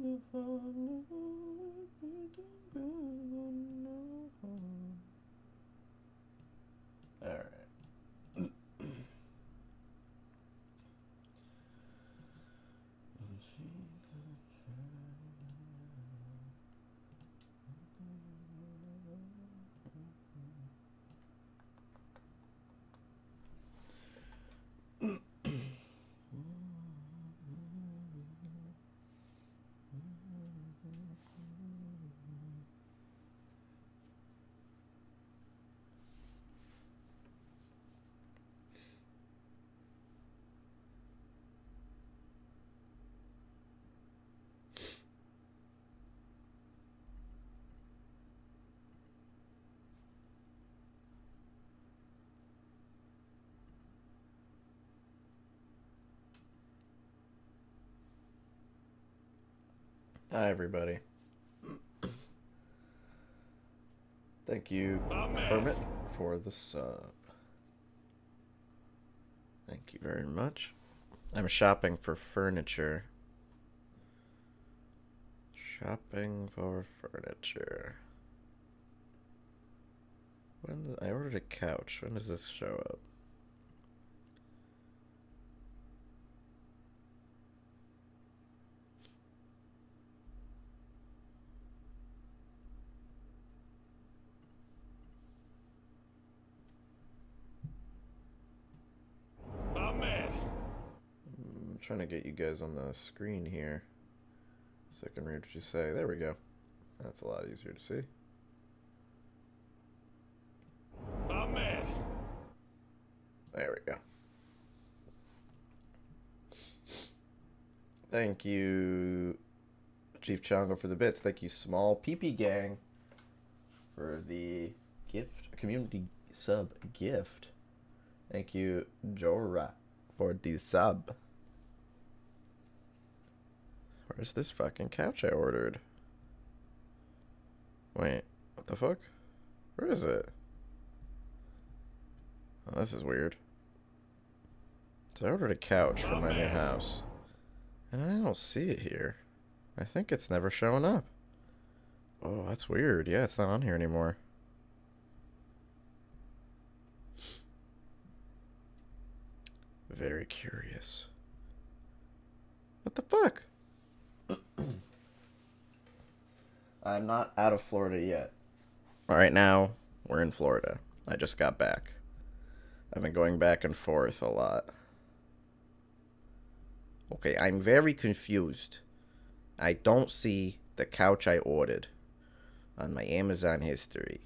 All right. Hi, everybody. Thank you, Hermit, for the sub. Thank you very much. I'm shopping for furniture. Shopping for furniture. I ordered a couch. When does this show up? I'm trying to get you guys on the screen here so I can read what you say. There we go. That's a lot easier to see. There we go. Thank you, Chief Chongo, for the bits. Thank you, Small PP Gang, for the gift, community sub gift. Thank you, Jorah, for the sub. Where's this fucking couch I ordered? Wait, what the fuck? Where is it? Oh, this is weird. So I ordered a couch for my new house, and I don't see it here. I think it's never showing up. Oh, that's weird. Yeah, it's not on here anymore. Very curious. What the fuck? I'm not out of Florida yet. Right now, we're in Florida. I just got back. I've been going back and forth a lot. Okay, I'm very confused. I don't see the couch I ordered on my Amazon history.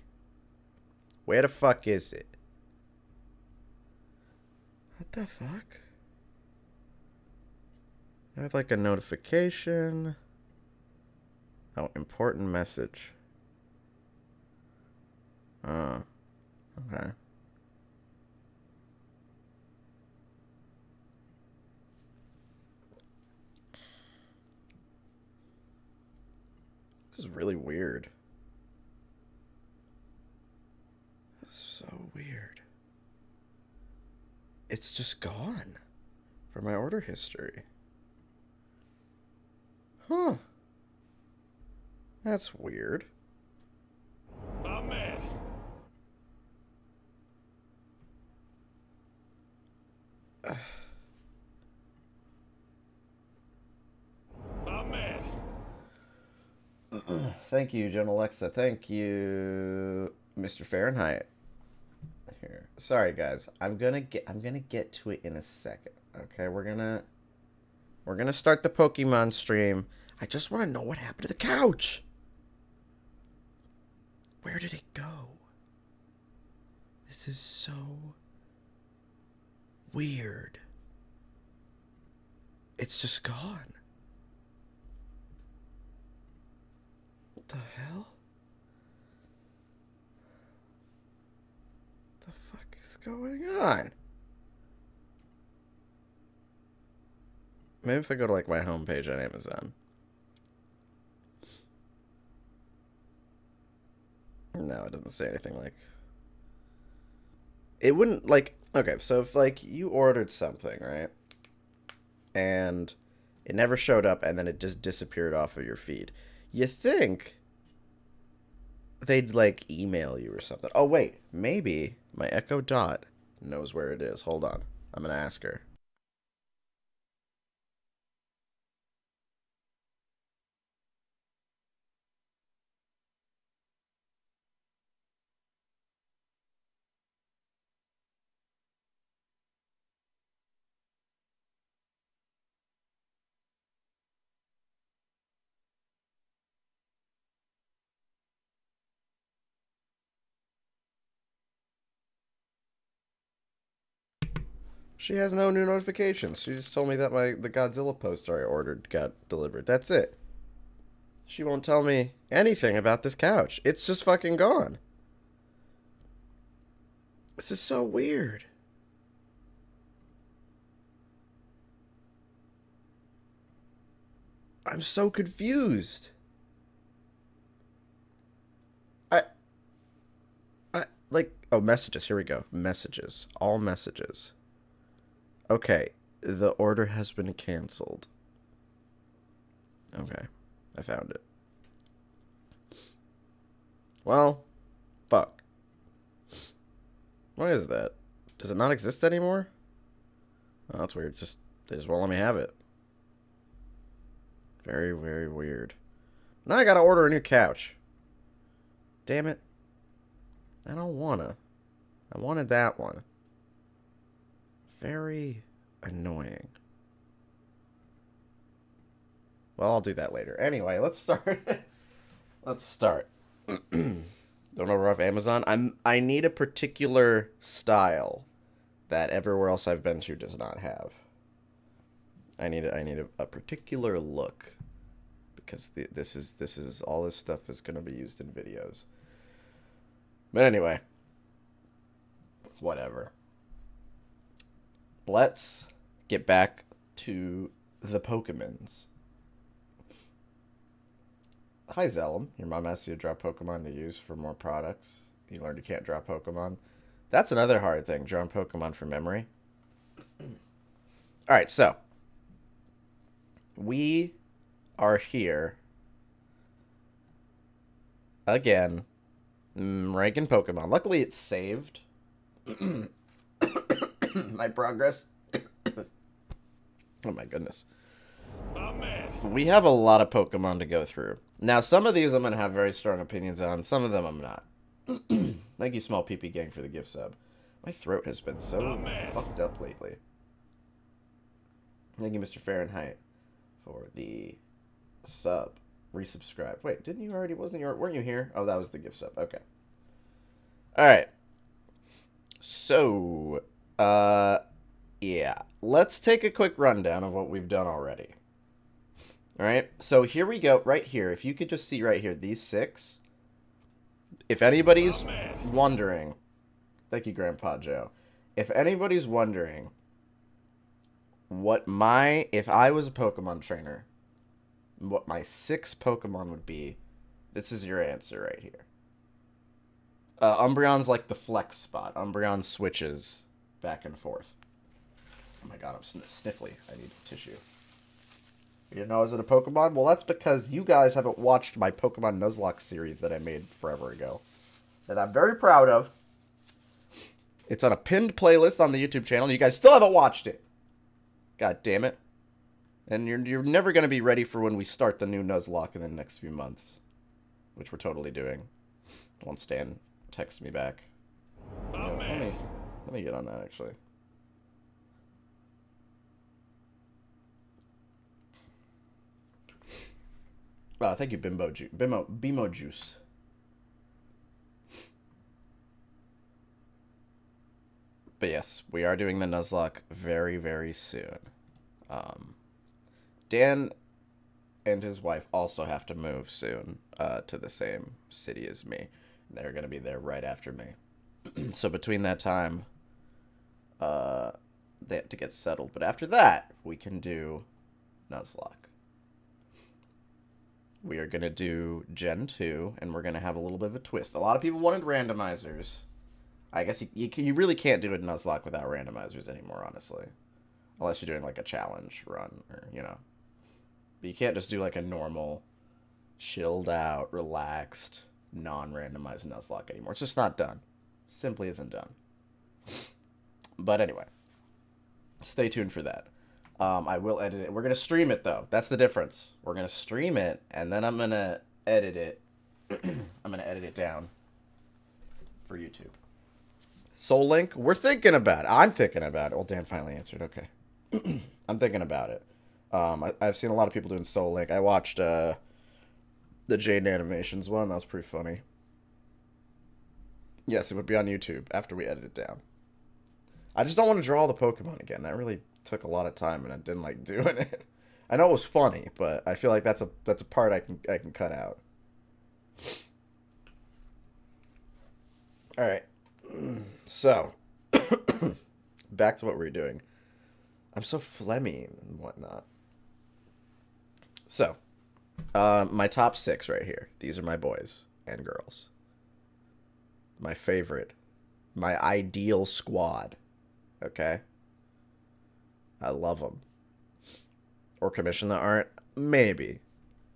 Where the fuck is it? What the fuck? I have like a notification. Oh, important message. Okay. This is really weird. This is so weird. It's just gone from my order history. Huh. That's weird. My man. My man. Thank you, Jen Alexa. Thank you, Mr. Fahrenheit. Here. Sorry, guys. I'm gonna get to it in a second. Okay, we're gonna start the Pokemon stream. I just want to know what happened to the couch. Where did it go? This is so weird. It's just gone. What the hell? What the fuck is going on? Maybe if I go to like my homepage on Amazon. No, it doesn't say anything like... It wouldn't, like... Okay, so if, like, you ordered something, right? And It never showed up, and then it just disappeared off of your feed. You think they'd, like, email you or something. Oh, wait. Maybe my Echo Dot knows where it is. Hold on. I'm going to ask her. She has no new notifications. She just told me that the Godzilla poster I ordered got delivered. That's it. She won't tell me anything about this couch. It's just fucking gone. This is so weird. I'm so confused. I like, oh, messages. Here we go. Messages. All messages. Okay, the order has been canceled. Okay, I found it. Well, fuck. Why is that? Does it not exist anymore? Oh, that's weird. They just won't let me have it. Very, very weird. Now I gotta order a new couch. Damn it. I don't wanna. I wanted that one. Very annoying. Well, I'll do that later. Anyway, let's start. Let's start. Don't order off Amazon. I need a particular style that everywhere else I've been to does not have. I need a particular look because this is all this stuff is going to be used in videos. But anyway, whatever. Let's get back to the Pokemons. Hi, Zellum. Your mom asked you to draw Pokemon to use for more products. You learned you can't draw Pokemon. That's another hard thing, drawing Pokemon from memory. Alright, so. We are here. Again. Ranking Pokemon. Luckily, it's saved. My progress. Oh my goodness. Oh, man. We have a lot of Pokemon to go through. Now, some of these I'm going to have very strong opinions on. Some of them I'm not. Thank you, Small PP Gang, for the gift sub. My throat has been so fucked up lately. Thank you, Mr. Fahrenheit, for the sub. Resubscribe. Wait, didn't you already? Weren't you here? Oh, that was the gift sub. Okay. All right. So, yeah. Let's take a quick rundown of what we've done already. All right. So here we go. Right here. If you could just see right here, these 6. If anybody's wondering, thank you, Grandpa Joe. If anybody's wondering if I was a Pokemon trainer, what my 6 Pokemon would be, this is your answer right here. Umbreon's like the flex spot. Umbreon switches back and forth. Oh my god, I'm sniffly. I need tissue. You didn't know I was in a Pokemon? Well, that's because you guys haven't watched my Pokemon Nuzlocke series that I made forever ago. That I'm very proud of. It's on a pinned playlist on the YouTube channel, and you guys still haven't watched it. God damn it. And you're never going to be ready for when we start the new Nuzlocke in the next few months. Which we're totally doing. Once Dan texts me back. Oh, let me get on that, actually. Thank you, Bimo Juice. But yes, we are doing the Nuzlocke very, very soon. Dan and his wife also have to move soon to the same city as me. They're going to be there right after me. So between that time, they have to get settled. But after that, we can do Nuzlocke. We are going to do Gen 2, and we're going to have a little bit of a twist. A lot of people wanted randomizers. I guess you really can't do a Nuzlocke without randomizers anymore, honestly. Unless you're doing, like, a challenge run, or, you know. But you can't just do like a normal, chilled out, relaxed, non-randomized Nuzlocke anymore. It's just not done. Simply isn't done. But anyway, stay tuned for that. I will edit it. We're going to stream it, though. That's the difference. We're going to stream it, and then I'm going to edit it. I'm going to edit it down for YouTube. Soul Link, we're thinking about it. I'm thinking about it. Well, Dan finally answered. Okay. I'm thinking about it. I've seen a lot of people doing Soul Link. I watched the Jaden Animations one. That was pretty funny. Yes, it would be on YouTube after we edit it down. I just don't want to draw the Pokemon again. That really took a lot of time, and I didn't like doing it. I know it was funny, but I feel like that's a part I can cut out. All right. So, back to what we were doing. I'm so phlegmy and whatnot. So, my top 6 right here. These are my boys and girls. My favorite. My ideal squad. Okay? I love them. Or commission that aren't? Maybe.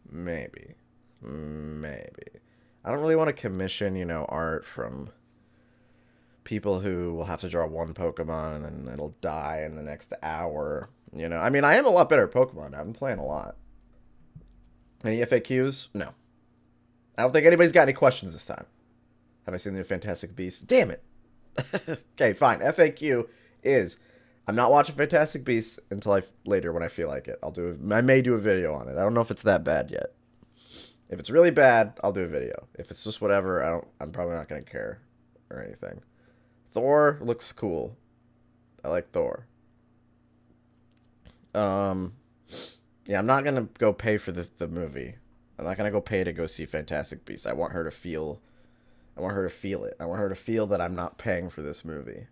Maybe. Maybe. I don't really want to commission, art from people who will have to draw one Pokemon and then it'll die in the next hour. I mean, I am a lot better at Pokemon. I've been playing a lot. Any FAQs? No. I don't think anybody's got any questions this time. Have I seen the Fantastic Beasts? Damn it. Okay, fine. FAQ is, I'm not watching Fantastic Beasts until later when I feel like it. I may do a video on it. I don't know if it's that bad yet. If it's really bad, I'll do a video. If it's just whatever, I'm probably not going to care or anything. Thor looks cool. I like Thor. Yeah, I'm not going to go pay for the movie. I'm not going to go pay to go see Fantastic Beasts. I want her to feel it. I want her to feel that I'm not paying for this movie.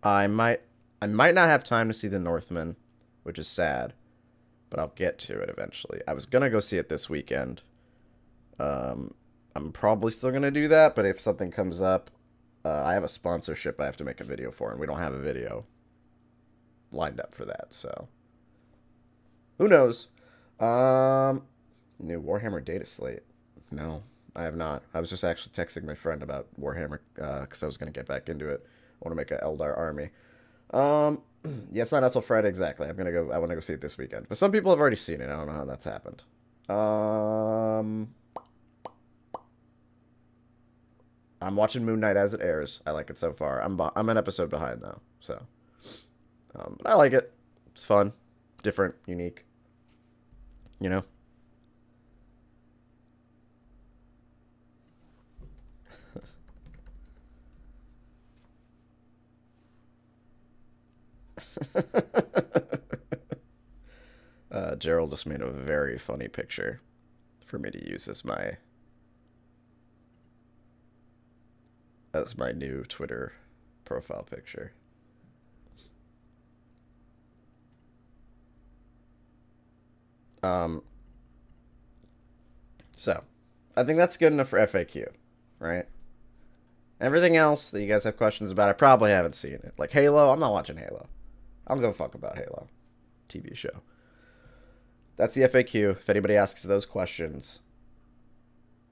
I might not have time to see The Northman, which is sad, but I'll get to it eventually. I was gonna go see it this weekend. I'm probably still gonna do that, but if something comes up, I have a sponsorship I have to make a video for, and we don't have a video lined up for that, so who knows? New Warhammer data slate. No, I have not. I was just actually texting my friend about Warhammer because I was gonna get back into it. I want to make an Eldar army. Yeah, it's not out till Friday exactly. I want to go see it this weekend. But some people have already seen it. I don't know how that's happened. I'm watching Moon Knight as it airs. I like it so far. I'm an episode behind though, so. But I like it. It's fun, different, unique. Gerald just made a very funny picture for me to use as my new Twitter profile picture. So I think that's good enough for FAQ, right? Everything else that you guys have questions about, I probably haven't seen it. Like Halo, I'm not watching Halo. I don't give a fuck about Halo TV show. That's the FAQ. If anybody asks those questions.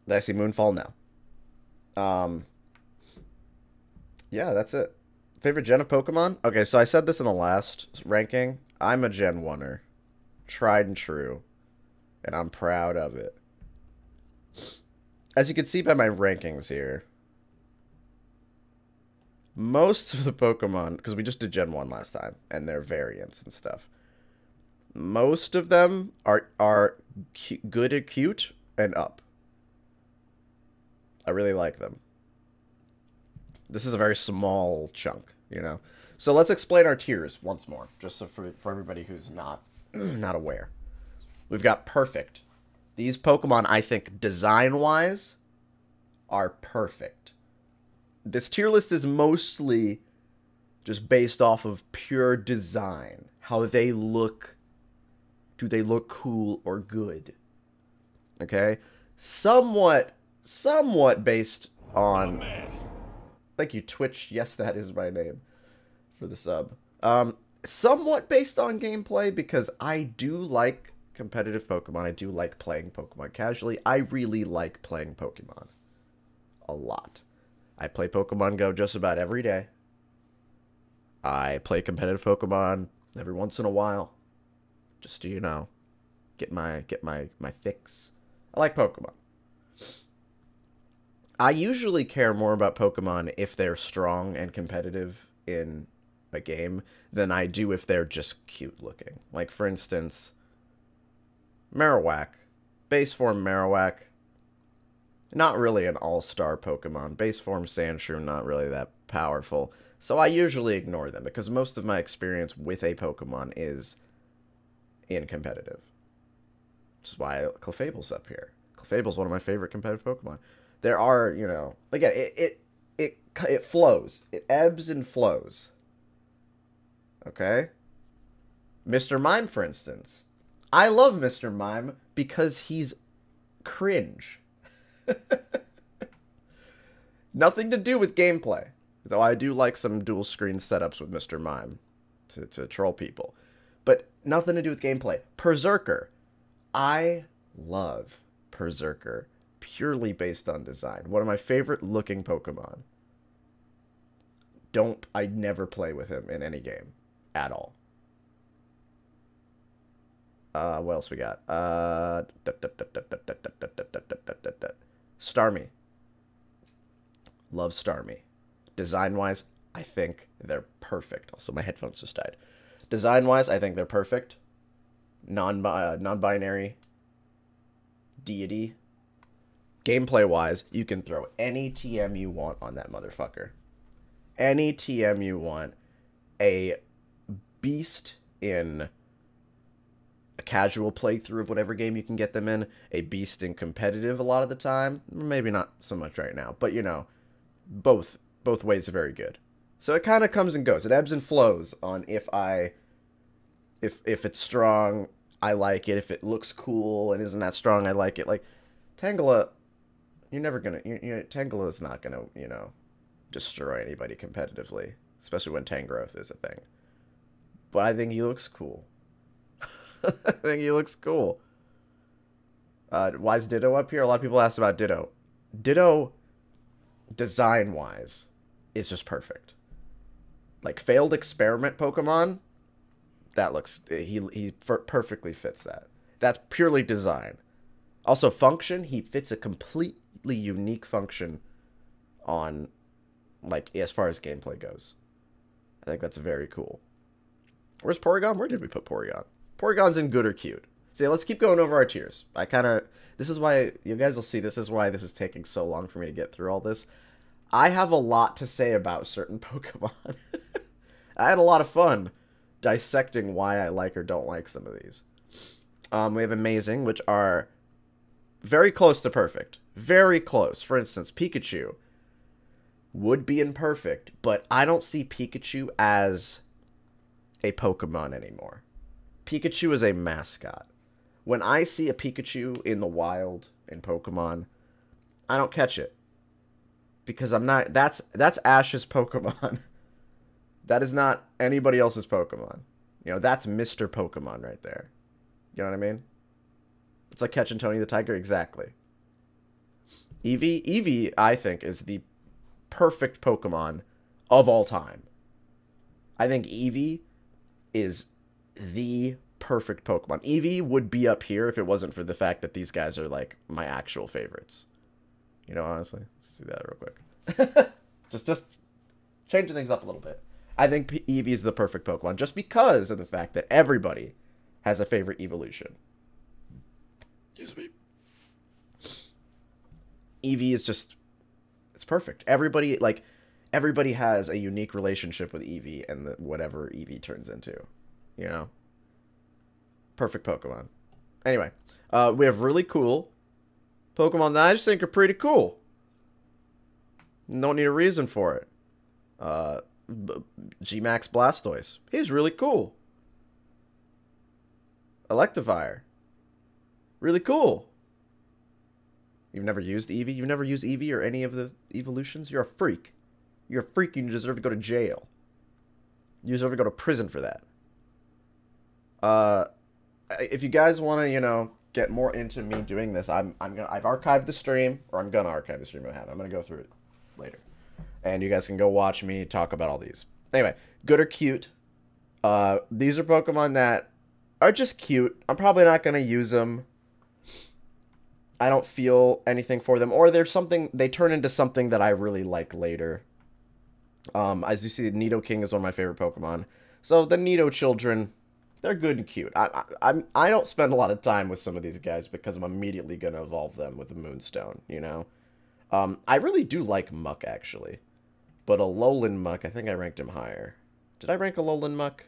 Did I see Moonfall? No. Yeah, that's it. Favorite gen of Pokemon? Okay, so I said this in the last ranking. I'm a Gen 1er. Tried and true. And I'm proud of it. As you can see by my rankings here, most of the Pokemon, because we just did Gen 1 last time, and their variants and stuff, most of them are good at cute and up. I really like them. This is a very small chunk, So let's explain our tiers once more, just so for everybody who's not not aware. We've got perfect. These Pokemon, I think, design-wise, are perfect. This tier list is mostly just based off of pure design. How they look. Do they look cool or good? Okay? Somewhat based on... Thank you, Twitch. Yes, that is my name. for the sub. Somewhat based on gameplay, because I do like competitive Pokemon. I do like playing Pokemon casually. I really like playing Pokemon a lot. I play Pokemon Go just about every day. I play competitive Pokemon every once in a while, just to, you know, get my fix. I like Pokemon. I usually care more about Pokemon if they're strong and competitive in a game than I do if they're just cute looking. Like, for instance, Marowak. Base form Marowak. Not really an all-star Pokemon. Base form Sandshrew, not really that powerful. So I usually ignore them, because most of my experience with a Pokemon is in competitive. Which is why Clefable's up here. Clefable's one of my favorite competitive Pokemon. There are, you know... Again, it flows. It ebbs and flows. Okay? Mr. Mime, for instance. I love Mr. Mime because he's cringe. Nothing to do with gameplay. Though I do like some dual screen setups with Mr. Mime to troll people. But nothing to do with gameplay. Berserker. I love Berserker purely based on design. One of my favorite looking Pokemon. I never play with him in any game at all. What else we got? Starmie. Love Starmie. Design-wise, I think they're perfect. Also, my headphones just died. Design-wise, I think they're perfect. Non-binary. Deity. Gameplay-wise, you can throw any TM you want on that motherfucker. Any TM you want. A beast in a casual playthrough of whatever game you can get them in. A beast in competitive a lot of the time. Maybe not so much right now. But, you know, both ways are very good. So it kind of comes and goes. It ebbs and flows on if it's strong, I like it. If it looks cool and isn't that strong, I like it. Like, Tangela, Tangela is not gonna, you know, destroy anybody competitively. Especially when Tangrowth is a thing. But I think he looks cool. I think he looks cool. Why is Ditto up here? A lot of people asked about Ditto. Ditto, design-wise, is just perfect. Like, failed experiment Pokemon, that looks... He perfectly fits that. That's purely design. Also, function, he fits a completely unique function on, like, as far as gameplay goes. I think that's very cool. Where's Porygon? Where did we put Porygon? Porygon's in good or cute. See, let's keep going over our tiers. This is why, you guys will see, this is why this is taking so long for me to get through all this. I have a lot to say about certain Pokemon. I had a lot of fun dissecting why I like or don't like some of these. We have Amazing, which are very close to perfect. Very close. For instance, Pikachu would be in perfect, but I don't see Pikachu as a Pokemon anymore. Pikachu is a mascot. When I see a Pikachu in the wild in Pokemon, I don't catch it. Because I'm not... That's Ash's Pokemon. That is not anybody else's Pokemon. You know, that's Mr. Pokemon right there. You know what I mean? It's like catching Tony the Tiger. Exactly. Eevee? Eevee, I think, is the perfect Pokemon of all time. I think Eevee is the perfect Pokemon. Eevee would be up here if it wasn't for the fact that these guys are, like, my actual favorites. You know, honestly. Let's do that real quick. just changing things up a little bit. I think Eevee is the perfect Pokemon just because of the fact that everybody has a favorite evolution. Excuse me. Eevee is just... It's perfect. Everybody has a unique relationship with Eevee and whatever Eevee turns into. You know? Perfect Pokemon. Anyway, we have really cool Pokemon that I just think are pretty cool. Don't need a reason for it. G-Max Blastoise. He's really cool. Electivire. Really cool. You've never used Eevee? You've never used Eevee or any of the evolutions? You're a freak. You're a freak and you deserve to go to jail. You deserve to go to prison for that. Uh, if you guys want to, you know, get more into me doing this, I've archived the stream, or I'm gonna archive the stream I have. I'm gonna go through it later, and you guys can go watch me talk about all these. Anyway, good or cute. These are Pokemon that are just cute. I'm probably not gonna use them. I don't feel anything for them, or there's something they turn into something that I really like later. As you see, Nidoking is one of my favorite Pokemon. So the Nido children, they're good and cute. I don't spend a lot of time with some of these guys because I'm immediately gonna evolve them with a Moonstone. You know, I really do like Muck actually, but a Alolan Muck, I think I ranked him higher. Did I rank Alolan Muck?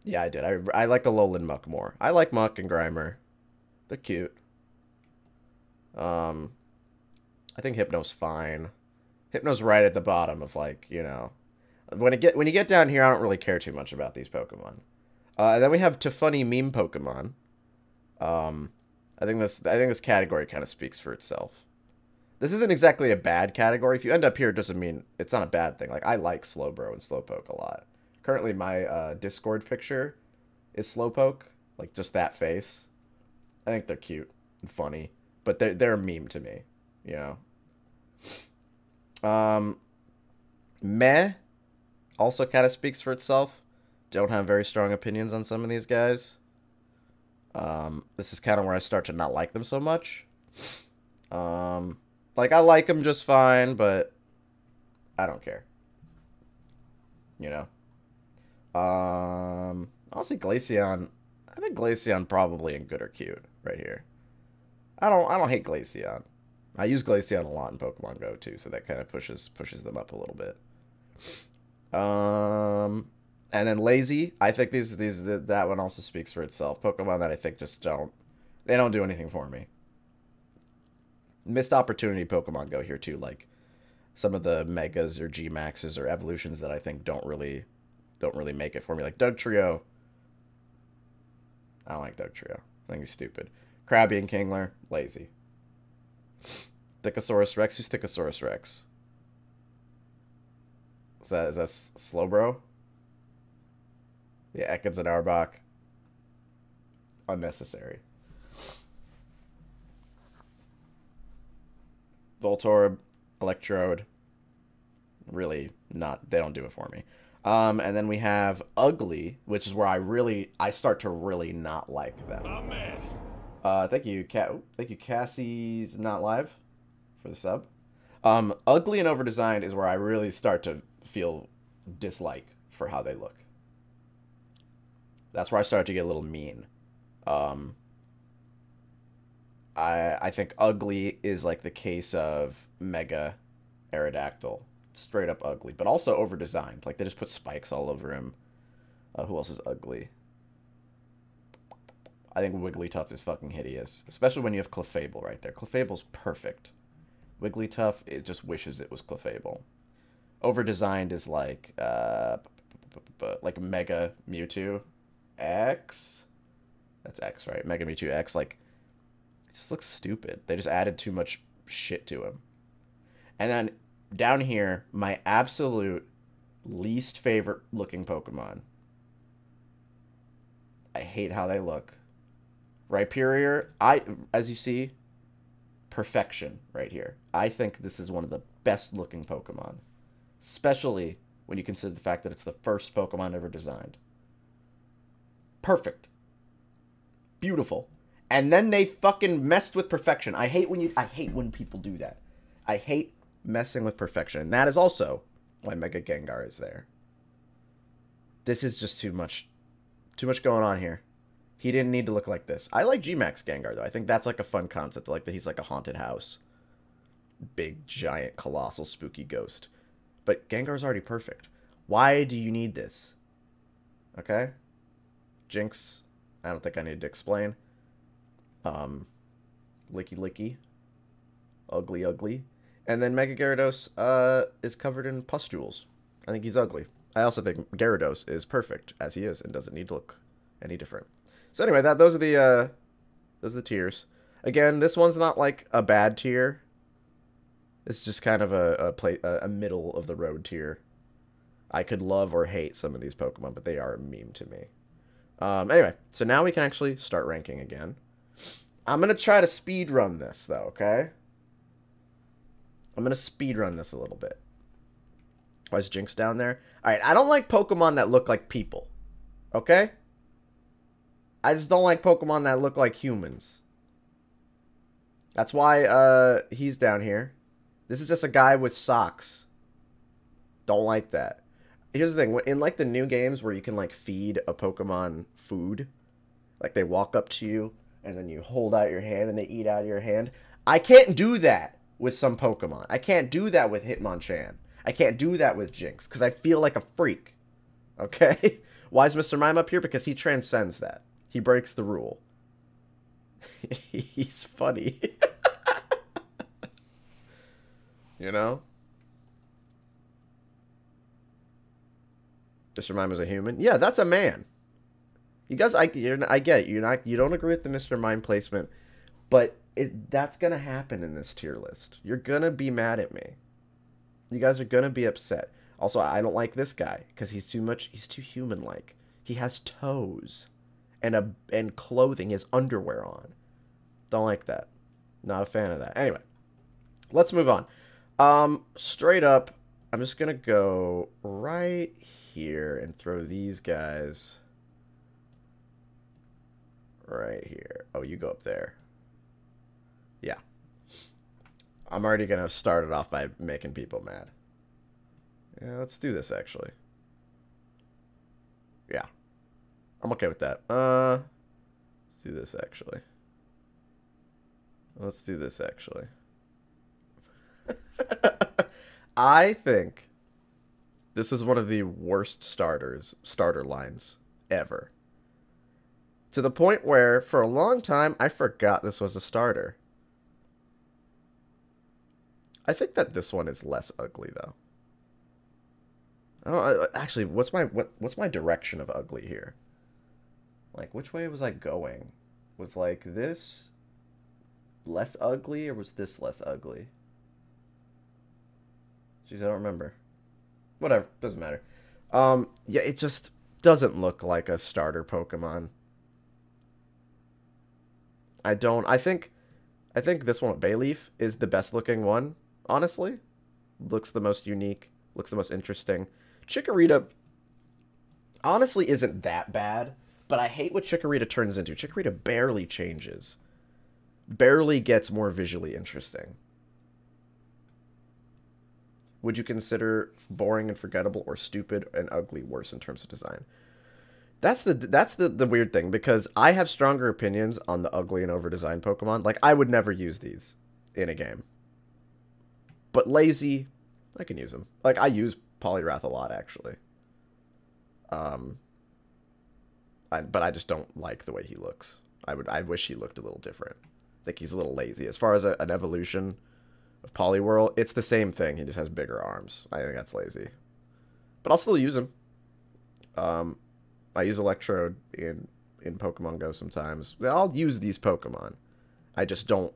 Yeah, I did. I like Alolan Muck more. I like Muck and Grimer. They're cute. I think Hypno's fine. Hypno's right at the bottom of, like, you know, when you get down here, I don't really care too much about these Pokemon. And then we have Funny meme Pokemon. I think this category kind of speaks for itself. This isn't exactly a bad category. If you end up here, it doesn't mean it's not a bad thing. Like, I like Slowbro and Slowpoke a lot. Currently, my Discord picture is Slowpoke, like just that face. I think they're cute and funny, but they're a meme to me, you know. Meh also kind of speaks for itself. Don't have very strong opinions on some of these guys. This is kind of where I start to not like them so much. Like, I like them just fine, but I don't care. You know? Honestly, Glaceon, I think Glaceon probably in good or cute right here. I don't hate Glaceon. I use Glaceon a lot in Pokemon Go too, so that kind of pushes them up a little bit. And then Lazy, I think that one also speaks for itself. Pokemon that I think just don't do anything for me. Missed opportunity Pokemon Go here too, like some of the Megas or G Maxes or evolutions that I think don't really make it for me. Like Dugtrio. I don't like Dugtrio. I think he's stupid. Krabby and Kingler, lazy. Thickosaurus Rex, who's Thickosaurus Rex? Is that Slowbro? Yeah, Ekans and Arbok. Unnecessary. Voltorb, Electrode. Really not, they don't do it for me. And then we have Ugly, which is where I start to really not like them. Oh, man. Thank you, Cassie's not live for the sub. Ugly and overdesigned is where I really start to feel dislike for how they look. That's where I start to get a little mean. I think Ugly is like the case of Mega Aerodactyl. Straight up ugly, but also overdesigned. Like, they just put spikes all over him. Who else is ugly? I think Wigglytuff is fucking hideous. Especially when you have Clefable right there. Clefable's perfect. Wigglytuff, it just wishes it was Clefable. Overdesigned is like Mega Mewtwo X. That's X, right? Mega Mewtwo X. Like, it just looks stupid. They just added too much shit to him. And then down here, my absolute least favorite looking Pokemon. I hate how they look. Rhyperior, as you see, perfection right here. I think this is one of the best looking Pokemon. Especially when you consider the fact that it's the first Pokemon ever designed. Perfect. Beautiful. And then they fucking messed with perfection. I hate when people do that. I hate messing with perfection. And that is also why Mega Gengar is there. This is just too much going on here. He didn't need to look like this. I like G-Max Gengar, though. I think that's like a fun concept. Like that he's like a haunted house. Big, giant, colossal, spooky ghost. But Gengar's already perfect. Why do you need this? Okay? Jinx. I don't think I need to explain. Licky Licky. Ugly Ugly. And then Mega Gyarados is covered in pustules. I think he's ugly. I also think Gyarados is perfect as he is and doesn't need to look any different. So anyway, those are the tiers. Again, this one's not like a bad tier. It's just kind of a middle of the road tier. I could love or hate some of these Pokemon, but they are a meme to me. Anyway, so now we can actually start ranking again. I'm going to try to speed run this, though, okay? I'm going to speed run this a little bit. Why is Jinx down there? Alright, I don't like Pokemon that look like people. Okay? I just don't like Pokemon that look like humans. That's why he's down here. This is just a guy with socks. Don't like that. Here's the thing. In, like, the new games where you can, like, feed a Pokemon food, like, they walk up to you, and then you hold out your hand, and they eat out of your hand. I can't do that with some Pokemon. I can't do that with Hitmonchan. I can't do that with Jinx, because I feel like a freak. Okay? Why is Mr. Mime up here? Because he transcends that. He breaks the rule. He's funny. You know? Mr. Mime is a human? Yeah, that's a man. You guys, I get it. You don't agree with the Mr. Mime placement, but that's gonna happen in this tier list. You're gonna be mad at me. You guys are gonna be upset. Also, I don't like this guy because he's too human-like. He has toes and clothing, he has underwear on. Don't like that. Not a fan of that. Anyway, let's move on. Straight up, I'm just gonna go right here and throw these guys right here. Oh, you go up there. Yeah. I'm already gonna start it off by making people mad. Yeah, let's do this actually. Yeah. I'm okay with that. Let's do this actually. Let's do this actually. I think this is one of the worst starter lines ever. To the point where, for a long time, I forgot this was a starter. I think that this one is less ugly, though. I don't actually. What's my direction of ugly here? Like, which way was I going? Was like this less ugly, or was this less ugly? Jeez, I don't remember. Whatever, doesn't matter. Yeah, it just doesn't look like a starter Pokemon. I think this one, Bayleaf, is the best looking one, honestly. Looks the most unique, looks the most interesting. Chikorita, honestly, isn't that bad, but I hate what Chikorita turns into. Chikorita barely changes. Barely gets more visually interesting. Would you consider boring and forgettable or stupid and ugly worse in terms of design? That's the weird thing, because I have stronger opinions on the ugly and over-designed Pokemon. Like, I would never use these in a game. But lazy, I can use them. Like, I use Poliwrath a lot, actually. But I just don't like the way he looks. I wish he looked a little different. I think he's a little lazy. As far as an evolution of Poliwhirl, it's the same thing. He just has bigger arms. I think that's lazy. But I'll still use him. I use Electrode in Pokemon Go sometimes. I'll use these Pokemon. I just don't...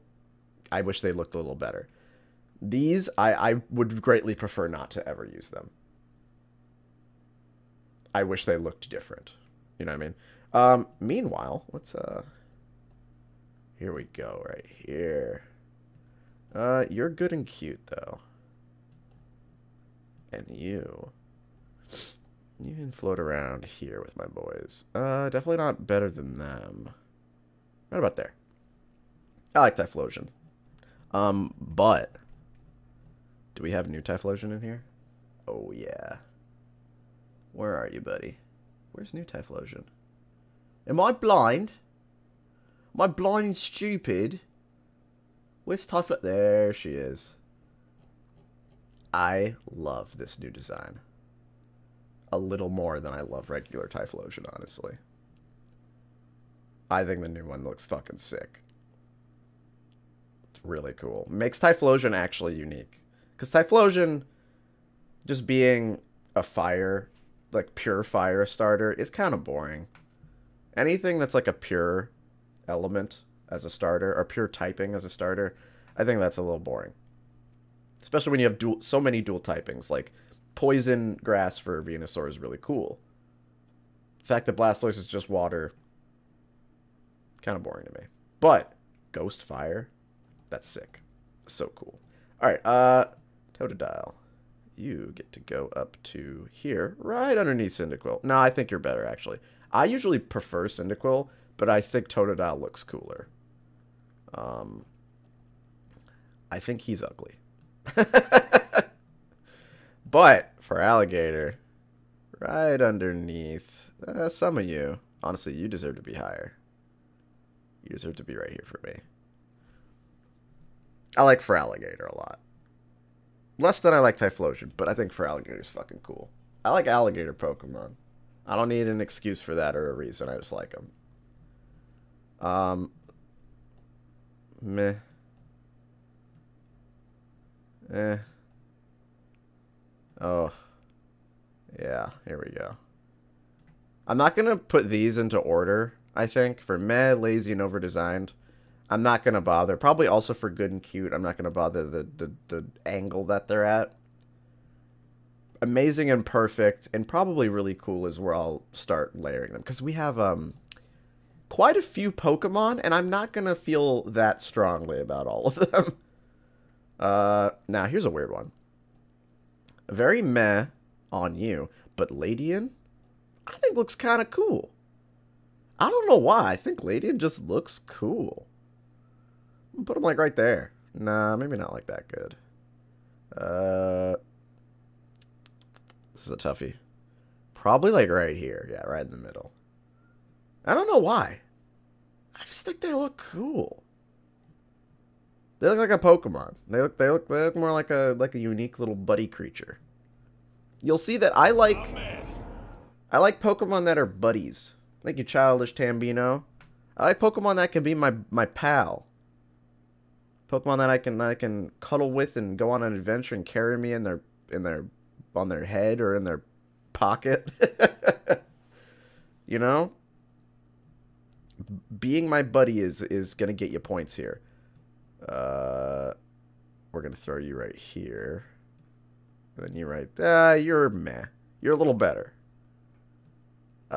I wish they looked a little better. These, I would greatly prefer not to ever use them. I wish they looked different. You know what I mean? Meanwhile, let's... Here we go, right here. You're good and cute, though. And you can float around here with my boys. Definitely not better than them. Right about there. I like Typhlosion. But do we have new Typhlosion in here? Oh, yeah. Where are you, buddy? Where's new Typhlosion? Am I blind? Am I blind and stupid? Where's Typhlosion? There she is. I love this new design. A little more than I love regular Typhlosion, honestly. I think the new one looks fucking sick. It's really cool. Makes Typhlosion actually unique. Because Typhlosion, just being a fire, like pure fire starter, is kind of boring. Anything that's like a pure element as a starter, or pure typing as a starter, I think that's a little boring. Especially when you have so many dual typings. Like, poison grass for Venusaur is really cool. The fact that Blastoise is just water, kind of boring to me. But Ghost Fire, that's sick. So cool. All right, Totodile, you get to go up to here, right underneath Cyndaquil. No, I think you're better, actually. I usually prefer Cyndaquil, but I think Totodile looks cooler. I think he's ugly. But for Alligator, right underneath some of you, honestly, you deserve to be higher. You deserve to be right here for me. I like Feraligatr a lot. Less than I like Typhlosion, but I think Feraligator's fucking cool. I like alligator Pokemon. I don't need an excuse for that or a reason. I just like them. Meh. Eh. Oh. Yeah, here we go. I'm not going to put these into order, I think. For meh, lazy, and overdesigned. I'm not going to bother. Probably also for good and cute. I'm not going to bother the angle that they're at. Amazing and perfect, and probably really cool is where I'll start layering them. Because we have quite a few Pokemon, and I'm not going to feel that strongly about all of them. Now, here's a weird one. Very meh on you, but Ladian, I think looks kind of cool. I don't know why. I think Ladian just looks cool. Put him like right there. Nah, maybe not like that good. This is a toughie. Probably like right here. Yeah, right in the middle. I don't know why. I just think they look cool. They look like a Pokemon. They look more like a unique little buddy creature. You'll see that I like Pokemon that are buddies. Thank you, Childish Tambino. I like Pokemon that can be my pal. Pokemon that I can cuddle with and go on an adventure and carry me on their head or in their pocket. You know? Being my buddy is gonna get you points here. We're gonna throw you right here. And then you right there. You're meh. You're a little better. I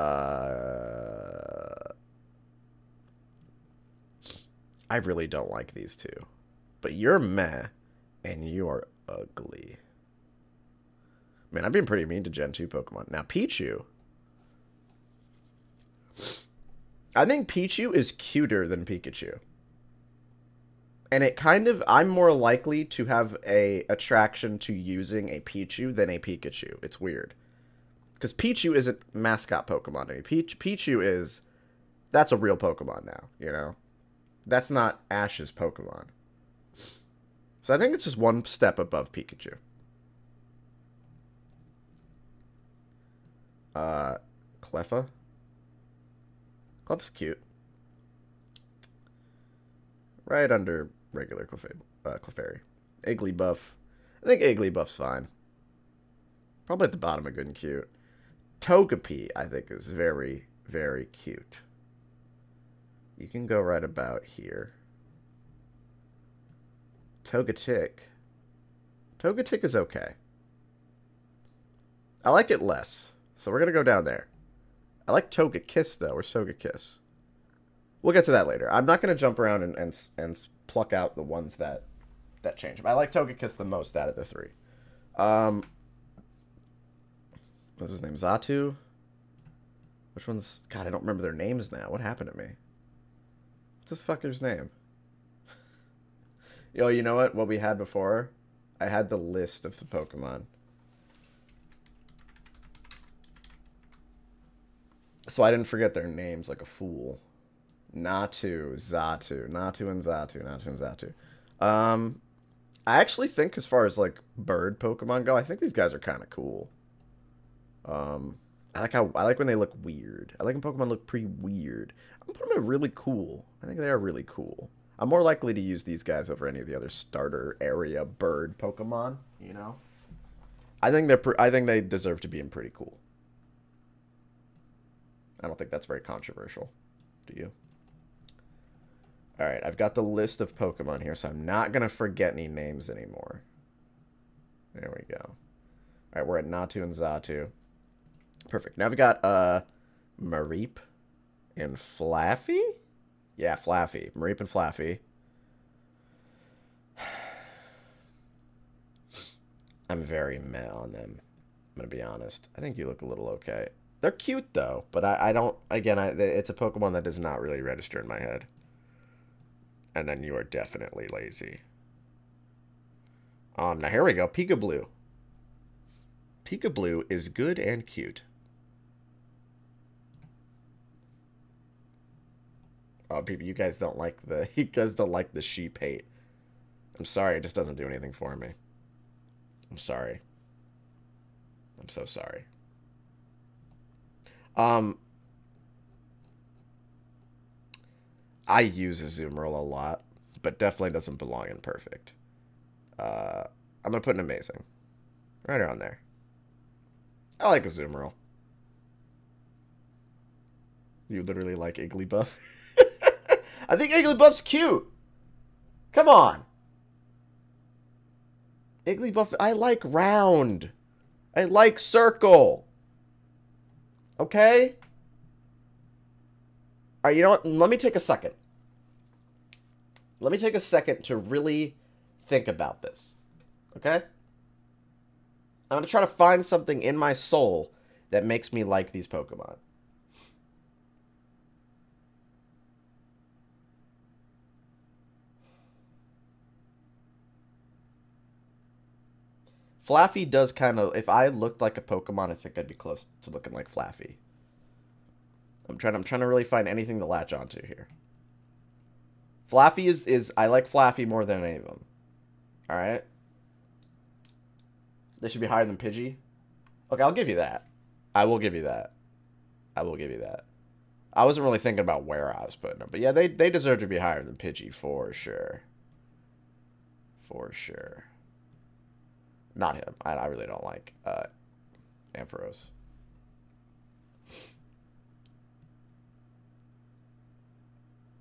really don't like these two. But you're meh, and you are ugly. Man, I'm being pretty mean to Gen 2 Pokemon. Now, Pichu. I think Pichu is cuter than Pikachu. And it kind of, I'm more likely to have a attraction to using a Pichu than a Pikachu. It's weird. Because Pichu isn't mascot Pokemon to me. Pichu is, that's a real Pokemon now, you know? That's not Ash's Pokemon. So I think it's just one step above Pikachu. Cleffa. Cleffa's cute. Right under regular Clefairy. Igglybuff. I think Igglybuff's fine. Probably at the bottom of good and cute. Togepi, I think, is very, very cute. You can go right about here. Togetic. Togetic is okay. I like it less. So we're going to go down there. I like Togekiss, though. Where's Togekiss? We'll get to that later. I'm not going to jump around and pluck out the ones that change. But I like Togekiss the most out of the three. What's his name? Xatu? Which one's... God, I don't remember their names now. What happened to me? What's this fucker's name? Yo, you know what? What we had before? I had the list of the Pokemon. So I didn't forget their names like a fool. Natu, Xatu. Natu and Xatu. Natu and Xatu. I actually think as far as like bird Pokemon go, I think these guys are kind of cool. I like when they look weird. I like when Pokemon look pretty weird. I'm gonna put them in really cool. I think they are really cool. I'm more likely to use these guys over any of the other starter area bird Pokemon. You know, I think they deserve to be in pretty cool. I don't think that's very controversial. Do you? All right, I've got the list of Pokemon here, so I'm not gonna forget any names anymore. There we go. All right, we're at Natu and Zatu. Perfect. Now we got Mareep and Flaffy? Yeah, Flaffy. Mareep and Flaffy. I'm very meh on them. I'm going to be honest. I think you look a little okay. They're cute, though. But I don't... Again, it's a Pokemon that does not really register in my head. And then you are definitely lazy. Now here we go. Peekaboo. Peekaboo is good and cute. Oh, people, you guys don't like the... You guys don't like the sheep hate. I'm sorry. It just doesn't do anything for me. I'm sorry. I'm so sorry. I use Azumarill a lot, but definitely doesn't belong in perfect. I'm gonna put an amazing. Right around there. I like Azumarill. You literally like Igglybuff? I think Igglybuff's cute. Come on. Igglybuff, I like round. I like circle. Okay? Alright, you know what? Let me take a second. Let me take a second to really think about this. Okay? I'm going to try to find something in my soul that makes me like these Pokemon. Flaffy does kind of... If I looked like a Pokemon, I think I'd be close to looking like Flaffy. I'm trying to really find anything to latch onto here. Flaffy is I like Flaffy more than any of them. Alright? They should be higher than Pidgey. Okay, I'll give you that. I will give you that. I will give you that. I wasn't really thinking about where I was putting them. But yeah, they deserve to be higher than Pidgey for sure. For sure. Not him. I really don't like Ampharos.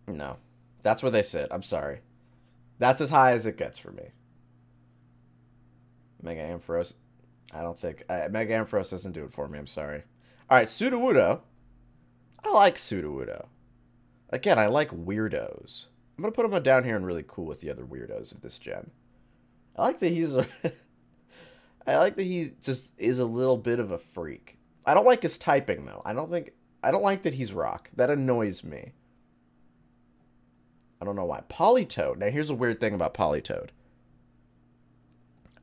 No. That's where they sit. I'm sorry. That's as high as it gets for me. Mega Ampharos. I don't think... Mega Ampharos doesn't do it for me. I'm sorry. Alright, Sudowoodo. I like Sudowoodo. Again, I like weirdos. I'm going to put him down here and really cool with the other weirdos of this gen. I like that he's... I like that he just is a little bit of a freak. I don't like his typing, though. I don't like that he's rock. That annoys me. I don't know why. Politoed. Now, here's a weird thing about Politoed.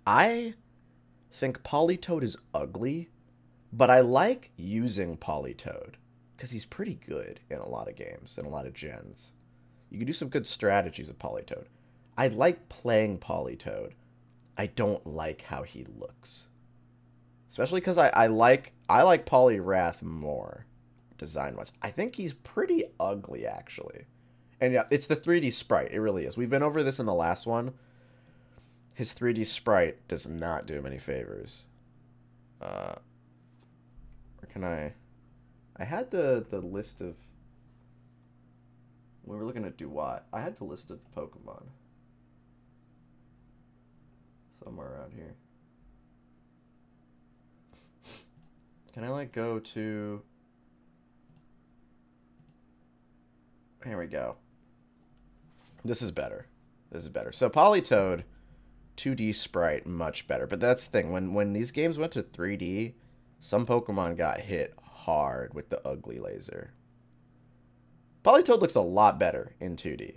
I think Politoed is ugly, but I like using Politoed because he's pretty good in a lot of games and a lot of gens. You can do some good strategies with Politoed. I like playing Politoed. I don't like how he looks. Especially because I like Poliwrath more, design-wise. I think he's pretty ugly, actually. And yeah, it's the 3D sprite. It really is. We've been over this in the last one. His 3D sprite does not do him any favors. Where can I had the list of... When we were looking at Duat, I had the list of Pokemon. Somewhere around here. Can I, like, go to... Here we go. This is better. This is better. So, Politoed, 2D sprite, much better. But that's the thing. When these games went to 3D, some Pokemon got hit hard with the ugly laser. Politoed looks a lot better in 2D.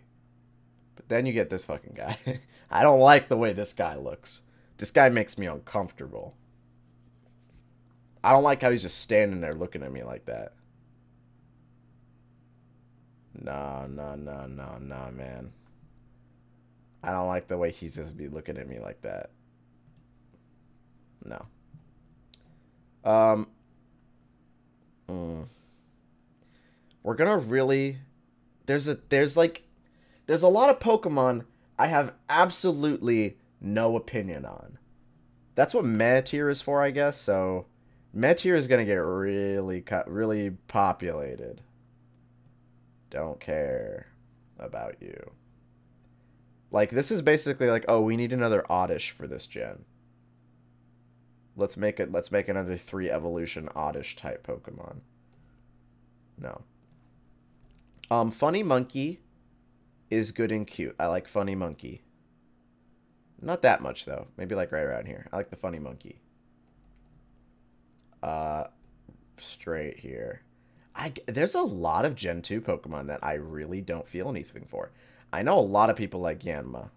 But then you get this fucking guy. I don't like the way this guy looks. This guy makes me uncomfortable. I don't like how he's just standing there looking at me like that. Nah, man. I don't like the way he's just be looking at me like that. No. We're gonna really... There's a lot of Pokemon I have absolutely no opinion on. That's what meh tier is for, I guess. So meh tier is gonna get really populated. Don't care about you. Like, this is basically like, oh, we need another Oddish for this gen. Let's make another 3 evolution oddish type Pokemon. No. Funny Monkey is good and cute. I like Funny Monkey. Not that much though. Maybe like right around here. I like the Funny Monkey. Straight here. There's a lot of Gen 2 Pokemon that I really don't feel anything for. I know a lot of people like Yanma.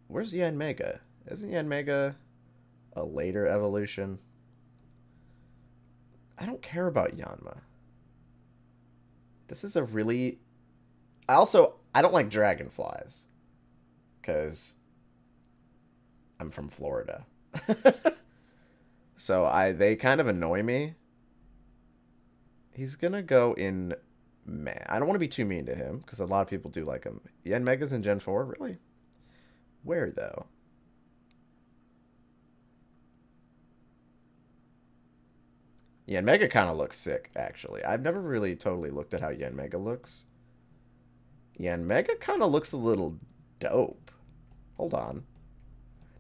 Where's Yanmega? Isn't Yanmega a later evolution? I don't care about Yanma. This is a really... I don't like dragonflies. Because I'm from Florida. So they kind of annoy me. He's gonna go in... Man, I don't want to be too mean to him, because a lot of people do like him. Yanmega's in Gen 4? Really? Where, though? Yanmega kind of looks sick, actually. I've never really totally looked at how Yanmega looks. Yanmega kind of looks a little dope. Hold on.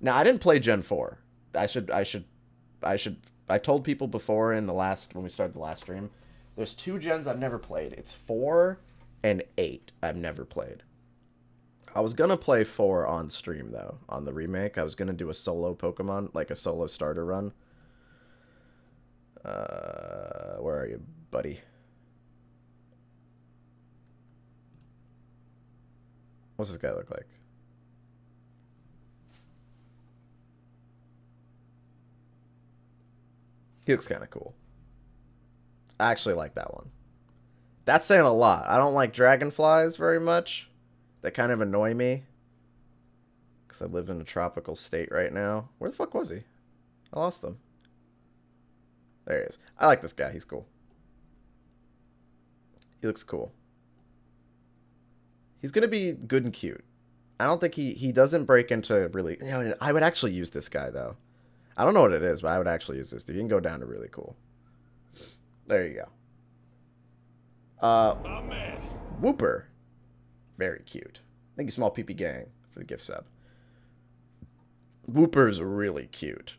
Now, I didn't play Gen 4. I told people before when we started the last stream, there's 2 gens I've never played. It's 4 and 8 I've never played. I was going to play 4 on stream, though, on the remake. I was going to do a solo Pokemon, like a solo starter run. Where are you, buddy? What's this guy look like? He looks kind of cool. I actually like that one. That's saying a lot. I don't like dragonflies very much. They kind of annoy me. Because I live in a tropical state right now. Where the fuck was he? I lost him. There he is. I like this guy. He's cool. He looks cool. He's going to be good and cute. I don't think he doesn't break into really... You know, I would actually use this guy, though. I don't know what it is, but I would actually use this dude. He can go down to really cool. There you go. Wooper. Very cute. Thank you, Small PP Gang, for the gift sub. Wooper's really cute.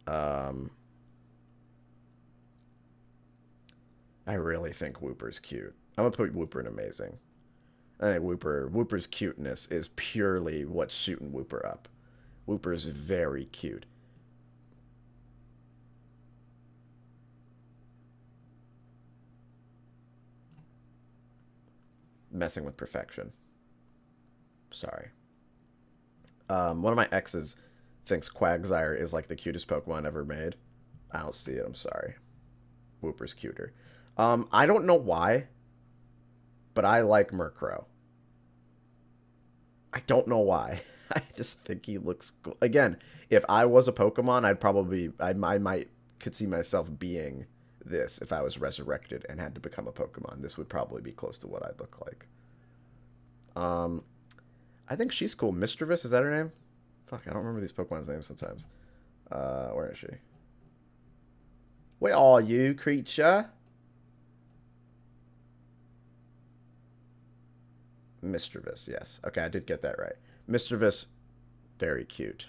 I really think Wooper's cute. I'm going to put Wooper in amazing. I think Wooper's cuteness is purely what's shooting Wooper up. Wooper's very cute. Messing with perfection. Sorry. One of my exes thinks Quagsire is like the cutest Pokemon ever made. I don't see it. I'm sorry. Wooper's cuter. I don't know why, but I like Murkrow. I don't know why. I just think he looks cool. Again, if I was a Pokemon, I might could see myself being this if I was resurrected and had to become a Pokemon. This would probably be close to what I'd look like. I think she's cool. Mischievous, is that her name? Fuck, I don't remember these Pokemon's names sometimes. Where is she? Where are you, creature? Mischievous, yes. Okay, I did get that right. Mischievous, very cute.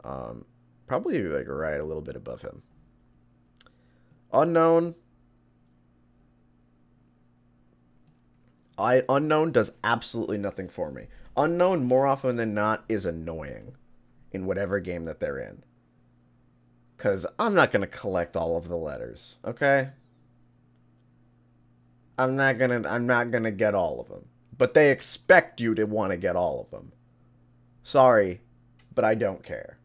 Probably like right a little bit above him. Unknown. Unknown does absolutely nothing for me. Unknown, more often than not, is annoying in whatever game that they're in. Because I'm not going to collect all of the letters, okay? I'm not gonna get all of them. But they expect you to want to get all of them. Sorry, but I don't care.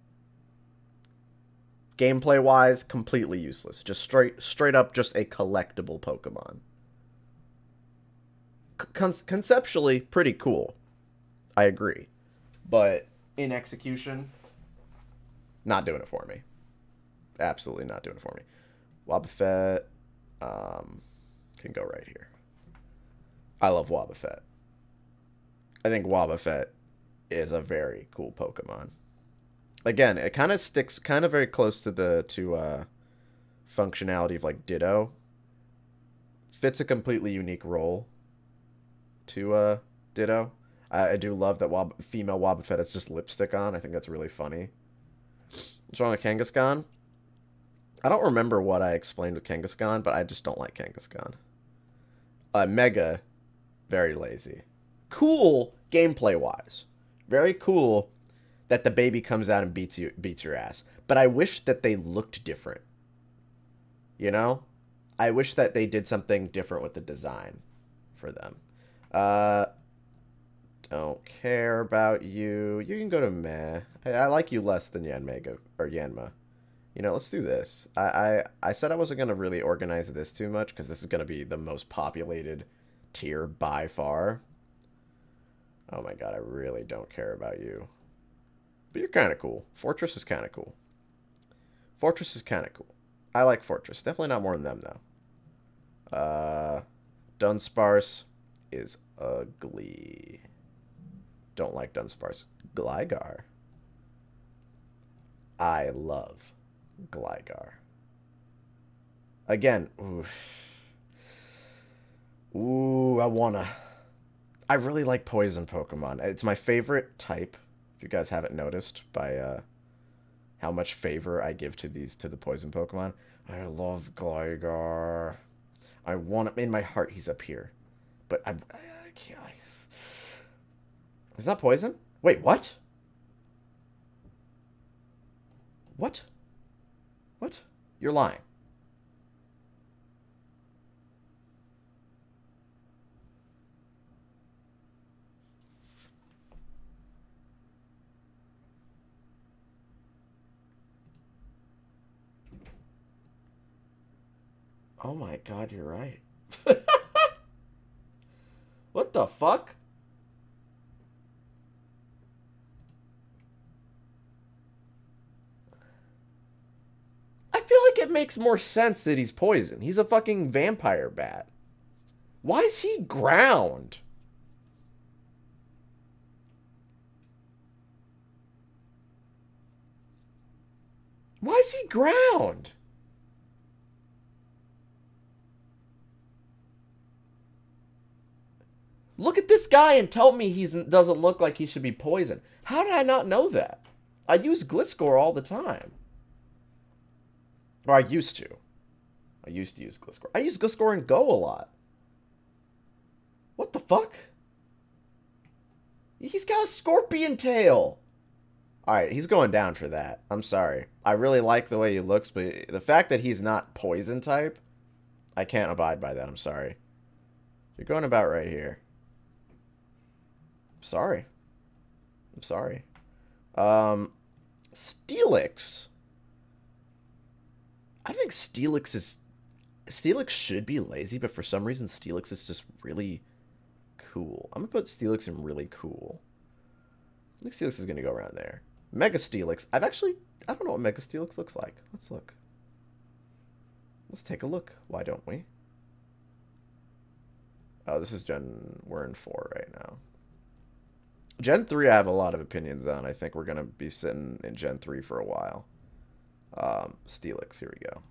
Gameplay-wise, completely useless. Just straight up just a collectible Pokemon. Conceptually, pretty cool. I agree. But in execution, not doing it for me. Absolutely not doing it for me. Wobbuffet can go right here. I love Wobbuffet. I think Wobbuffet is a very cool Pokemon. Again, it kind of sticks very close to the functionality of like Ditto. Fits a completely unique role to Ditto. I do love that female Wobbuffet has just lipstick on. I think that's really funny. What's wrong with Kangaskhan? I don't remember what I explained with Kangaskhan, but I just don't like Kangaskhan. Mega, very lazy. Cool gameplay wise. Very cool that the baby comes out and beats your ass. But I wish that they looked different. You know? I wish that they did something different with the design for them. Don't care about you. You can go to meh. I like you less than Yanmega or Yanma. You know, let's do this. I said I wasn't gonna really organize this too much because this is gonna be the most populated tier by far. Oh my god, I really don't care about you. But you're kind of cool. Fortress is kind of cool. Fortress is kind of cool. I like Fortress. Definitely not more than them, though. Dunsparce is ugly. Don't like Dunsparce. Gligar. I love Gligar. Again, ooh, I really like poison Pokemon. It's my favorite type, if you guys haven't noticed, by how much favor I give to the poison Pokemon. I love Gligar. I want him in my heart. He's up here, but I can't. Is that poison? Wait, what? What? What? You're lying. Oh my god, you're right. What the fuck? I feel like it makes more sense that he's poison. He's a fucking vampire bat. Why is he ground? Why is he ground? Look at this guy and tell me he doesn't look like he should be poison. How did I not know that? I use Gliscor all the time. Or I used to. I used to use Gliscor. I use Gliscor and Go a lot. What the fuck? He's got a scorpion tail. Alright, he's going down for that. I'm sorry. I really like the way he looks, but the fact that he's not poison type, I can't abide by that. I'm sorry. You're going about right here. Sorry. I'm sorry. Steelix. I think Steelix should be lazy, but for some reason Steelix is just really cool. I'm gonna put Steelix in really cool. I think Steelix is gonna go around there. Mega Steelix. I don't know what Mega Steelix looks like. Let's look. Let's take a look. Why don't we? Oh, this is we're in 4 right now. Gen 3 I have a lot of opinions on. I think we're going to be sitting in Gen 3 for a while. Steelix, here we go.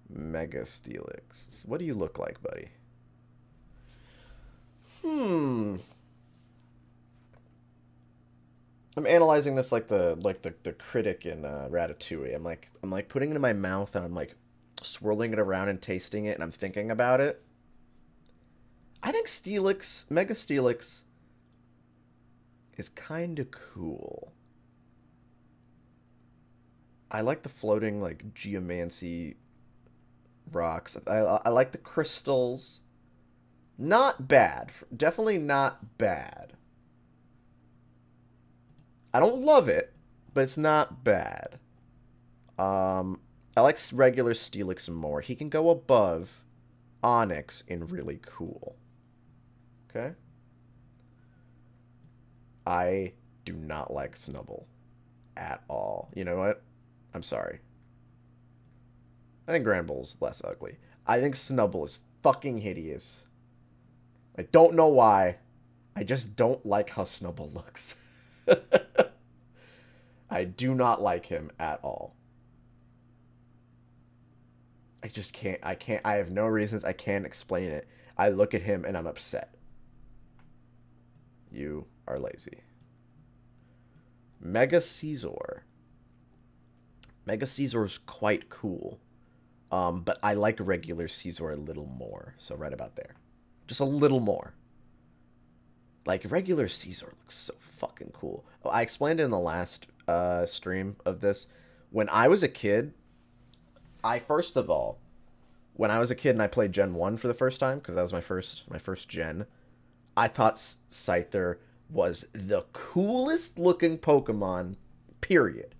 Mega Steelix. What do you look like, buddy? I'm analyzing this like the critic in Ratatouille. I'm like putting it in my mouth and I'm like swirling it around and tasting it and I'm thinking about it. I think Steelix, Mega Steelix, is kind of cool. I like the floating like geomancy rocks. I like the crystals. Not bad. Definitely not bad. I don't love it, but it's not bad. I like regular Steelix more. He can go above Onyx in really cool. Okay? I do not like Snubbull at all. You know what? I'm sorry. I think Granbull's less ugly. I think Snubbull is fucking hideous. I don't know why. I just don't like how Snubbull looks. I do not like him at all. I just can't. I have no reasons. I can't explain it. I look at him and I'm upset. You are lazy. Mega Caesar. Mega Caesar's quite cool. But I like regular Caesar a little more. So right about there. Just a little more. Like, regular Caesar looks so fucking cool. Oh, I explained it in the last stream of this. When I was a kid, first of all, when I was a kid and I played Gen 1 for the first time, because that was my first gen, I thought Scyther was the coolest looking Pokemon, period.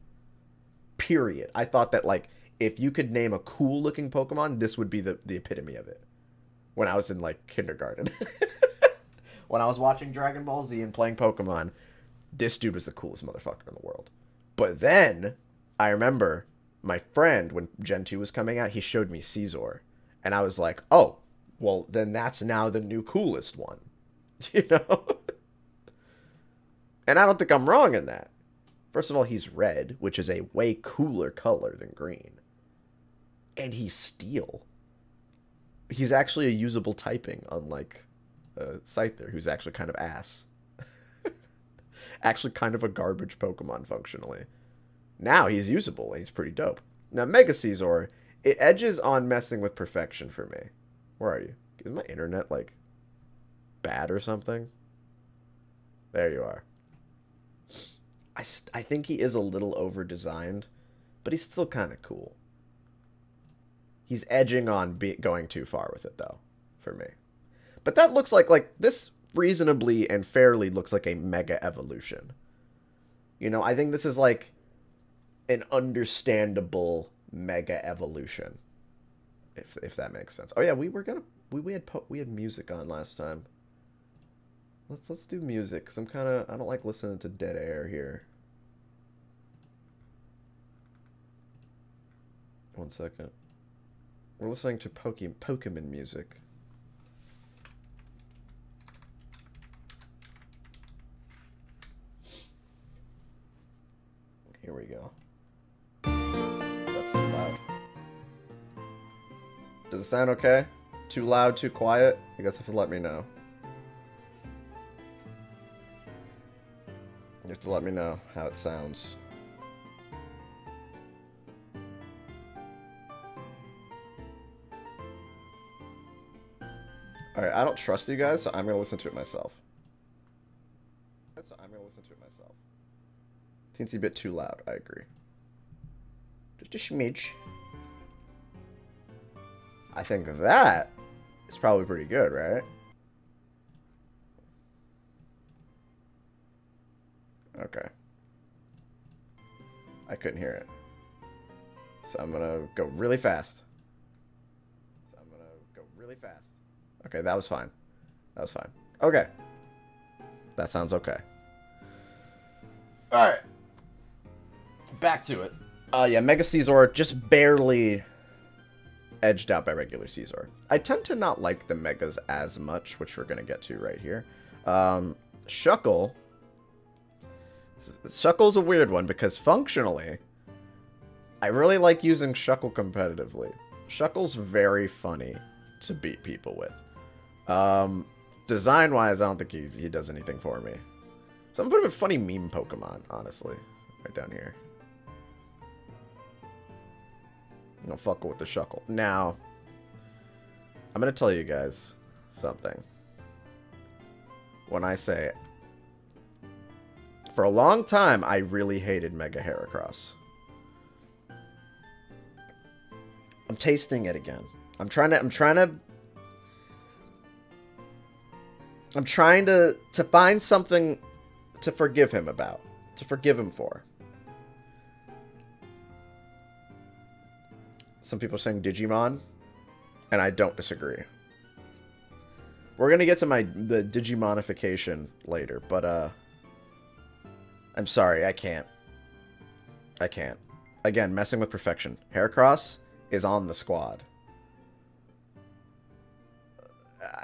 Period. I thought that, like, if you could name a cool looking Pokemon, this would be the epitome of it. When I was in, like, kindergarten. When I was watching Dragon Ball Z and playing Pokemon, this dude was the coolest motherfucker in the world. But then, I remember my friend, when Gen 2 was coming out, he showed me Caesar. And I was like, oh, well, then that's now the new coolest one. You know? And I don't think I'm wrong in that. First of all, he's red, which is a way cooler color than green. And he's steel. He's actually a usable typing, unlike Scyther, who's actually kind of ass. Actually kind of a garbage Pokemon, functionally. Now he's usable, and he's pretty dope. Now, Mega Caesar, it edges on messing with perfection for me. Where are you? Is my internet, like, bad or something? There you are. I think he is a little over-designed, but he's still kind of cool. He's edging on going too far with it, though, for me. But that looks like this reasonably and fairly looks like a mega evolution. You know, I think this is like an understandable mega evolution, if that makes sense. Oh yeah, we had music on last time. Let's do music, because I don't like listening to dead air here. One second. We're listening to Pokemon music. Here we go. That's too loud. Does it sound okay? Too loud, too quiet? You guys have to let me know. You have to let me know how it sounds. Alright, I don't trust you guys, so I'm going to listen to it myself. Teensy bit too loud, I agree. Just a smidge. I think that is probably pretty good, right? Okay. I couldn't hear it. So I'm gonna go really fast. Okay, that was fine. Okay. That sounds okay. Alright. Back to it. Yeah, Mega Caesar just barely edged out by regular Caesar. I tend to not like the Megas as much, which we're gonna get to right here. Shuckle. Shuckle's a weird one because functionally, I really like using Shuckle competitively. Shuckle's very funny to beat people with. Design-wise, I don't think he does anything for me. So I'm gonna put a funny meme Pokemon, honestly. Right down here. I'm gonna fuck with the Shuckle. Now, I'm gonna tell you guys something. When I say it. For a long time, I really hated Mega Heracross. I'm tasting it again. I'm trying to find something to forgive him about. To forgive him for. Some people are saying Digimon, and I don't disagree. We're gonna get to the Digimonification later, but I'm sorry, I can't. Again, messing with perfection. Heracross is on the squad.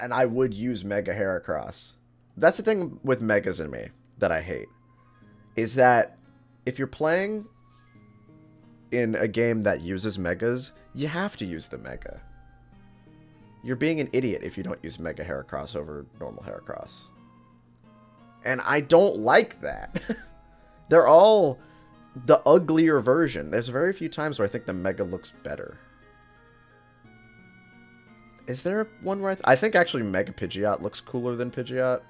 And I would use Mega Heracross. That's the thing with Megas in me that I hate. Is that if you're playing in a game that uses Megas, you have to use the Mega. You're being an idiot if you don't use Mega Heracross over normal Heracross. And I don't like that. They're all the uglier version. There's very few times where I think the Mega looks better. Is there one where I think actually Mega Pidgeot looks cooler than Pidgeot?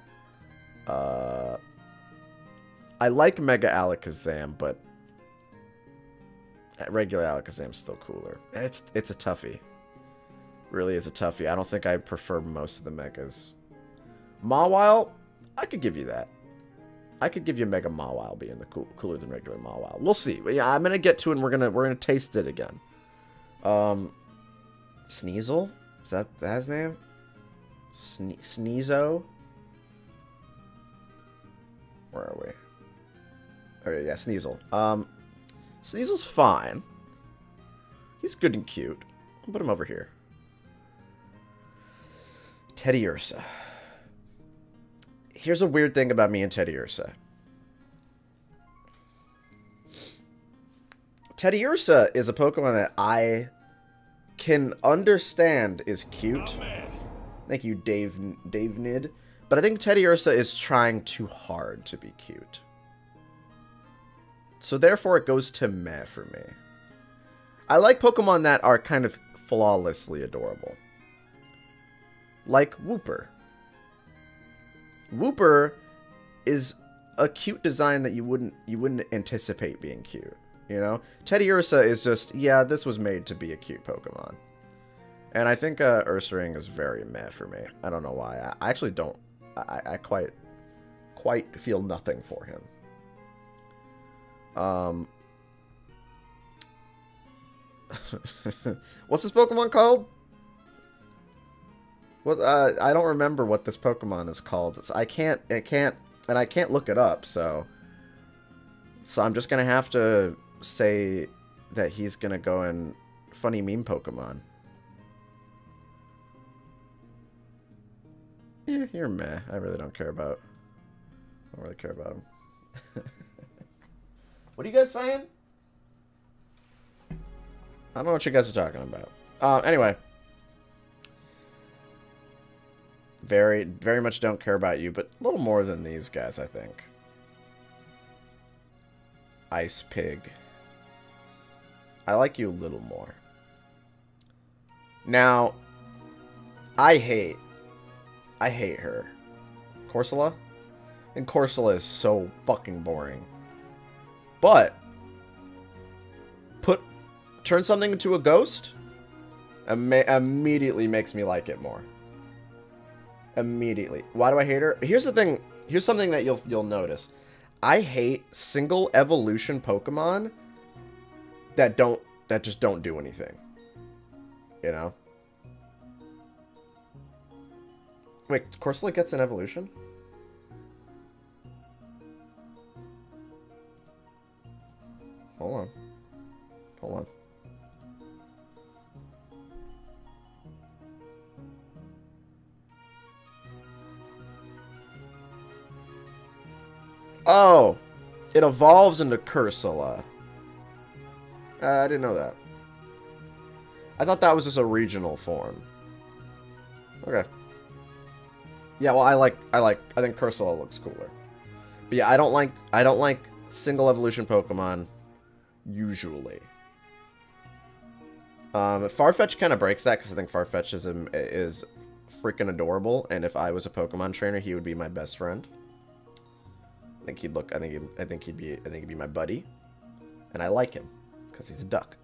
I like Mega Alakazam, but regular Alakazam's still cooler. It's a toughie. Really is a toughie. I don't think I prefer most of the Megas. Mawile, I could give you that. I could give you Mega Mawile being the cooler than regular Mawile. We'll see. But yeah, I'm gonna get to it and we're gonna taste it again. Sneasel? Is that his name? Sneezo? Where are we? Okay, yeah, Sneasel. Sneasel's fine. He's good and cute. I'll put him over here. Teddiursa. Here's a weird thing about me and Teddiursa. Teddiursa is a Pokemon that I can understand is cute. Thank you, Dave Nid. But I think Teddiursa is trying too hard to be cute. So therefore it goes to meh for me. I like Pokemon that are kind of flawlessly adorable. Like Wooper. Wooper is a cute design that you wouldn't anticipate being cute, you know? Teddiursa is just, yeah, this was made to be a cute Pokemon. And I think Ursaring is very meh for me. I don't know why. I actually don't. I quite feel nothing for him. What's this Pokemon called? What? I don't remember what this Pokemon is called. I can't look it up. So I'm just gonna have to say that he's gonna go in funny meme Pokemon. Yeah, you're meh. I really don't care about. I don't really care about him. What are you guys saying? I don't know what you guys are talking about. Anyway. Very, very much don't care about you, but a little more than these guys, I think. Ice Pig. I like you a little more. Now, I hate her. Corsola? And Corsola is so fucking boring. But turn something into a ghost immediately makes me like it more. Immediately. Why do I hate her? Here's the thing. Here's something that you'll notice. I hate single evolution Pokemon that just don't do anything. You know? Wait, Corsola gets an evolution? Hold on. Hold on. Oh! It evolves into Corsola. I didn't know that. I thought that was just a regional form. Okay. Yeah, well, I think Corsola looks cooler. But yeah, I don't like single evolution Pokemon usually. Farfetch kind of breaks that because I think Farfetch is freaking adorable, and if I was a Pokemon trainer, he would be my best friend. I think he'd be my buddy, and I like him because he's a duck.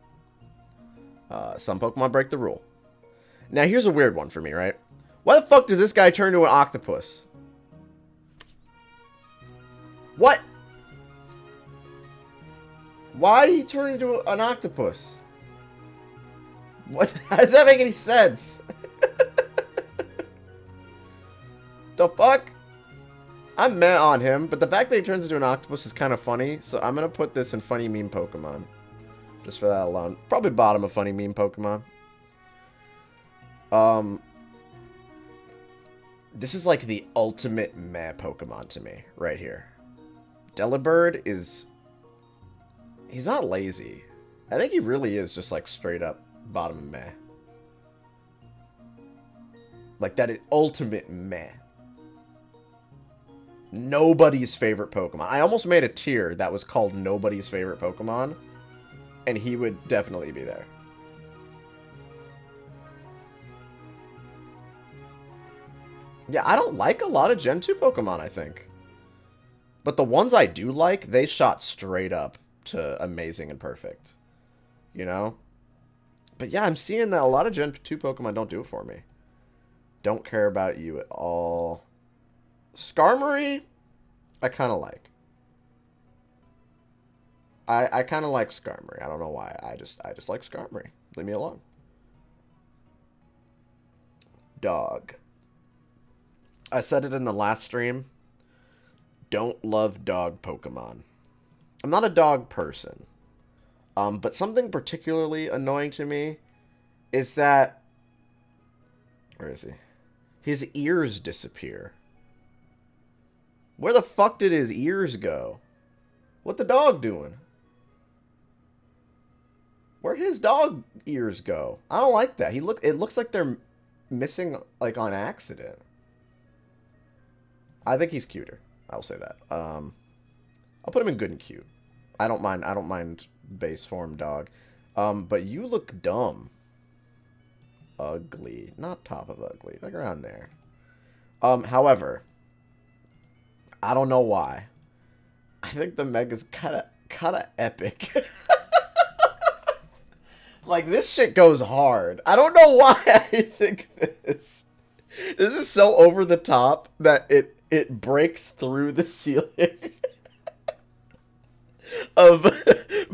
Some Pokemon break the rule. Now here's a weird one for me, right? Why the fuck does this guy turn to an octopus? What? Why did he turn into an octopus? What? How does that make any sense? The fuck? I'm mad on him, but the fact that he turns into an octopus is kind of funny, so I'm gonna put this in funny meme Pokemon. Just for that alone. Probably bottom of funny meme Pokemon. This is like the ultimate meh Pokemon to me, right here. Delibird is... He's not lazy. I think he really is just like straight up bottom of meh. Like that is ultimate meh. Nobody's favorite Pokemon. I almost made a tier that was called Nobody's Favorite Pokemon, and he would definitely be there. Yeah, I don't like a lot of Gen 2 Pokemon, I think. But the ones I do like, they shot straight up to amazing and perfect. You know? But yeah, I'm seeing that a lot of Gen 2 Pokemon don't do it for me. Don't care about you at all. Skarmory, I kind of like. I kind of like Skarmory. I don't know why. I just like Skarmory. Leave me alone. Dog. I said it in the last stream. Don't love dog Pokemon. I'm not a dog person. But something particularly annoying to me is that... Where is he? His ears disappear. Where the fuck did his ears go? What the dog doing? Where his dog ears go? I don't like that. It looks like they're missing, like, on accident. I think he's cuter. I'll say that. I'll put him in good and cute. I don't mind base form dog. But you look dumb. Ugly. Not top of ugly. Like around there. However, I don't know why. I think the Mega's kinda epic. Like, this shit goes hard. I don't know why I think this. This is so over the top that it breaks through the ceiling of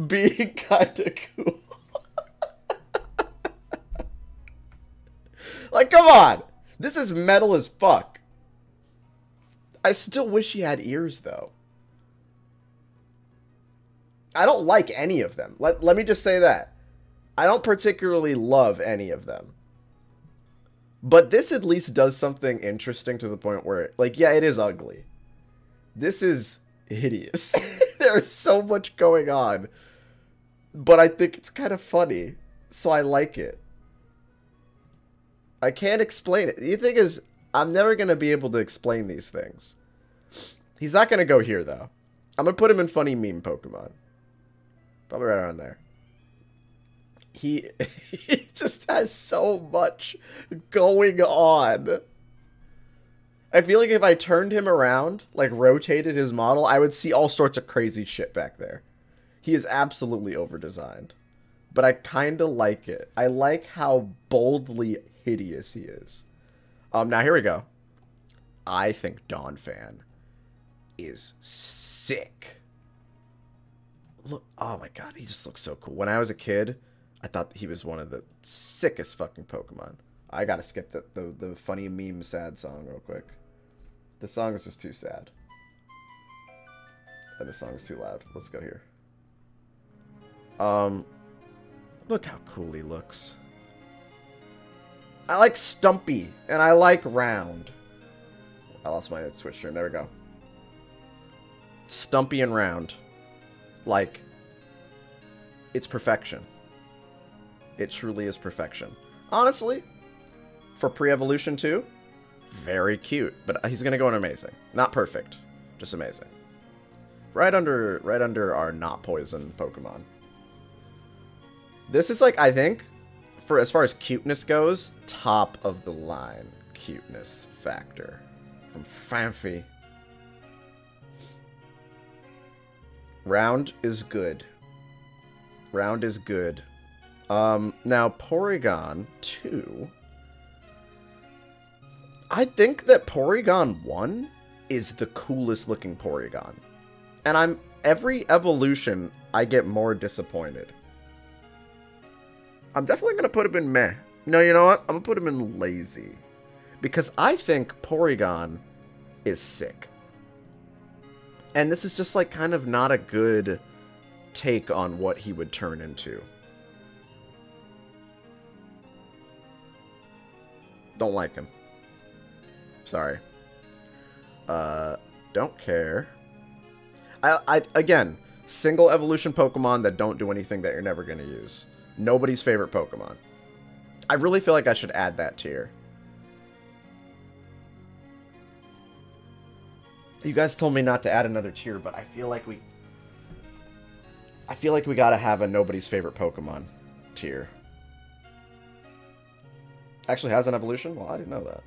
being kinda cool. Like, come on! This is metal as fuck. I still wish he had ears, though. I don't like any of them. Let me just say that. I don't particularly love any of them. But this at least does something interesting to the point where, like, yeah, it is ugly. This is hideous. There's so much going on. But I think it's kind of funny. So I like it. I can't explain it. The thing is, I'm never going to be able to explain these things. He's not going to go here, though. I'm going to put him in funny meme Pokemon. Probably right around there. He just has so much going on. I feel like if I turned him around, like rotated his model, I would see all sorts of crazy shit back there. He is absolutely over-designed. But I kind of like it. I like how boldly hideous he is. Now here we go. I think Donphan is sick. Look, oh my god, he just looks so cool. When I was a kid, I thought he was one of the sickest fucking Pokemon. I gotta skip the funny meme sad song real quick. The song is just too sad. And the song is too loud. Let's go here. Look how cool he looks. I like Stumpy, and I like Round. I lost my Twitch stream. There we go. Stumpy and Round. Like, it's perfection. It truly is perfection. Honestly, for pre-evolution 2, very cute. But he's going to go in amazing. Not perfect, just amazing. Right under our not poison Pokemon. This is like, I think, for as far as cuteness goes, top of the line cuteness factor from Fanfi. Round is good. Round is good. Now Porygon 2. I think that Porygon 1 is the coolest looking Porygon. And every evolution I get more disappointed. I'm definitely going to put him in meh. No, you know what? I'm going to put him in lazy. Because I think Porygon is sick. And this is just like kind of not a good take on what he would turn into. Don't like him. Sorry. Don't care. Again, single evolution Pokemon that don't do anything that you're never going to use. Nobody's favorite Pokemon. I really feel like I should add that tier. You guys told me not to add another tier, but I feel like we gotta have a nobody's favorite Pokemon tier. Actually has an evolution? Well, I didn't know that.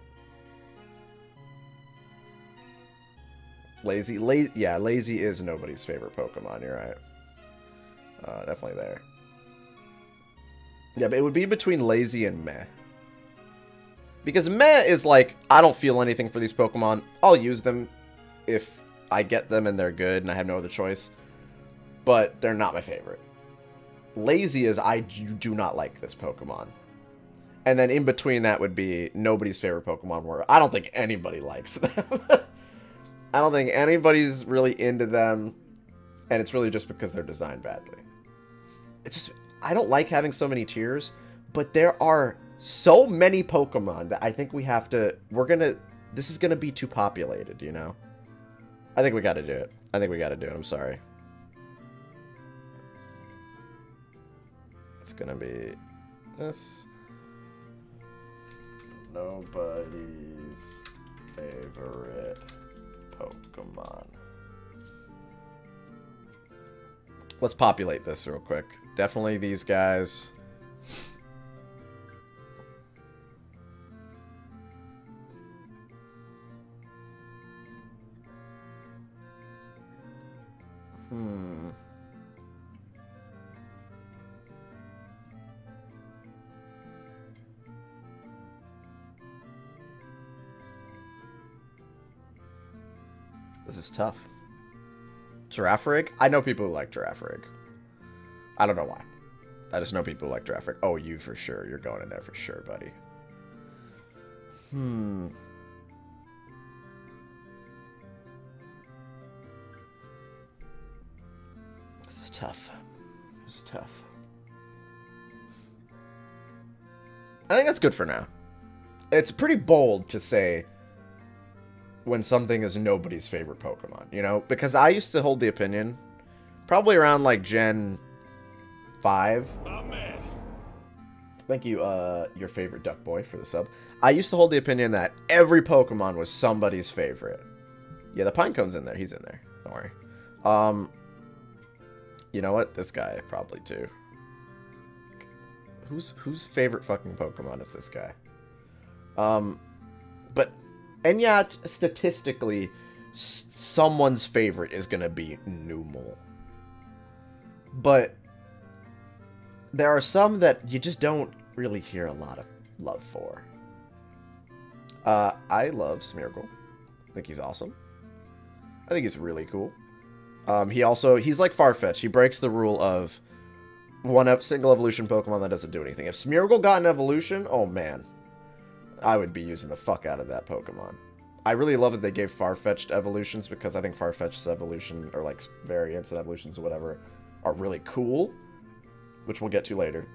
Lazy. Yeah, Lazy is nobody's favorite Pokemon, you're right. Definitely there. Yeah, but it would be between Lazy and Meh. Because Meh is like, I don't feel anything for these Pokemon. I'll use them if I get them and they're good and I have no other choice. But they're not my favorite. Lazy is, I do not like this Pokemon. And then in between that would be nobody's favorite Pokemon, where I don't think anybody likes them. I don't think anybody's really into them. And it's really just because they're designed badly. It's just, I don't like having so many tiers. But there are so many Pokemon that I think we have to, this is going to be too populated, you know? I think we got to do it. I think we got to do it. I'm sorry. It's going to be this. Nobody's favorite Pokemon. Let's populate this real quick. Definitely these guys. This is tough. Girafarig? I know people who like Girafarig. I don't know why. I just know people who like Girafarig. Oh, you for sure. You're going in there for sure, buddy. This is tough. This is tough. I think that's good for now. It's pretty bold to say when something is nobody's favorite Pokemon, you know? Because I used to hold the opinion, probably around, like, Gen 5. Oh, man. Thank you, your favorite Duck Boy, for the sub. I used to hold the opinion that every Pokemon was somebody's favorite. Yeah, the Pinecone's in there. He's in there. Don't worry. You know what? This guy, probably, too. Whose favorite fucking Pokemon is this guy? But... And yet, statistically, someone's favorite is going to be Numel. But there are some that you just don't really hear a lot of love for. I love Smeargle. I think he's awesome. I think he's really cool. He's like Farfetch'd. He breaks the rule of one single evolution Pokemon that doesn't do anything. If Smeargle got an evolution, oh man. I would be using the fuck out of that Pokemon. I really love that they gave Farfetch'd evolutions, because I think Farfetch'd's evolution, or like variants and evolutions or whatever, are really cool, which we'll get to later.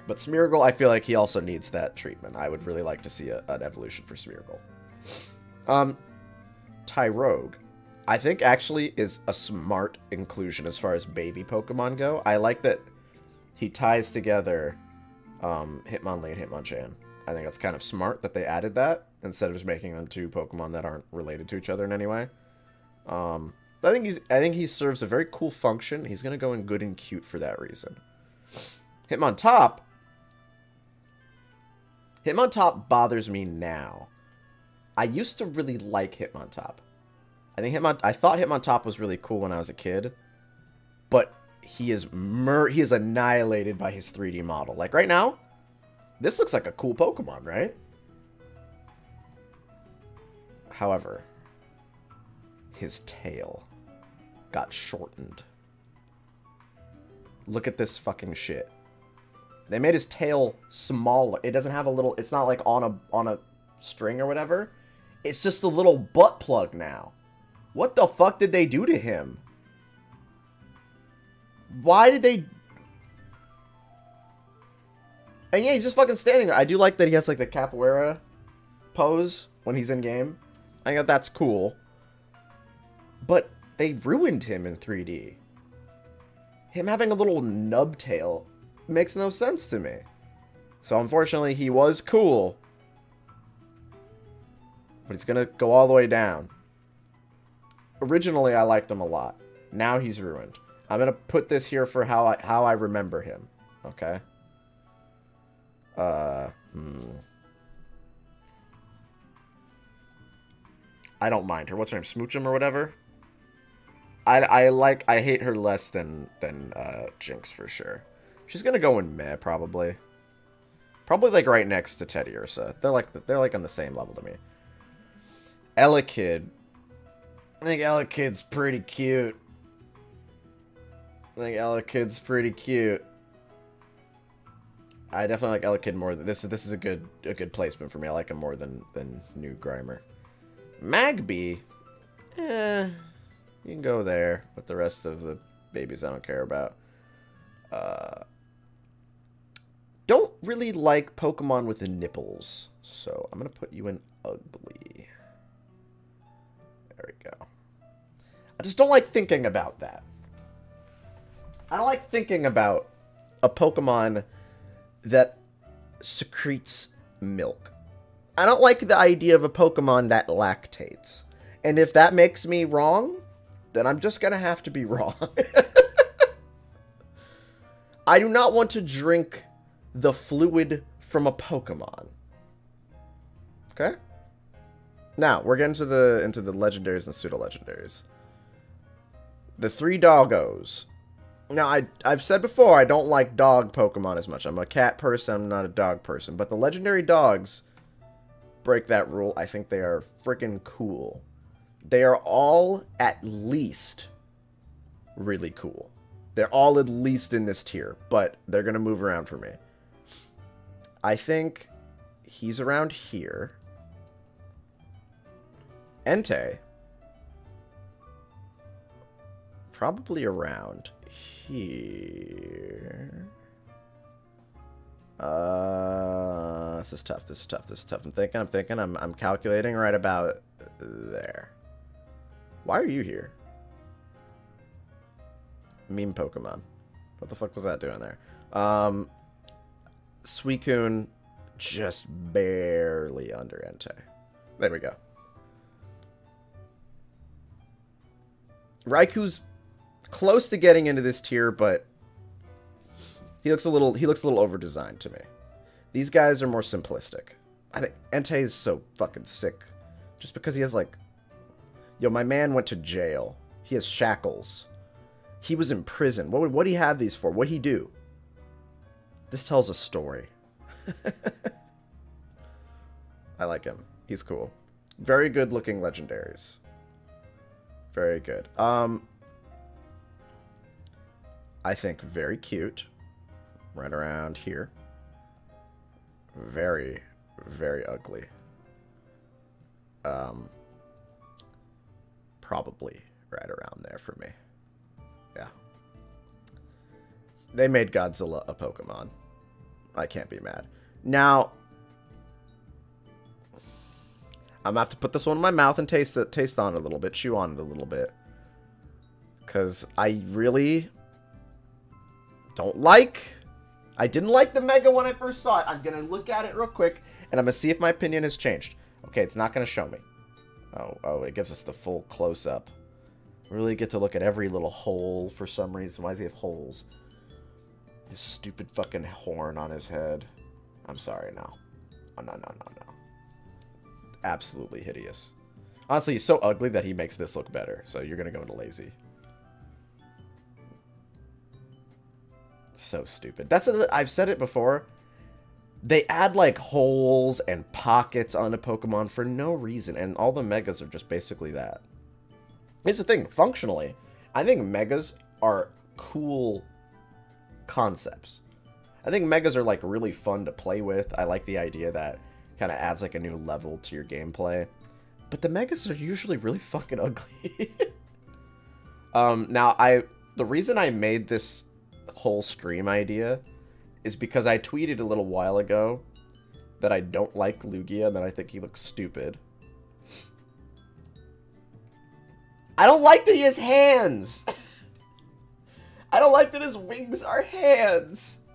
But Smeargle, I feel like he also needs that treatment. I would really like to see an evolution for Smeargle. Tyrogue, I think actually is a smart inclusion as far as baby Pokemon go. I like that he ties together Hitmonlee and Hitmonchan. I think that's kind of smart that they added that, instead of just making them two Pokemon that aren't related to each other in any way. I think he serves a very cool function. He's gonna go in good and cute for that reason. Hitmontop bothers me now. I used to really like Hitmontop. I thought Hitmontop was really cool when I was a kid, but he is annihilated by his 3D model. Like right now, this looks like a cool Pokemon, right? However, his tail got shortened. Look at this fucking shit. They made his tail smaller. It doesn't have a little, it's not like on a string or whatever. It's just a little butt plug now. What the fuck did they do to him? Why did they... And yeah, he's just fucking standing there. I do like that he has like the capoeira pose when he's in game. I think that's cool. But they ruined him in 3D. Him having a little nub tail makes no sense to me. So unfortunately, he was cool. But he's gonna go all the way down. Originally, I liked him a lot. Now he's ruined. I'm gonna put this here for how I remember him. Okay. I don't mind her. What's her name? Smoochum or whatever? I hate her less than Jinx for sure. She's gonna go in meh, probably. Probably like right next to Teddy Ursa. They're like on the same level to me. Elekid. I think Elekid's pretty cute. I definitely like Elekid more. This is a good placement for me. I like him more than New Grimer. Magby, you can go there with the rest of the babies I don't care about. Don't really like Pokemon with the nipples, so I'm gonna put you in ugly. There we go. I just don't like thinking about that. I don't like thinking about a Pokemon that secretes milk. I don't like the idea of a Pokemon that lactates. And if that makes me wrong, then I'm just going to have to be wrong. I do not want to drink the fluid from a Pokemon. Okay? Now, we're getting into the legendaries and pseudo-legendaries. The 3 doggos. Now, I've said before, I don't like dog Pokemon as much. I'm a cat person, I'm not a dog person. But the legendary dogs break that rule. I think they are freaking cool. They are all at least really cool. They're all at least in this tier, but they're going to move around for me. I think he's around here. Entei. Probably around here. This is tough. I'm thinking. I'm calculating right about there. Why are you here? Meme Pokemon. What the fuck was that doing there? Suicune just barely under Entei. There we go. Raikou's close to getting into this tier, but he looks a little over-designed to me. These guys are more simplistic. I think Entei is so fucking sick. Just because he has, like... Yo, my man went to jail. He has shackles. He was in prison. What would he have these for? What'd he do? This tells a story. I like him. He's cool. Very good-looking legendaries. Very good. I think very cute. Right around here. Very, very ugly. Probably right around there for me. Yeah. They made Godzilla a Pokemon. I can't be mad. Now, I'm gonna have to put this one in my mouth and taste on it a little bit, chew on it a little bit. Because I really don't like... I didn't like the Mega when I first saw it. I'm going to look at it real quick, and I'm going to see if my opinion has changed. Okay, it's not going to show me. Oh, it gives us the full close-up. Really get to look at every little hole for some reason. Why does he have holes? His stupid fucking horn on his head. I'm sorry, no. Oh, no. Absolutely hideous. Honestly, he's so ugly that he makes this look better. So you're going to go into lazy. So stupid. I've said it before. They add like holes and pockets onto Pokemon for no reason. And all the Megas are just basically that. Here's the thing. Functionally, I think Megas are cool concepts. I think Megas are like really fun to play with. I like the idea that kind of adds like a new level to your gameplay. But the Megas are usually really fucking ugly. Now, the reason I made this whole stream idea is because I tweeted a little while ago that I don't like Lugia and that I think he looks stupid. I don't like that he has hands! I don't like that his wings are hands!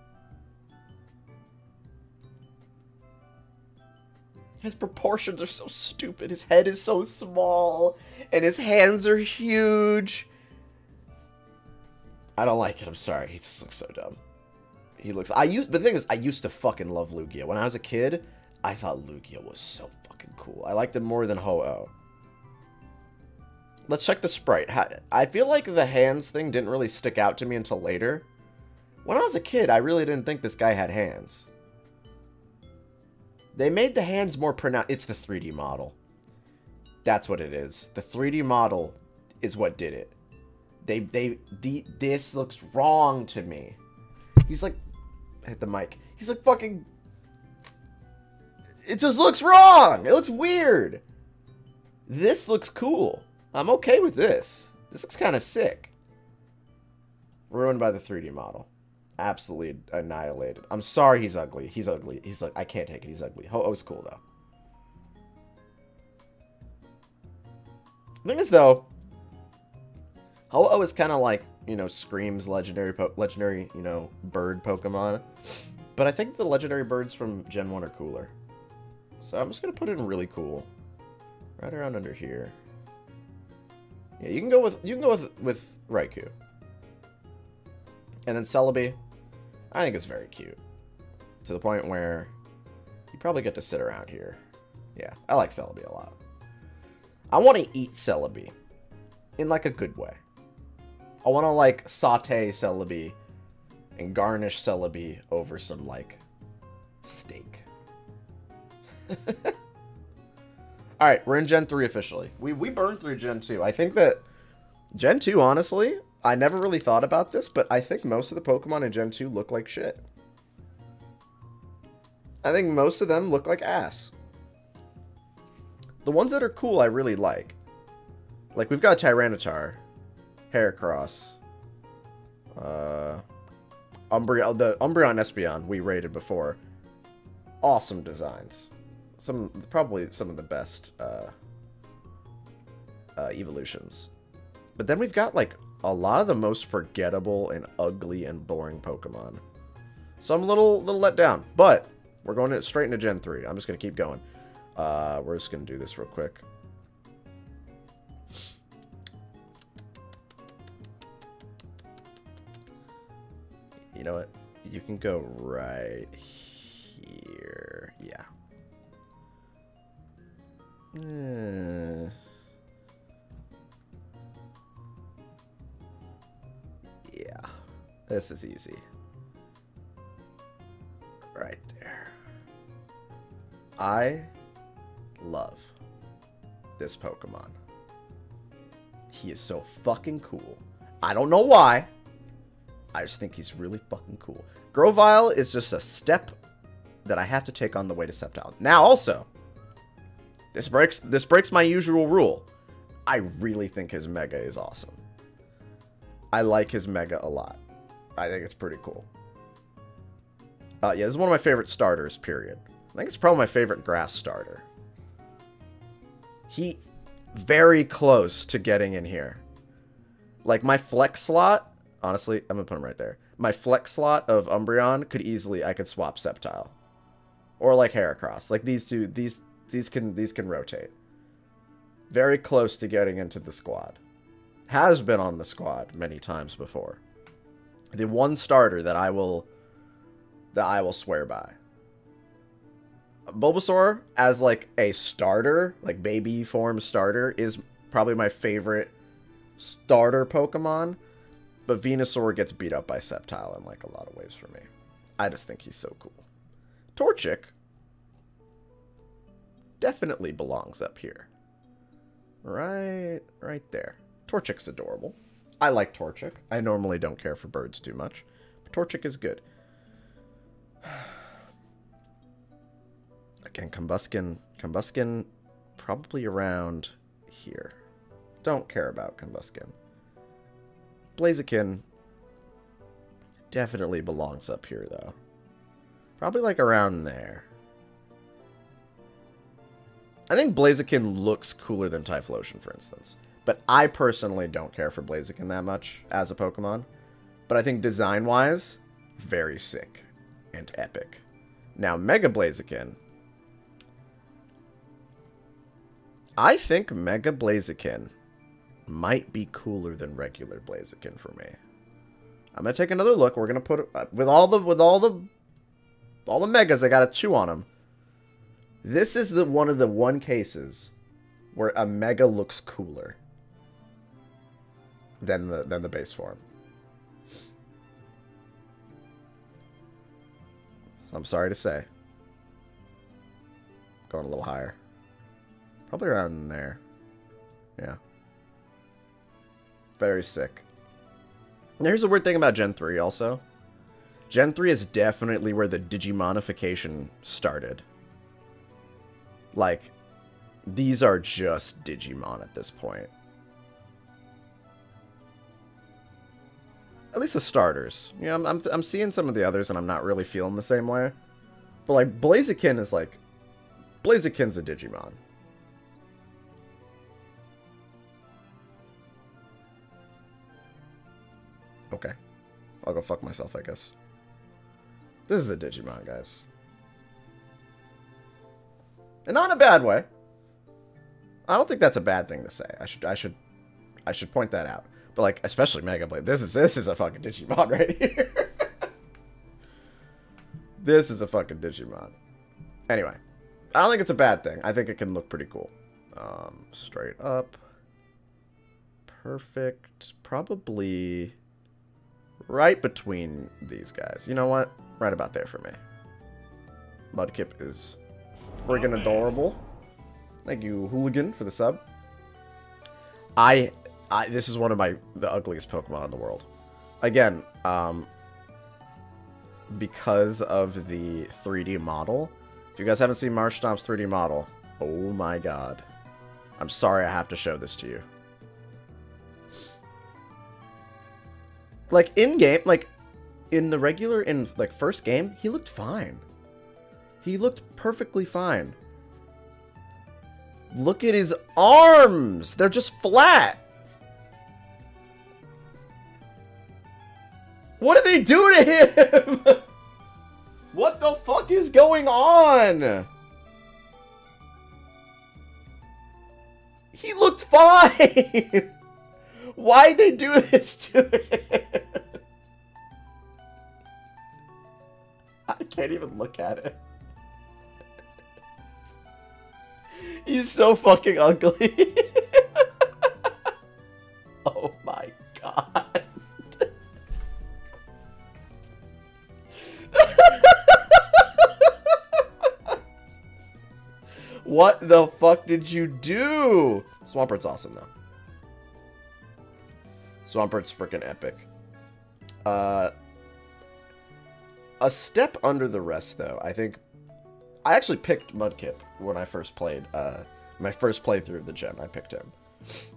His proportions are so stupid. His head is so small. And his hands are huge. I don't like it. I'm sorry. He just looks so dumb. But the thing is, I used to fucking love Lugia. When I was a kid, I thought Lugia was so fucking cool. I liked him more than Ho-Oh. Let's check the sprite. I feel like the hands thing didn't really stick out to me until later. When I was a kid, I really didn't think this guy had hands. They made the hands more pronounced. It's the 3D model. That's what it is. The 3D model is what did it. This looks wrong to me. He's like, hit the mic. He's like fucking. It just looks wrong. It looks weird. This looks cool. I'm okay with this. This looks kind of sick. Ruined by the 3D model. Absolutely annihilated. I'm sorry he's ugly. He's ugly. He's like, I can't take it. He's ugly. Ho-Oh's cool, though. The thing is, though, Ho-Oh is kind of like, you know, Scream's legendary, you know, bird Pokemon. But I think the legendary birds from Gen 1 are cooler. So I'm just going to put it in really cool. Right around under here. Yeah, you can go with Raikou. And then Celebi, I think it's very cute. To the point where you probably get to sit around here. Yeah, I like Celebi a lot. I want to eat Celebi. In like a good way. I want to like saute Celebi and garnish Celebi over some like steak. Alright, we're in Gen 3 officially. We burned through Gen 2. I think that Gen 2, honestly, I never really thought about this, but I think most of the Pokemon in Gen 2 look like shit. I think most of them look like ass. The ones that are cool I really like. Like, we've got Tyranitar, Heracross, Umbreon, the Umbreon and Espeon we rated before. Awesome designs. Probably some of the best evolutions. But then we've got, like, a lot of the most forgettable and ugly and boring Pokemon. So I'm a little let down. But we're going straight into Gen 3. I'm just going to keep going. We're just going to do this real quick. You know what? You can go right here. Yeah. Yeah. This is easy. Right there. I love this Pokemon. He is so fucking cool. I don't know why. I just think he's really fucking cool. Grovyle is just a step that I have to take on the way to Sceptile. Now, also, this breaks my usual rule. I really think his Mega is awesome. I like his Mega a lot. I think it's pretty cool. Yeah, this is one of my favorite starters, period. I think it's probably my favorite grass starter. He very close to getting in here. Like, my flex slot, honestly, I'm going to put him right there. My flex slot of Umbreon I could swap Sceptile. Or like Heracross. Like, these two, these can rotate. Very close to getting into the squad. Has been on the squad many times before. The one starter that I will swear by. Bulbasaur as like a starter, like baby form starter, is probably my favorite starter Pokemon. But Venusaur gets beat up by Sceptile in like a lot of ways for me. I just think he's so cool. Torchic definitely belongs up here. Right there. Torchic's adorable. I like Torchic. I normally don't care for birds too much. But Torchic is good. Again, Combuskin probably around here. Don't care about Combuskin. Blaziken definitely belongs up here, though. Probably like around there. I think Blaziken looks cooler than Typhlosion, for instance. But I personally don't care for Blaziken that much as a Pokemon. But I think design-wise, very sick and epic. Now, Mega Blaziken, I think Mega Blaziken might be cooler than regular Blaziken for me. I'm gonna take another look. We're gonna put with all the megas. I gotta chew on them. This is one of the cases where a mega looks cooler than the base form. So I'm sorry to say. Going a little higher. Probably around there. Yeah. Very sick. And here's the weird thing about Gen 3 also. Gen 3 is definitely where the Digimonification started. Like, these are just Digimon at this point. At least the starters. You know, I'm seeing some of the others and I'm not really feeling the same way. But like, Blaziken is like... Blaziken's a Digimon. Okay. I'll go fuck myself, I guess. This is a Digimon, guys. And not in a bad way. I don't think that's a bad thing to say. I should point that out. But like, especially Mega Blade. This is a fucking Digimon right here. This is a fucking Digimon. Anyway, I don't think it's a bad thing. I think it can look pretty cool. Straight up. Perfect. Probably right between these guys. You know what? Right about there for me. Mudkip is friggin' adorable. Thank you, Hooligan, for the sub. This is one of the ugliest Pokemon in the world. Again, because of the 3D model. If you guys haven't seen Marshtomp's 3D model, oh my god. I'm sorry I have to show this to you. Like, in-game, like, in the regular, like, first game, he looked fine. He looked perfectly fine. Look at his arms! They're just flat! What did they do to him? What the fuck is going on? He looked fine! Why'd they do this to him? I can't even look at it. He's so fucking ugly. Oh my god. What the fuck did you do? Swampert's awesome though. Swampert's freaking epic. A step under the rest though, I think. I actually picked Mudkip when I first played, my first playthrough of the gen. I picked him.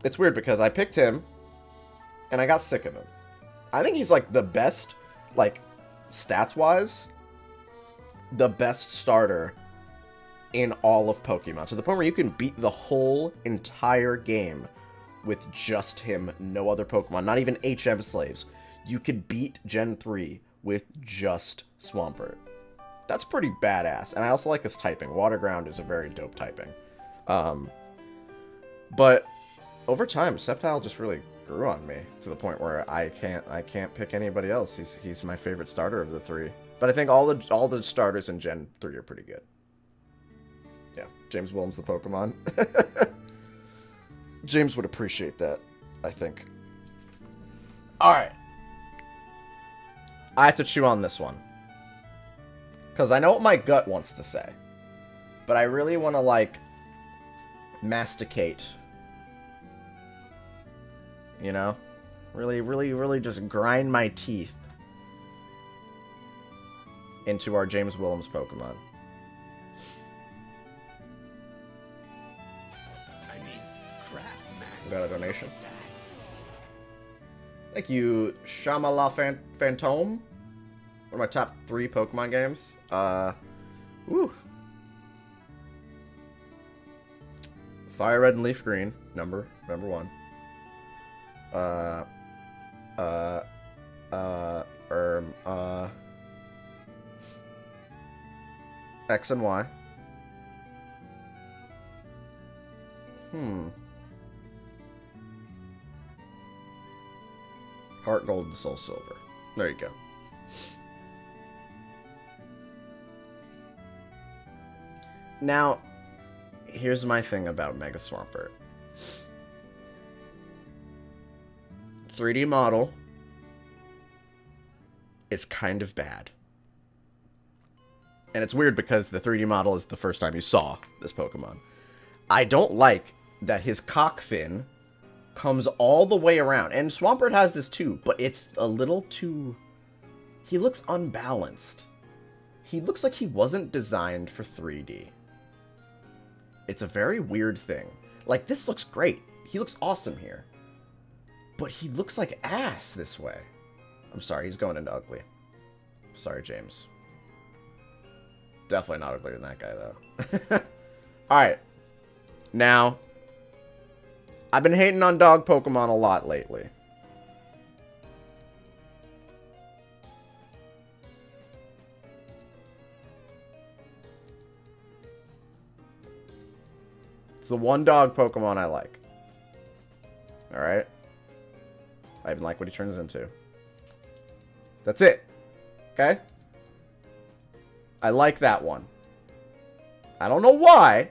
It's weird because I picked him, and I got sick of him. I think he's, like, the best, like, stats-wise, the best starter in all of Pokemon. To the point where you can beat the whole entire game with just him, no other Pokemon, not even HM slaves. You could beat Gen 3 with just Swampert. That's pretty badass. And I also like his typing. Water Ground is a very dope typing. But over time, Sceptile just really grew on me to the point where I can't pick anybody else. He's my favorite starter of the three. But I think all the starters in Gen 3 are pretty good. Yeah, James Williams the Pokemon. James would appreciate that, I think. Alright. I have to chew on this one. Because I know what my gut wants to say. But I really want to, like, masticate. You know? Really just grind my teeth into our James Williams Pokemon. I mean, crap, man. We got a donation. Thank you, Shamala Phantom. One of my top 3 Pokemon games. Woo. Fire Red and Leaf Green, number 1. X and Y. Heart gold and soul silver. There you go. Now, here's my thing about Mega Swampert. 3D model is kind of bad. And it's weird because the 3D model is the first time you saw this Pokemon. I don't like that his cock fin comes all the way around. And Swampert has this too, but it's a little too... He looks unbalanced. He looks like he wasn't designed for 3D. It's a very weird thing. Like, this looks great. He looks awesome here. But he looks like ass this way. I'm sorry, he's going into ugly. Sorry, James. Definitely not uglier than that guy, though. Alright. Now, I've been hating on dog Pokemon a lot lately. It's the one dog Pokemon I like. Alright? I even like what he turns into. That's it. Okay? I like that one. I don't know why.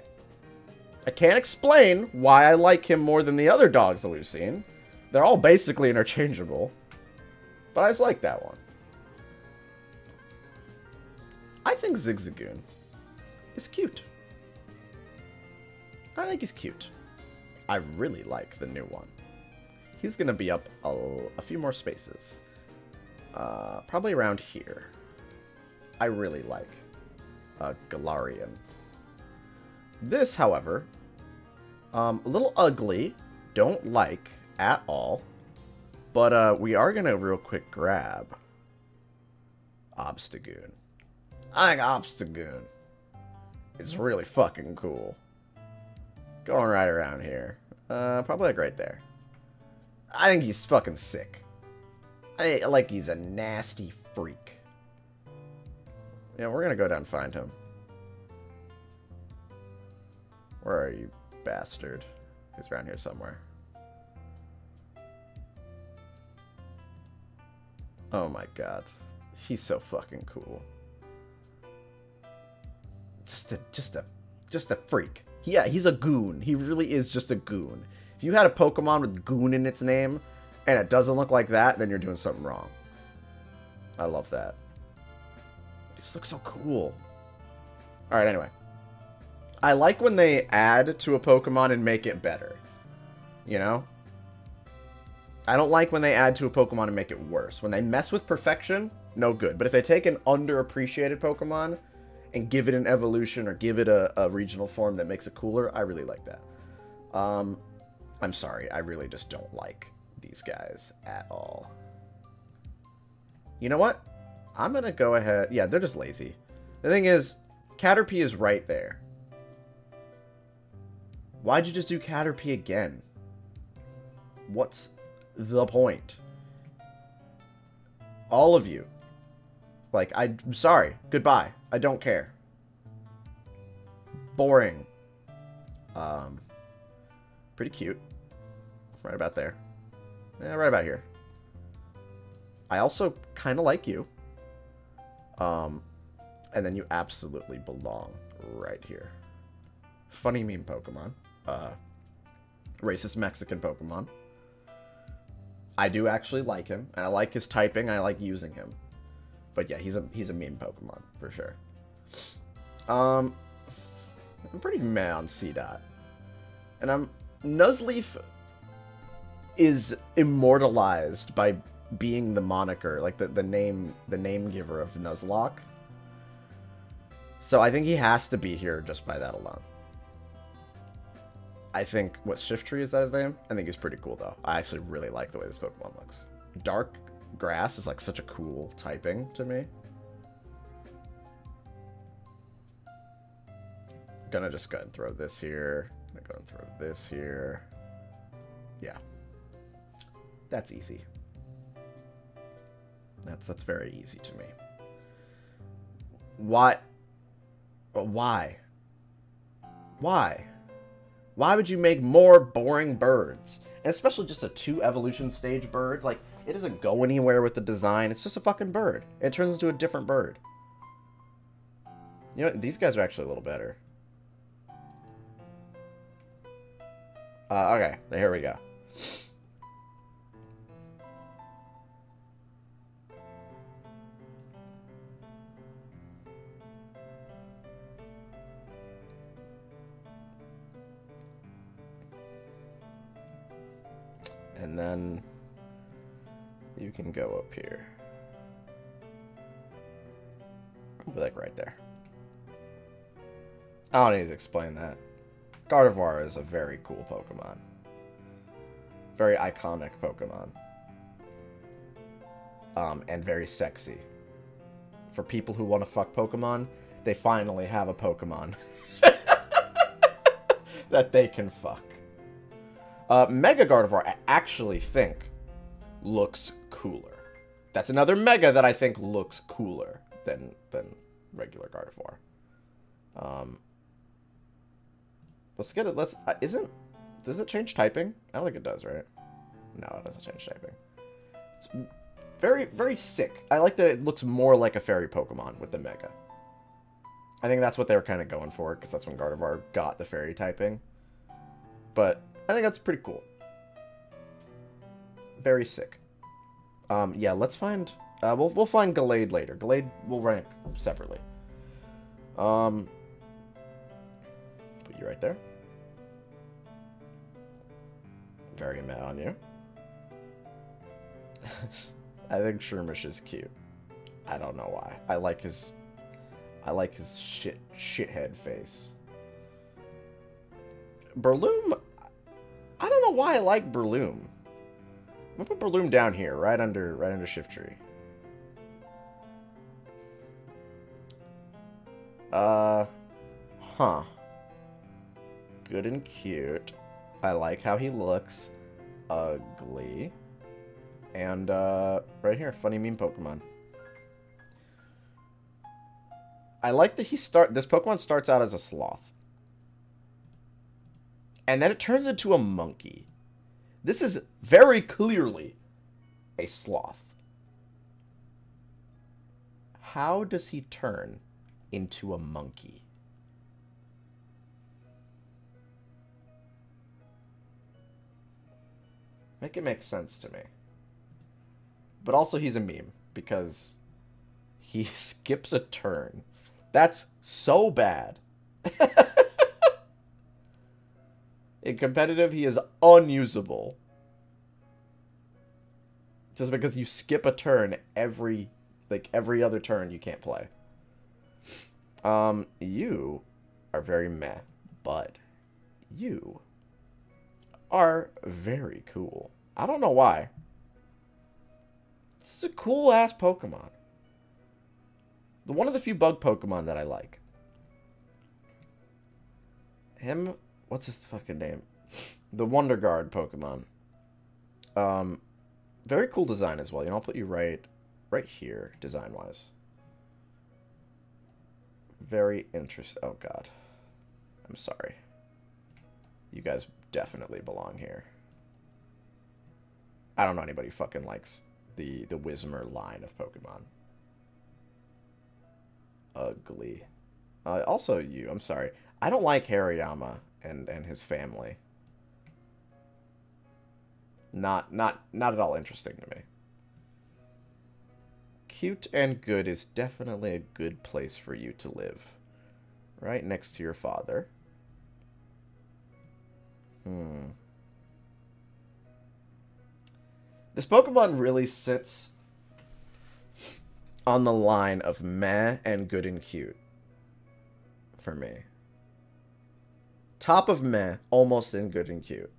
I can't explain why I like him more than the other dogs that we've seen. They're all basically interchangeable. But I just like that one. I think Zigzagoon is cute. I think he's cute. I really like the new one. He's going to be up a few more spaces. Probably around here. I really like Galarian. This, however, a little ugly. Don't like at all. But we are going to real quick grab Obstagoon. I think Obstagoon is really fucking cool. Going right around here. Probably like right there. I think he's fucking sick. Like he's a nasty freak. Yeah, we're gonna go down and find him. Where are you, bastard? He's around here somewhere. Oh my god. He's so fucking cool. Just a freak. Yeah, he's a goon. He really is just a goon. If you had a Pokemon with goon in its name, and it doesn't look like that, then you're doing something wrong. I love that. This looks so cool. Alright, anyway. I like when they add to a Pokemon and make it better. You know? I don't like when they add to a Pokemon and make it worse. When they mess with perfection, no good. But if they take an underappreciated Pokemon and give it an evolution or give it a regional form that makes it cooler, I really like that. I'm sorry, I really just don't like these guys at all. You know what? I'm gonna go ahead... Yeah, they're just lazy. The thing is, Caterpie is right there. Why'd you just do Caterpie again? What's the point? All of you. Like, I'm sorry. Goodbye. I don't care. Boring. Pretty cute. Right about there. Yeah, right about here. I also kind of like you. And then you absolutely belong right here. Funny meme Pokemon. Racist Mexican Pokemon. I do actually like him, and I like his typing. I like using him. But yeah, he's a meme Pokemon for sure. I'm pretty meh on C-Dot. And Nuzleaf is immortalized by being the moniker, like the name giver of Nuzlocke. So I think he has to be here just by that alone. I think, what, Shiftry, is that his name? I think he's pretty cool, though. I actually really like the way this Pokemon looks. Dark Grass is, like, such a cool typing to me. Gonna just go ahead and throw this here. Gonna go and throw this here. Yeah. That's easy. That's very easy to me. Why? Why? Why? Why would you make more boring birds? And especially just a 2 evolution stage bird. Like, it doesn't go anywhere with the design. It's just a fucking bird. It turns into a different bird. You know, these guys are actually a little better. Okay, here we go. And then you can go up here. Like right there. I don't need to explain that. Gardevoir is a very cool Pokemon. Very iconic Pokemon. And very sexy. For people who want to fuck Pokemon, they finally have a Pokemon that they can fuck. Mega Gardevoir, I actually think looks cooler. That's another Mega that I think looks cooler than regular Gardevoir. Let's get it. Does it change typing? I don't think it does, right? No, it doesn't change typing. It's very, very sick. I like that it looks more like a fairy Pokemon with the Mega. I think that's what they were kind of going for, because that's when Gardevoir got the fairy typing. But I think that's pretty cool. Very sick. Yeah, let's find... we'll find Gallade later. Gallade will rank separately. Put you right there. Very mad on you. I think Shroomish is cute. I don't know why. I like his shithead face. Breloom, I don't know why I like Breloom. I'm gonna put Breloom down here, right under Shiftry. Huh. Good and cute. I like how he looks. Ugly. And, right here, funny meme Pokemon. I like that this Pokemon starts out as a sloth. And then it turns into a monkey. This is very clearly a sloth. How does he turn into a monkey? Make it make sense to me. But also he's a meme because he skips a turn. That's so bad. In competitive, he is unusable. Just because you skip a turn every other turn you can't play. You are very meh, but you are very cool. I don't know why. This is a cool-ass Pokemon. One of the few bug Pokemon that I like. What's his fucking name? The Wonder Guard Pokemon. Very cool design as well. You know, I'll put you right here, design-wise. Very interesting. Oh, God. I'm sorry. You guys definitely belong here. I don't know anybody who fucking likes the Whismur line of Pokemon. Ugly. Also you, I'm sorry. I don't like Hariyama and his family. Not at all interesting to me. Cute and good is definitely a good place for you to live. Right next to your father. This Pokemon really sits on the line of meh and good and cute. For me. Top of meh, almost in good and cute.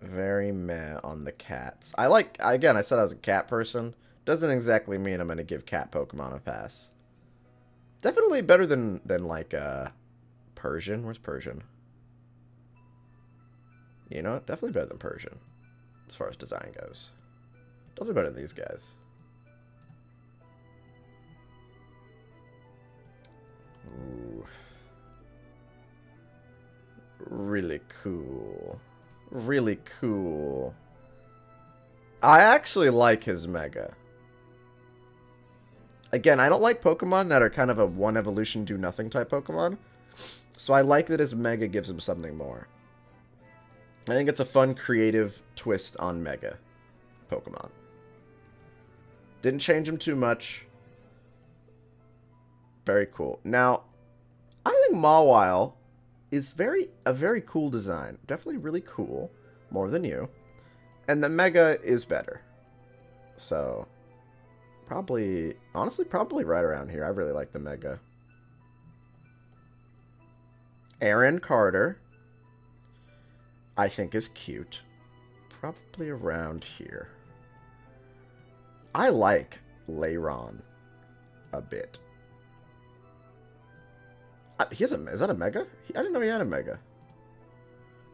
Very meh on the cats. Again, I said I was a cat person. Doesn't exactly mean I'm going to give cat Pokemon a pass. Definitely better than like, Persian. Where's Persian? You know, definitely better than Persian. As far as design goes. Definitely better than these guys. Ooh. really cool. Really cool. I actually like his Mega. Again, I don't like Pokemon that are kind of a one evolution do nothing type Pokemon. So I like that his Mega gives him something more. I think it's a fun, creative twist on Mega Pokemon. Didn't change him too much. Very cool. Now, I think Mawile is a very cool design. Definitely really cool. More than you. And the Mega is better. So, probably, honestly, probably right around here. I really like the Mega. Aaron Carter, I think is cute. Probably around here. I like Leiron a bit. Is that a Mega? I didn't know he had a Mega.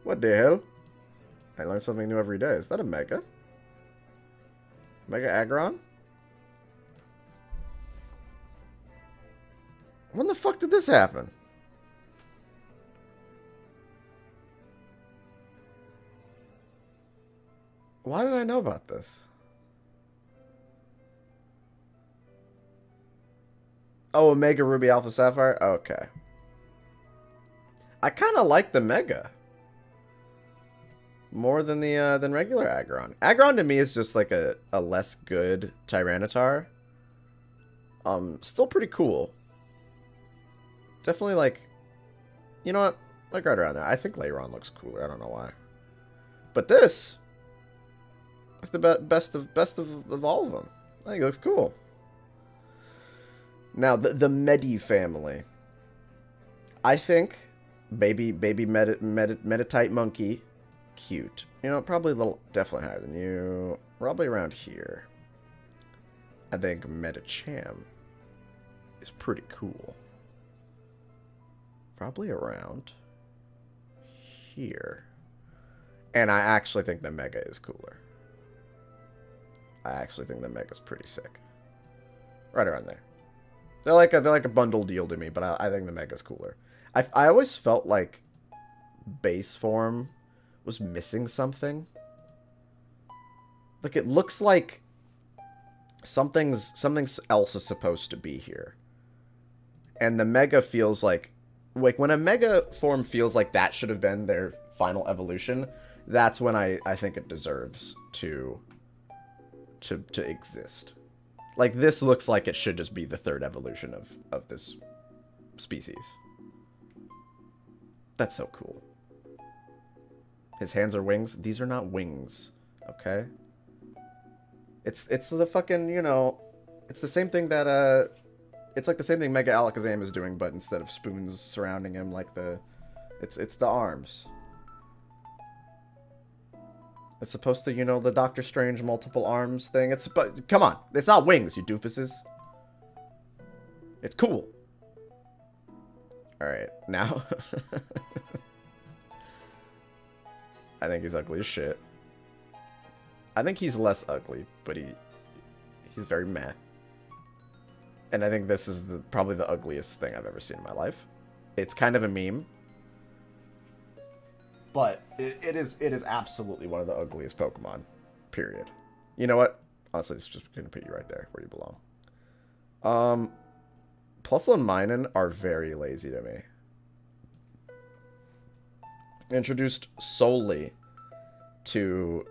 What the hell? I learn something new every day. Is that a Mega? Mega Aggron? When the fuck did this happen? Why did I know about this? Oh, Omega Ruby Alpha Sapphire? Okay. I kind of like the Mega. More than the than regular Aggron. Aggron to me is just like a less good Tyranitar. Still pretty cool. Definitely like, you know what? Like right around there. I think Leiron looks cooler. I don't know why. But this is the best of all of them. I think it looks cool. Now the Medi family. I think baby Meditite monkey, cute. You know, probably a little, definitely higher than you. Probably around here. I think Medicham is pretty cool. Probably around here. And I actually think the Mega is cooler. I actually think the Mega's pretty sick. Right around there. They're like a bundle deal to me, but I think the Mega's cooler. I always felt like base form was missing something. Like it looks like something else is supposed to be here. And the Mega feels like when a Mega form feels like that should have been their final evolution, that's when I think it deserves to exist. Like, this looks like it should just be the third evolution of this species. That's so cool. His hands are wings. These are not wings, okay? It's the fucking, you know, it's the same thing that, it's like the same thing Mega Alakazam is doing, but instead of spoons surrounding him, like it's the arms. It's supposed to, you know, the Doctor Strange multiple arms thing. But come on, it's not wings, you doofuses. It's cool. All right, now I think he's ugly as shit. I think he's less ugly, but he's very meh. And I think this is probably the ugliest thing I've ever seen in my life. It's kind of a meme. But it is absolutely one of the ugliest Pokemon. Period. You know what? Honestly, it's just going to put you right there where you belong. Plusle and Minun are very lazy to me. Introduced solely to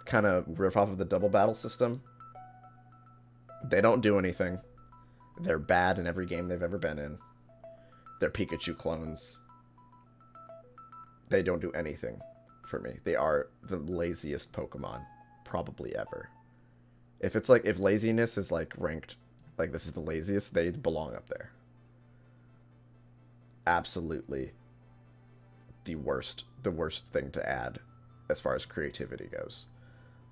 kind of riff off of the double battle system. They don't do anything. They're bad in every game they've ever been in. They're Pikachu clones. They don't do anything for me. They are the laziest Pokemon probably ever. If it's like, if laziness is like ranked, like this is the laziest, they belong up there. Absolutely the worst thing to add as far as creativity goes.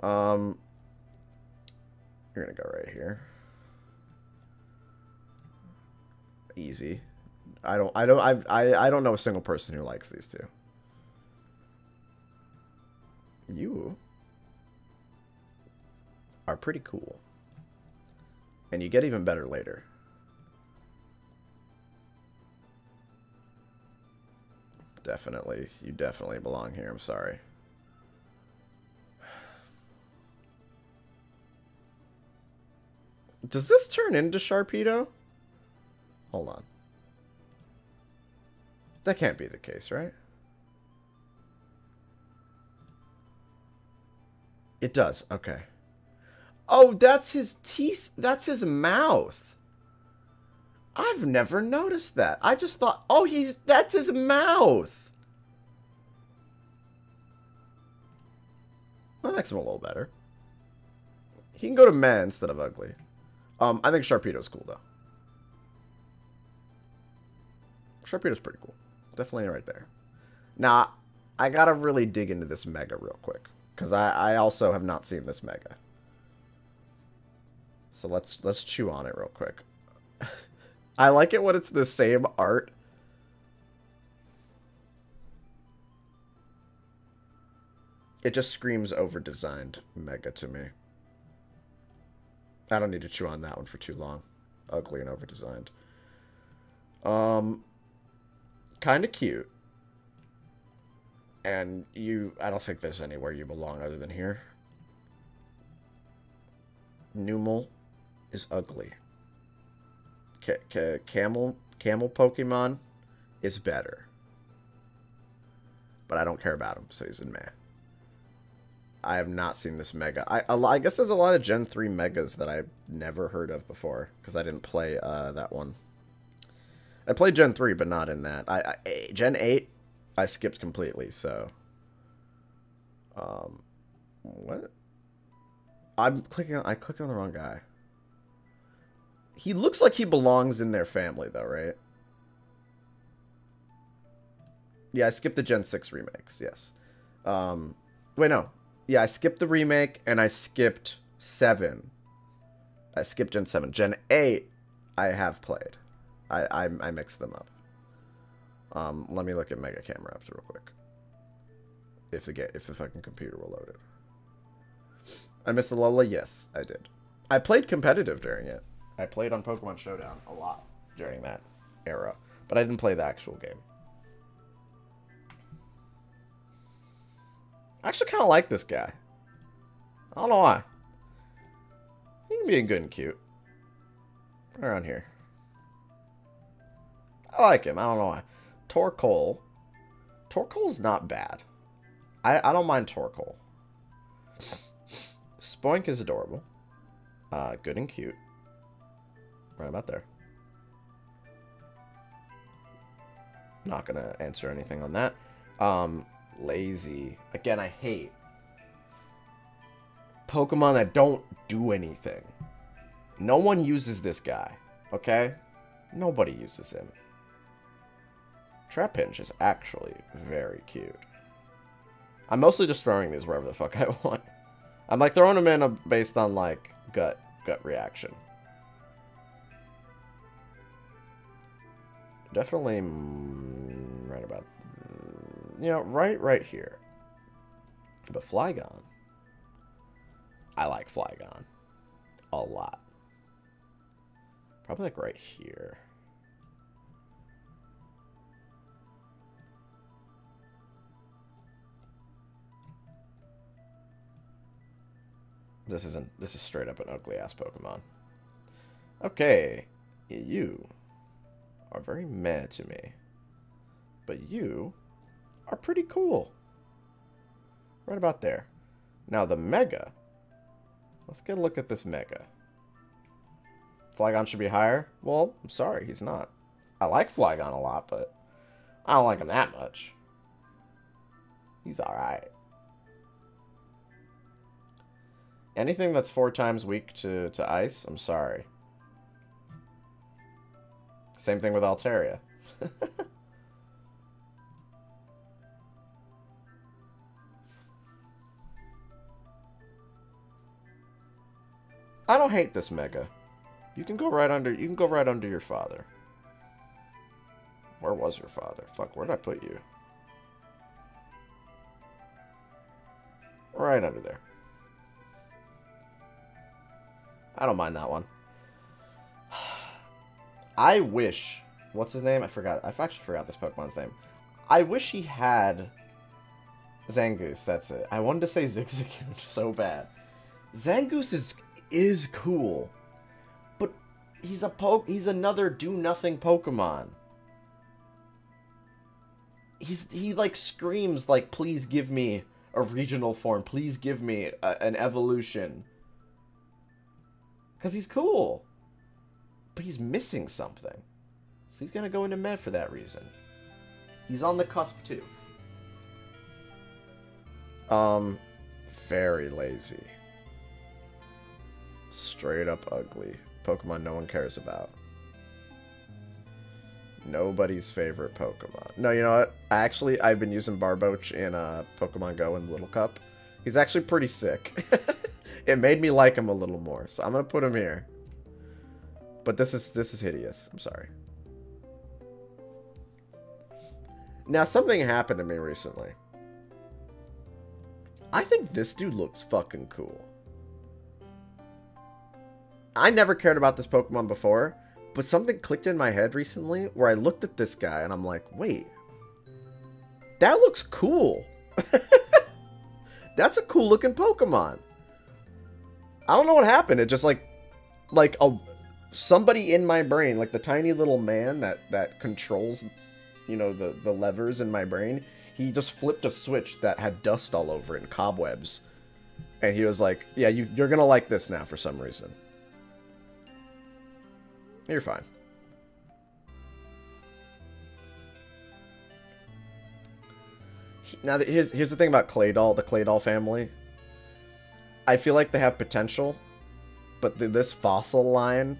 You're gonna go right here. Easy. I don't know a single person who likes these two. You are pretty cool. And you get even better later. Definitely. You definitely belong here. I'm sorry. Does this turn into Sharpedo? Hold on. That can't be the case, right? It does. Okay. Oh, that's his teeth. That's his mouth. I've never noticed that. I just thought, oh, that's his mouth. That makes him a little better. He can go to meh instead of ugly. I think Sharpedo's cool, though. Sharpedo's pretty cool. Definitely right there. Now, I gotta really dig into this Mega real quick. Because I also have not seen this Mega. So let's chew on it real quick. I like it when it's the same art. It just screams over-designed Mega to me. I don't need to chew on that one for too long. Ugly and over-designed. Kind of cute. And I don't think there's anywhere you belong other than here. Numel is ugly. Camel Pokemon is better. But I don't care about him, so he's in meh. I have not seen this Mega. I guess there's a lot of Gen 3 Megas that I've never heard of before, because I didn't play that one. I played Gen 3, but not in that. Gen 8, I skipped completely, so... what? I clicked on the wrong guy. He looks like he belongs in their family, though, right? Yeah, I skipped the Gen 6 remakes, yes. Wait, no. Yeah, I skipped the remake, and I skipped 7. I skipped Gen 7. Gen 8, I have played. I mixed them up. Let me look at Mega Camera up real quick. If the fucking computer will load it. I missed the Lola? Yes, I did. I played competitive during it. I played on Pokemon Showdown a lot during that era. But I didn't play the actual game. I actually kind of like this guy. I don't know why. He can be good and cute. Around here. I like him. I don't know why. Torkoal. Torkoal's not bad. I don't mind Torkoal. Spoink is adorable. Good and cute. Right about there. Not gonna answer anything on that. Lazy. Again, I hate Pokemon that don't do anything. No one uses this guy. Okay? Nobody uses him. Trapinch is actually very cute. I'm mostly just throwing these wherever the fuck I want. I'm like throwing them in based on like gut reaction. Definitely right about, you know, right here. But Flygon, I like Flygon a lot. Probably like right here. This is straight up an ugly ass Pokemon. Okay, you are very meh to me, but you are pretty cool. Right about there. Now the Mega. Let's get a look at this Mega. Flygon should be higher? Well, I'm sorry, he's not. I like Flygon a lot, but I don't like him that much. He's alright. Anything that's 4 times weak to ice, I'm sorry. Same thing with Altaria. I don't hate this Mega. You can go right under your father. Where was your father? Fuck, where did I put you? Right under there. I don't mind that one. I wish... What's his name? I forgot. I actually forgot this Pokemon's name. I wish he had Zangoose, that's it. I wanted to say Zigzagoon so bad. Zangoose is cool, but he's another do-nothing Pokemon. He like screams like, please give me a regional form, please give me an evolution. Because he's cool. But he's missing something. So he's going to go into Med for that reason. He's on the cusp too. Very lazy. Straight up ugly. Pokemon no one cares about. Nobody's favorite Pokemon. No, you know what? I've been using Barboach in Pokemon Go in Little Cup. He's actually pretty sick. It made me like him a little more, so I'm gonna put him here. But this is hideous. I'm sorry. Now, something happened to me recently. I think this dude looks fucking cool. I never cared about this Pokemon before, but something clicked in my head recently where I looked at this guy and I'm like, wait, that looks cool. That's a cool looking Pokemon. I don't know what happened. It just somebody in my brain, like the tiny little man that controls, you know, the levers in my brain, he just flipped a switch that had dust all over it and cobwebs. And he was like, yeah, you're going to like this now for some reason. You're fine. Now, here's the thing about Claydol, the Claydol family. I feel like they have potential, but this fossil line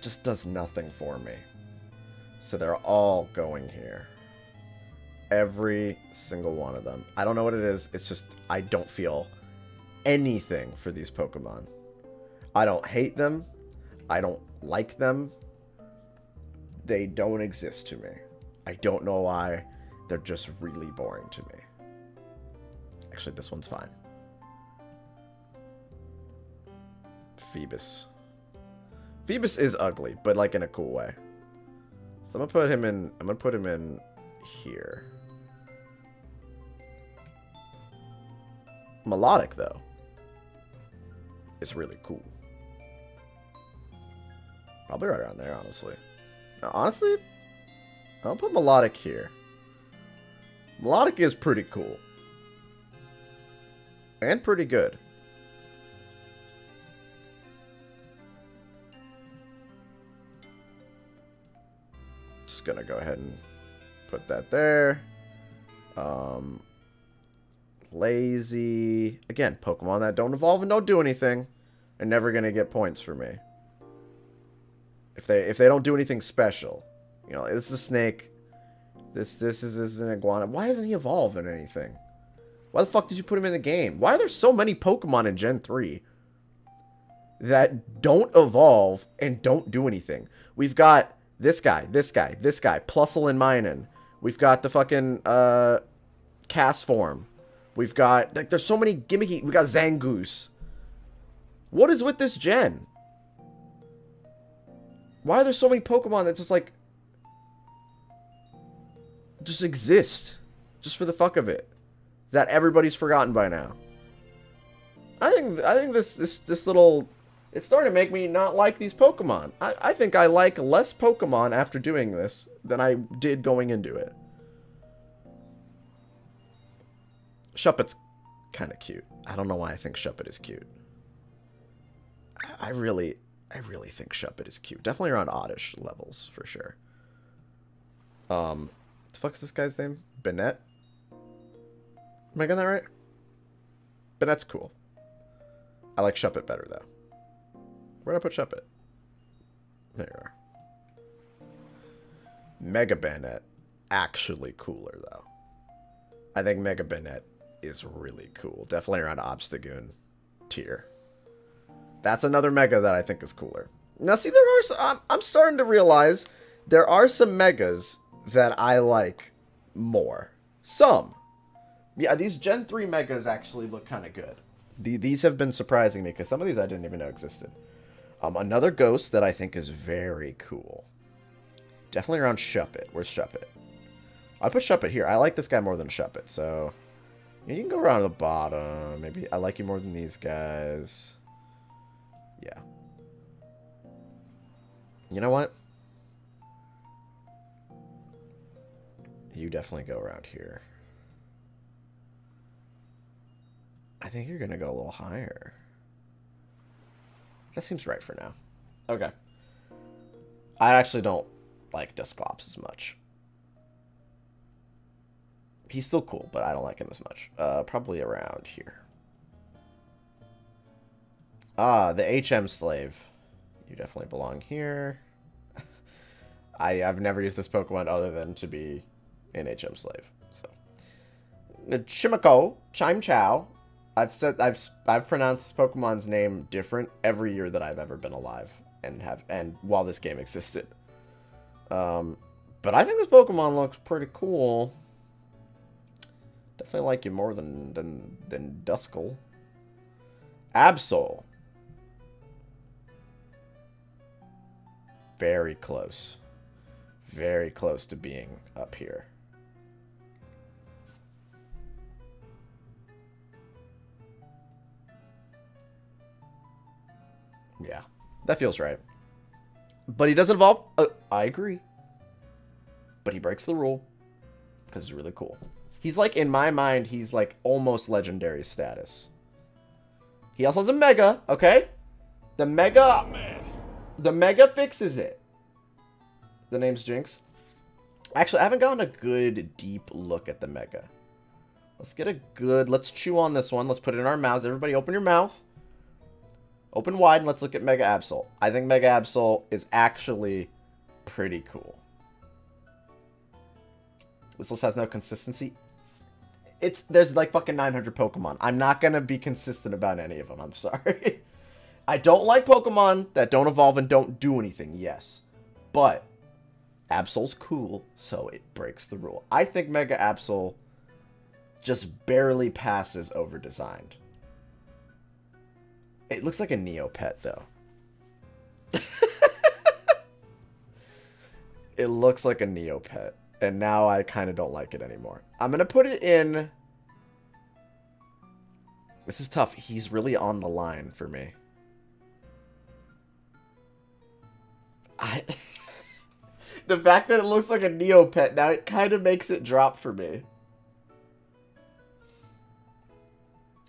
just does nothing for me. So they're all going here. Every single one of them. I don't know what it is. It's just I don't feel anything for these Pokemon. I don't hate them. I don't like them. They don't exist to me. I don't know why. They're just really boring to me. Actually, this one's fine. Phoebus. Phoebus is ugly, but like in a cool way. So I'm gonna put him in here. Melodic though is really cool. Probably right around there, honestly. Now, honestly, I'll put Melodic here. Melodic is pretty cool. And pretty good. Just gonna go ahead and put that there. Lazy. Again, Pokemon that don't evolve and don't do anything are never gonna get points for me. If they don't do anything special. You know, this is a snake. This is an iguana. Why doesn't he evolve in anything? Why the fuck did you put him in the game? Why are there so many Pokemon in Gen 3 that don't evolve and don't do anything? We've got this guy, Plusle and Minun. We've got the fucking cast form. We've got, like, there's so many gimmicky. We got Zangoose. What is with this gen? Why are there so many Pokemon that just, like, just exist just for the fuck of it, that everybody's forgotten by now? I think this little, it's starting to make me not like these Pokemon. I think I like less Pokemon after doing this than I did going into it. Shuppet's kind of cute. I don't know why I think Shuppet is cute. I really think Shuppet is cute. Definitely around oddish levels for sure. The fuck is this guy's name? Bennett? Am I getting that right? Bennett's cool. I like Shuppet better though. Where'd I put Shuppet? There you are. Mega Bennett. Actually cooler though. I think Mega Bennett is really cool. Definitely around Obstagoon tier. That's another Mega that I think is cooler. Now see, there are some, I'm starting to realize there are some Megas that I like more. Some. Yeah, these Gen 3 Megas actually look kind of good. These have been surprising me because some of these I didn't even know existed. Another Ghost that I think is very cool. Definitely around Shuppet. Where's Shuppet? I put Shuppet here. I like this guy more than Shuppet, so you can go around the bottom. Maybe I like you more than these guys. Yeah. You know what? You definitely go around here. I think you're going to go a little higher. That seems right for now. Okay. I actually don't like Dusclops as much. He's still cool, but I don't like him as much. Probably around here. Ah, the HM Slave. You definitely belong here. I've never used this Pokemon other than to be an HM Slave. So, Chimiko, Chime Chow. I've pronounced this Pokemon's name different every year that I've ever been alive, and while this game existed. But I think this Pokemon looks pretty cool. Definitely like you more than Duskull. Absol. Very close. Very close to being up here. Yeah, that feels right. But he doesn't evolve. I agree. But he breaks the rule because he's really cool. He's like, in my mind, he's like almost legendary status. He also has a Mega, okay? The Mega fixes it. The name's Jinx. Actually, I haven't gotten a good deep look at the Mega. Let's chew on this one. Let's put it in our mouths. Everybody open your mouth. Open wide and let's look at Mega Absol. I think Mega Absol is actually pretty cool. This list has no consistency. There's like fucking 900 Pokemon. I'm not gonna be consistent about any of them. I'm sorry. I don't like Pokemon that don't evolve and don't do anything, yes. But Absol's cool, so it breaks the rule. I think Mega Absol just barely passes over designed. It looks like a Neopet, though. It looks like a Neopet. And now I kind of don't like it anymore. I'm going to put it in... This is tough. He's really on the line for me. The fact that it looks like a Neopet now, it kind of makes it drop for me.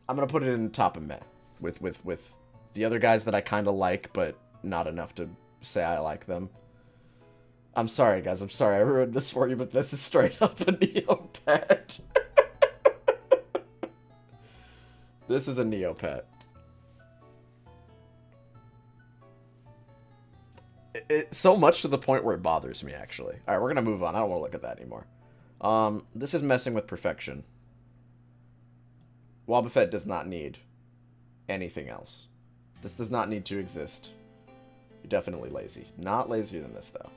I'm going to put it in top of meh. With the other guys that I kind of like, but not enough to say I like them. I'm sorry, guys. I'm sorry I ruined this for you, but this is straight up a Neopet. This is a Neopet. It's so much to the point where it bothers me, actually. Alright, we're going to move on. I don't want to look at that anymore. This is messing with perfection. Wobbuffet does not need anything else. This does not need to exist. You're definitely lazy. Not lazier than this, though.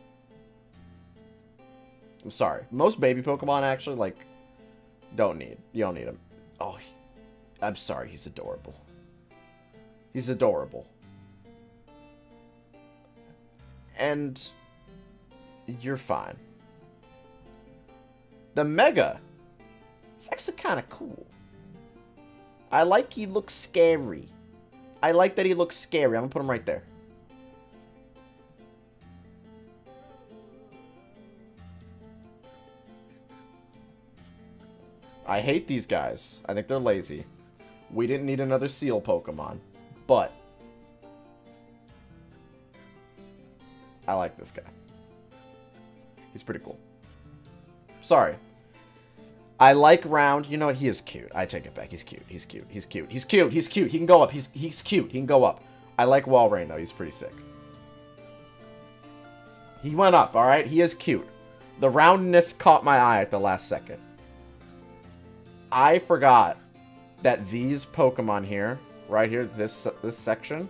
I'm sorry. Most baby Pokemon, actually, like, don't need. You don't need them. Oh, I'm sorry. He's adorable. He's adorable. And you're fine. The Mega is actually kind of cool. I like he looks scary. I like that he looks scary. I'm going to put him right there. I hate these guys. I think they're lazy. We didn't need another Seal Pokemon. But I like this guy. He's pretty cool. Sorry. I like Round. You know what? He is cute. I take it back. He's cute. He's cute. He's cute. He's cute. He's cute. He can go up. He's cute. He can go up. I like Walrein, though. He's pretty sick. He went up, alright? He is cute. The roundness caught my eye at the last second. I forgot that these Pokemon here, right here, this section,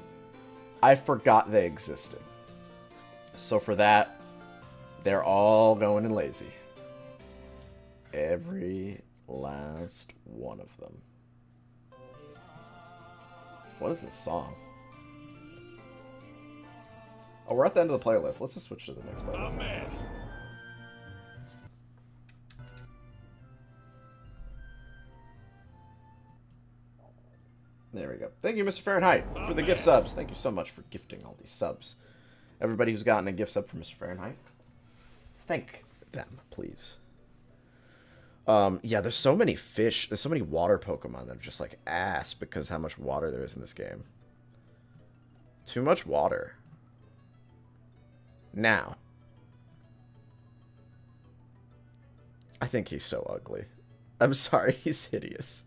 I forgot they existed. So for that, they're all going in lazy. Every last one of them. What is this song? Oh, we're at the end of the playlist. Let's just switch to the next playlist. There we go. Thank you, Mr. Fahrenheit, for the gift subs. Thank you so much for gifting all these subs. Everybody who's gotten a gift sub from Mr. Fahrenheit, thank them, please. Yeah, there's so many fish. There's so many water Pokemon that are just like ass because how much water there is in this game. Too much water. Now, I think he's so ugly. I'm sorry, he's hideous.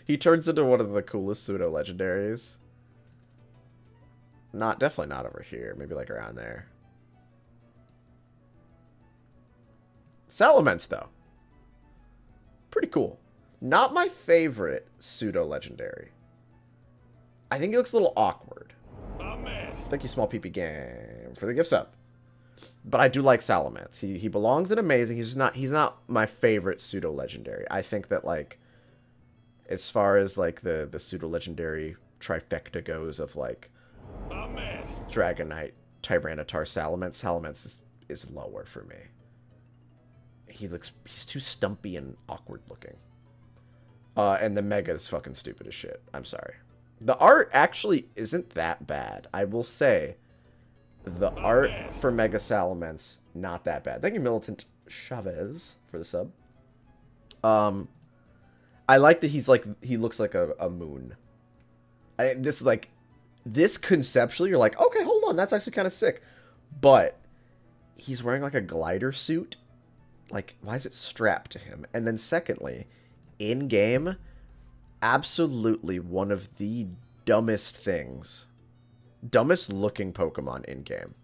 He turns into one of the coolest pseudo-legendaries. Definitely not over here. Maybe like around there. Salamence, though. Pretty cool. Not my favorite pseudo-legendary. I think he looks a little awkward. Oh, man. Thank you, Small PP Game, for the gift sub. But I do like Salamence. He belongs in Amazing. He's not my favorite pseudo-legendary. I think that, like, as far as, like, the pseudo-legendary trifecta goes of, like, Oh, man. Dragonite, Tyranitar, Salamence is lower for me. He's too stumpy and awkward looking. And the Mega's fucking stupid as shit. I'm sorry. The art actually isn't that bad. I will say the art for Mega Salamence, not that bad. Thank you, Militant Chavez, for the sub. I like that he looks like a moon. This conceptually, you're like, okay, hold on, that's actually kind of sick. But he's wearing like a glider suit. Like, why is it strapped to him? And then secondly, in game, absolutely one of the dumbest things, dumbest looking Pokemon in game.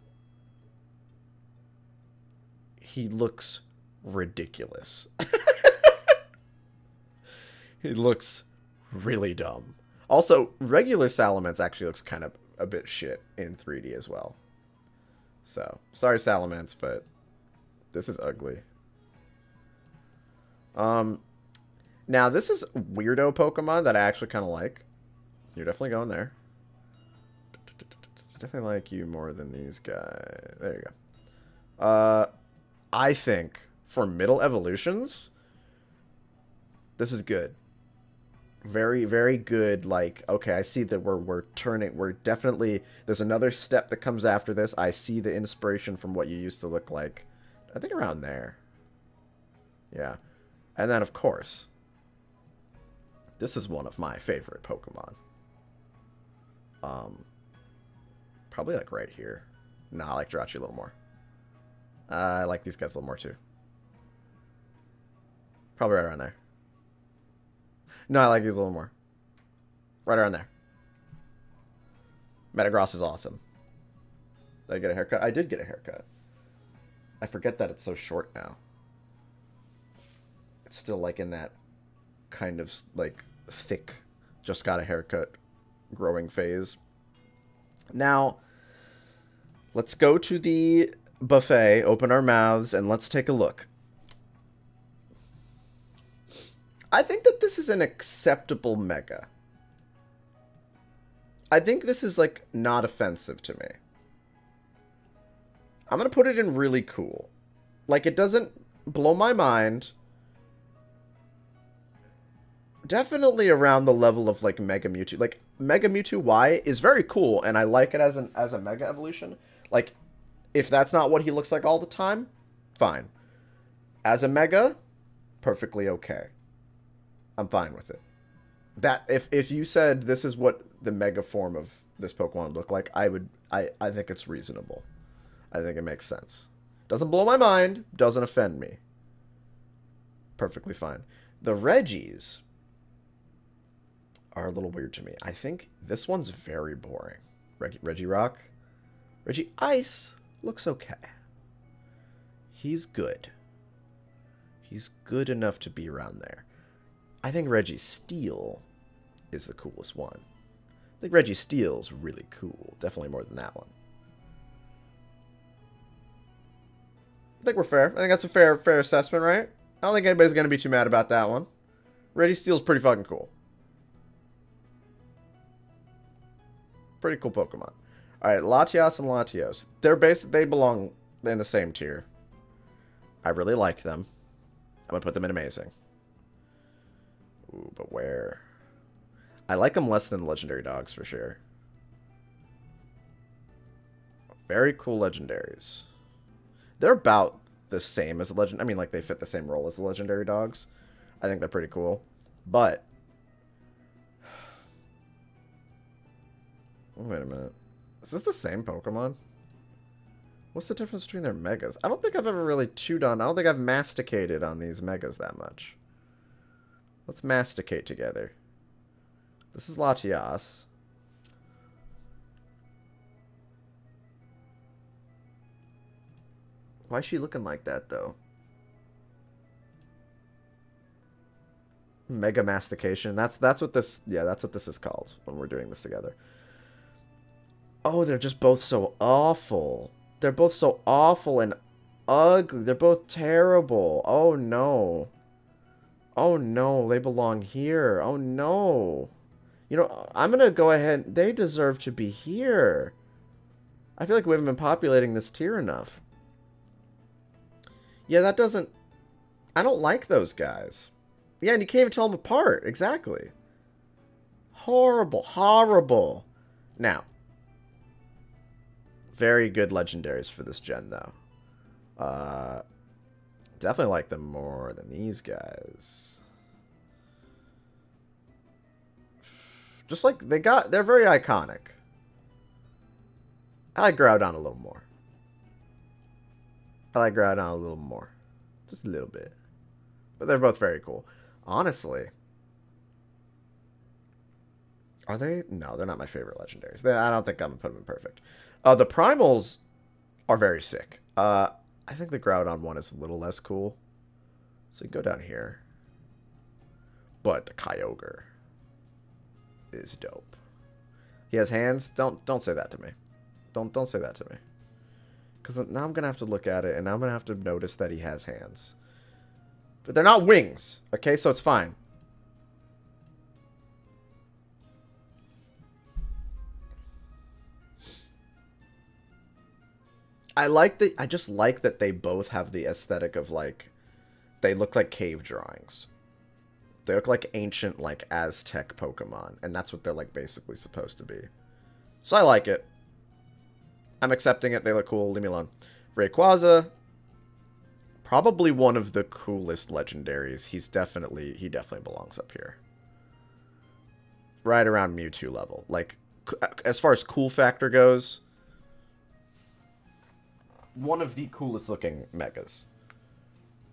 He looks ridiculous. He looks really dumb. Also, regular Salamence actually looks kind of a bit shit in 3D as well. So, sorry Salamence, but this is ugly. Now this is weirdo Pokemon that I actually kind of like. You're definitely going there. Definitely like you more than these guys. There you go. I think for middle evolutions, this is good. Very, very good. Like, okay, I see that we're definitely, there's another step that comes after this. I see the inspiration from what you used to look like. I think around there. Yeah. And then, of course, this is one of my favorite Pokemon. Probably like right here. Nah, I like Jirachi a little more. I like these guys a little more too. Probably right around there. No, I like these a little more. Right around there. Metagross is awesome. Did I get a haircut? I did get a haircut. I forget that it's so short now. It's still like in that kind of like thick, just got a haircut growing phase. Now, let's go to the buffet, open our mouths, and let's take a look. I think that this is an acceptable Mega. I think this is, like, not offensive to me. I'm going to put it in really cool. Like, it doesn't blow my mind. Definitely around the level of, like, Mega Mewtwo. Like, Mega Mewtwo Y is very cool, and I like it as a Mega Evolution. Like, if that's not what he looks like all the time, fine. As a Mega, perfectly okay. I'm fine with it. That if you said this is what the Mega form of this Pokemon would look like, I think it's reasonable. I think it makes sense. Doesn't blow my mind, doesn't offend me. Perfectly fine. The Reggies are a little weird to me. I think this one's very boring. Regirock. Regice looks okay. He's good. He's good enough to be around there. I think Registeel is the coolest one. I think Registeel's really cool. Definitely more than that one. I think we're fair. I think that's a fair assessment, right? I don't think anybody's going to be too mad about that one. Registeel's pretty fucking cool. Pretty cool Pokemon. Alright, Latias and Latios. They belong in the same tier. I really like them. I'm going to put them in Amazing. Ooh, but where? I like them less than legendary dogs for sure. Very cool legendaries. They're about the same as the legend. I mean, like, they fit the same role as the legendary dogs. I think they're pretty cool. But wait a minute. Is this the same Pokemon? What's the difference between their megas? I don't think I've ever really chewed on. I don't think I've masticated on these megas that much. Let's masticate together. This is Latias. Why is she looking like that, though? Mega mastication. That's what this... Yeah, that's what this is called when we're doing this together. Oh, they're just both so awful. They're both so awful and ugly. They're both terrible. Oh, no. Oh, no. They belong here. Oh, no. You know, I'm going to go ahead. They deserve to be here. I feel like we haven't been populating this tier enough. Yeah, that doesn't... I don't like those guys. Yeah, and you can't even tell them apart. Exactly. Horrible. Horrible. Now, very good legendaries for this gen, though. Definitely like them more than these guys. Just like they're very iconic. I like Groudon a little more. I like Groudon a little more. Just a little bit. But they're both very cool. Honestly. Are they? No, they're not my favorite legendaries. I don't think I'm going to put them in perfect. The primals are very sick. I think the Groudon one is a little less cool. So you can go down here. But the Kyogre is dope. He has hands? Don't say that to me. Don't say that to me. Because now I'm going to have to look at it, and I'm going to have to notice that he has hands. But they're not wings, okay? So it's fine. I just like that they both have the aesthetic of, like, they look like cave drawings. They look like ancient, like, Aztec Pokemon. And that's what they're, like, basically supposed to be. So I like it. I'm accepting it. They look cool. Leave me alone. Rayquaza, probably one of the coolest legendaries. He definitely belongs up here. Right around Mewtwo level. Like, as far as cool factor goes, one of the coolest looking megas.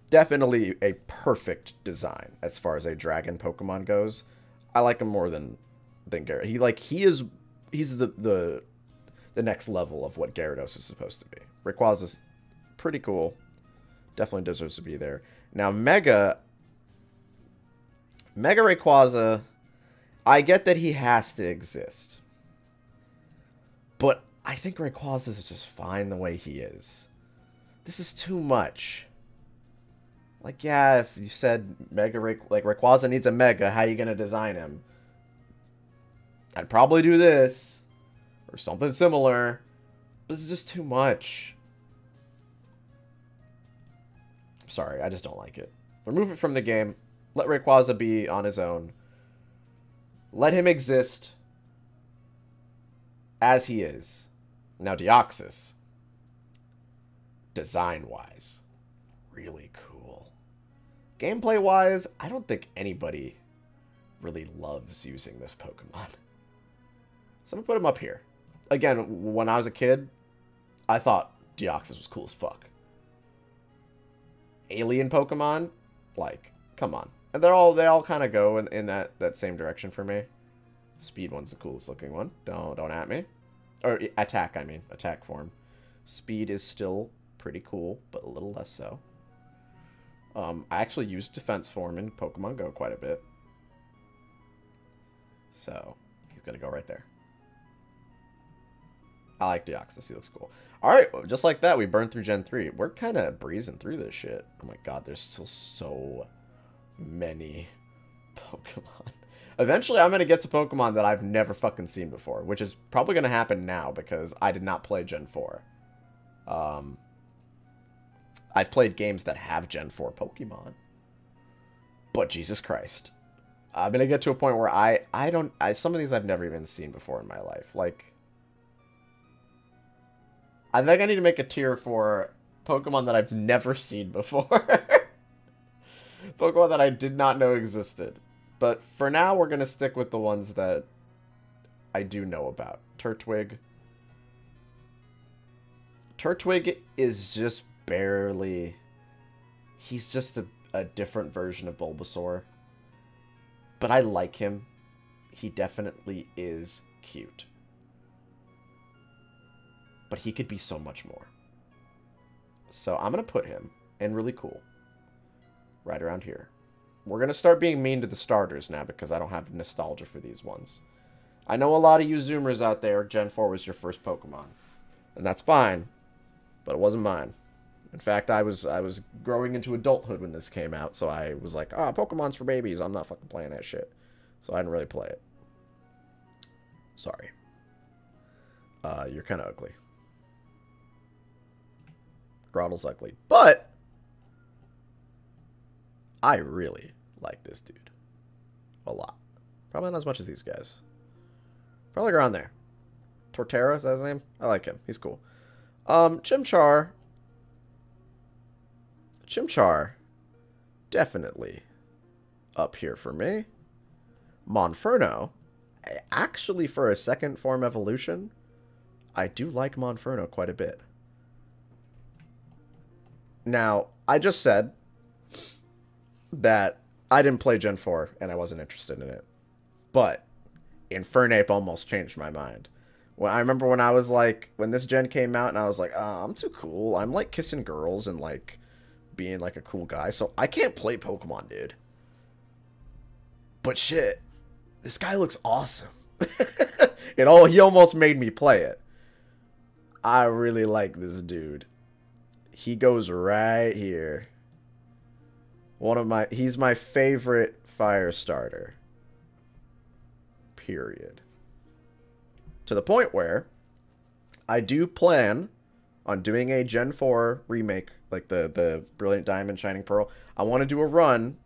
Definitely a perfect design as far as a dragon Pokemon goes. I like him more than Gyarados. He's the next level of what Gyarados is supposed to be. Rayquaza's pretty cool. Definitely deserves to be there. Now, Mega Rayquaza, I get that he has to exist. But I think Rayquaza is just fine the way he is. This is too much. Like, yeah, if you said Rayquaza needs a Mega, how you gonna design him? I'd probably do this. Or something similar. But it's just too much. Sorry, I just don't like it. Remove it from the game. Let Rayquaza be on his own. Let him exist as he is. Now, Deoxys, design-wise, really cool. Gameplay-wise, I don't think anybody really loves using this Pokemon. So I'm gonna put him up here. Again, when I was a kid, I thought Deoxys was cool as fuck. Alien Pokemon, like, come on. And they all kind of go in that same direction for me. Speed one's the coolest looking one. Don't at me. Or attack, I mean. Attack form. Speed is still pretty cool, but a little less so. I actually used defense form in Pokemon Go quite a bit. So, he's going to go right there. I like Deoxys. He looks cool. Alright, well, just like that, we burned through Gen 3. We're kind of breezing through this shit. Oh my god, there's still so many Pokemon. Eventually, I'm going to get to Pokemon that I've never fucking seen before, which is probably going to happen now because I did not play Gen 4. I've played games that have Gen 4 Pokemon. But Jesus Christ. I'm gonna get to a point where some of these I've never even seen before in my life. Like, I think I need to make a tier for Pokemon that I've never seen before. Pokemon that I did not know existed. But for now, we're gonna stick with the ones that I do know about. Turtwig. Turtwig is just barely... He's just a different version of Bulbasaur. But I like him. He definitely is cute. But he could be so much more. So I'm going to put him in really cool. Right around here. We're going to start being mean to the starters now because I don't have nostalgia for these ones. I know a lot of you Zoomers out there, Gen 4 was your first Pokemon. And that's fine. But it wasn't mine. In fact, I was growing into adulthood when this came out, so I was like, Pokemon's for babies. I'm not fucking playing that shit. So I didn't really play it. Sorry. You're kind of ugly. Grottle's ugly. But I really like this dude. A lot. Probably not as much as these guys. Probably around there. Torterra, is that his name? I like him. He's cool. Chimchar. Chimchar. Definitely up here for me. Monferno. Actually, for a second form evolution, I do like Monferno quite a bit. Now, I just said that I didn't play Gen 4 and I wasn't interested in it. But Infernape almost changed my mind. Well, I remember when I was like, when this gen came out and I was like, I'm too cool. I'm like kissing girls and like being like a cool guy. So I can't play Pokemon, dude. But shit, this guy looks awesome. He almost made me play it. I really like this dude. He goes right here. He's my favorite fire starter. Period. To the point where I do plan on doing a Gen 4 remake, like the Brilliant Diamond, Shining Pearl. I want to do a run.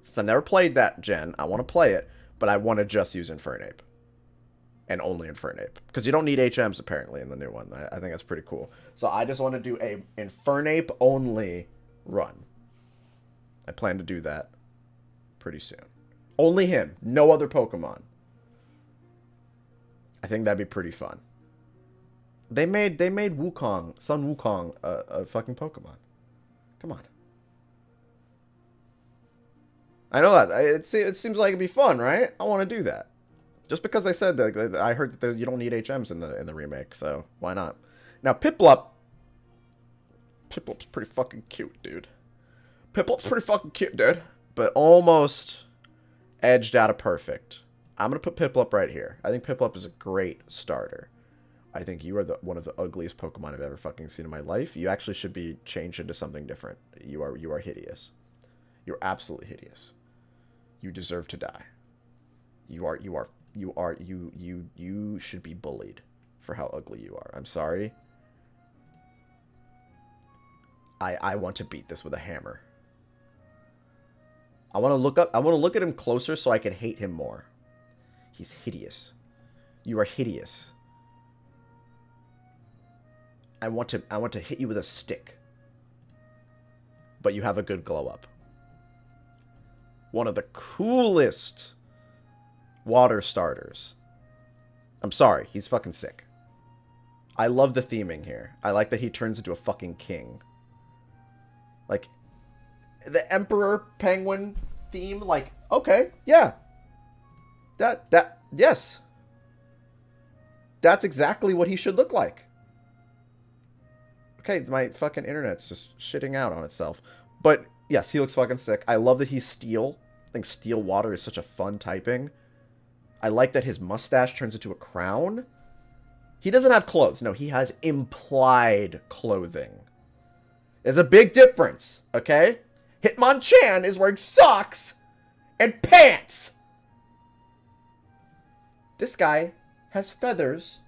Since I never played that gen, I want to play it, but I want to just use Infernape. And only Infernape. Because you don't need HMs, apparently, in the new one. I think that's pretty cool. So I just want to do a Infernape-only run. I plan to do that pretty soon. Only him. No other Pokemon. I think that'd be pretty fun. They made Wukong, Sun Wukong, a fucking Pokemon. Come on. I know that. It seems like it'd be fun, right? I want to do that. Just because they said that, I heard that you don't need HMs in the remake, so why not? Now Piplup's pretty fucking cute, dude. Piplup's pretty fucking cute, dude. But almost edged out of perfect. I'm going to put Piplup right here. I think Piplup is a great starter. I think you are one of the ugliest Pokemon I've ever fucking seen in my life. You actually should be changed into something different. You are hideous. You're absolutely hideous. You deserve to die. You should be bullied for how ugly you are. I'm sorry. I want to beat this with a hammer. I want to look at him closer so I can hate him more. He's hideous. You are hideous. I want to hit you with a stick. But you have a good glow up. One of the coolest water starters. I'm sorry, he's fucking sick. I love the theming here. I like that he turns into a fucking king. Like, the Emperor Penguin theme, like, okay, yeah. Yes. That's exactly what he should look like. Okay, my fucking internet's just shitting out on itself. But, yes, he looks fucking sick. I love that he's steel. I think steel water is such a fun typing. I like that his mustache turns into a crown. He doesn't have clothes. No, he has implied clothing. There's a big difference, okay? Hitmonchan is wearing socks and pants. This guy has feathers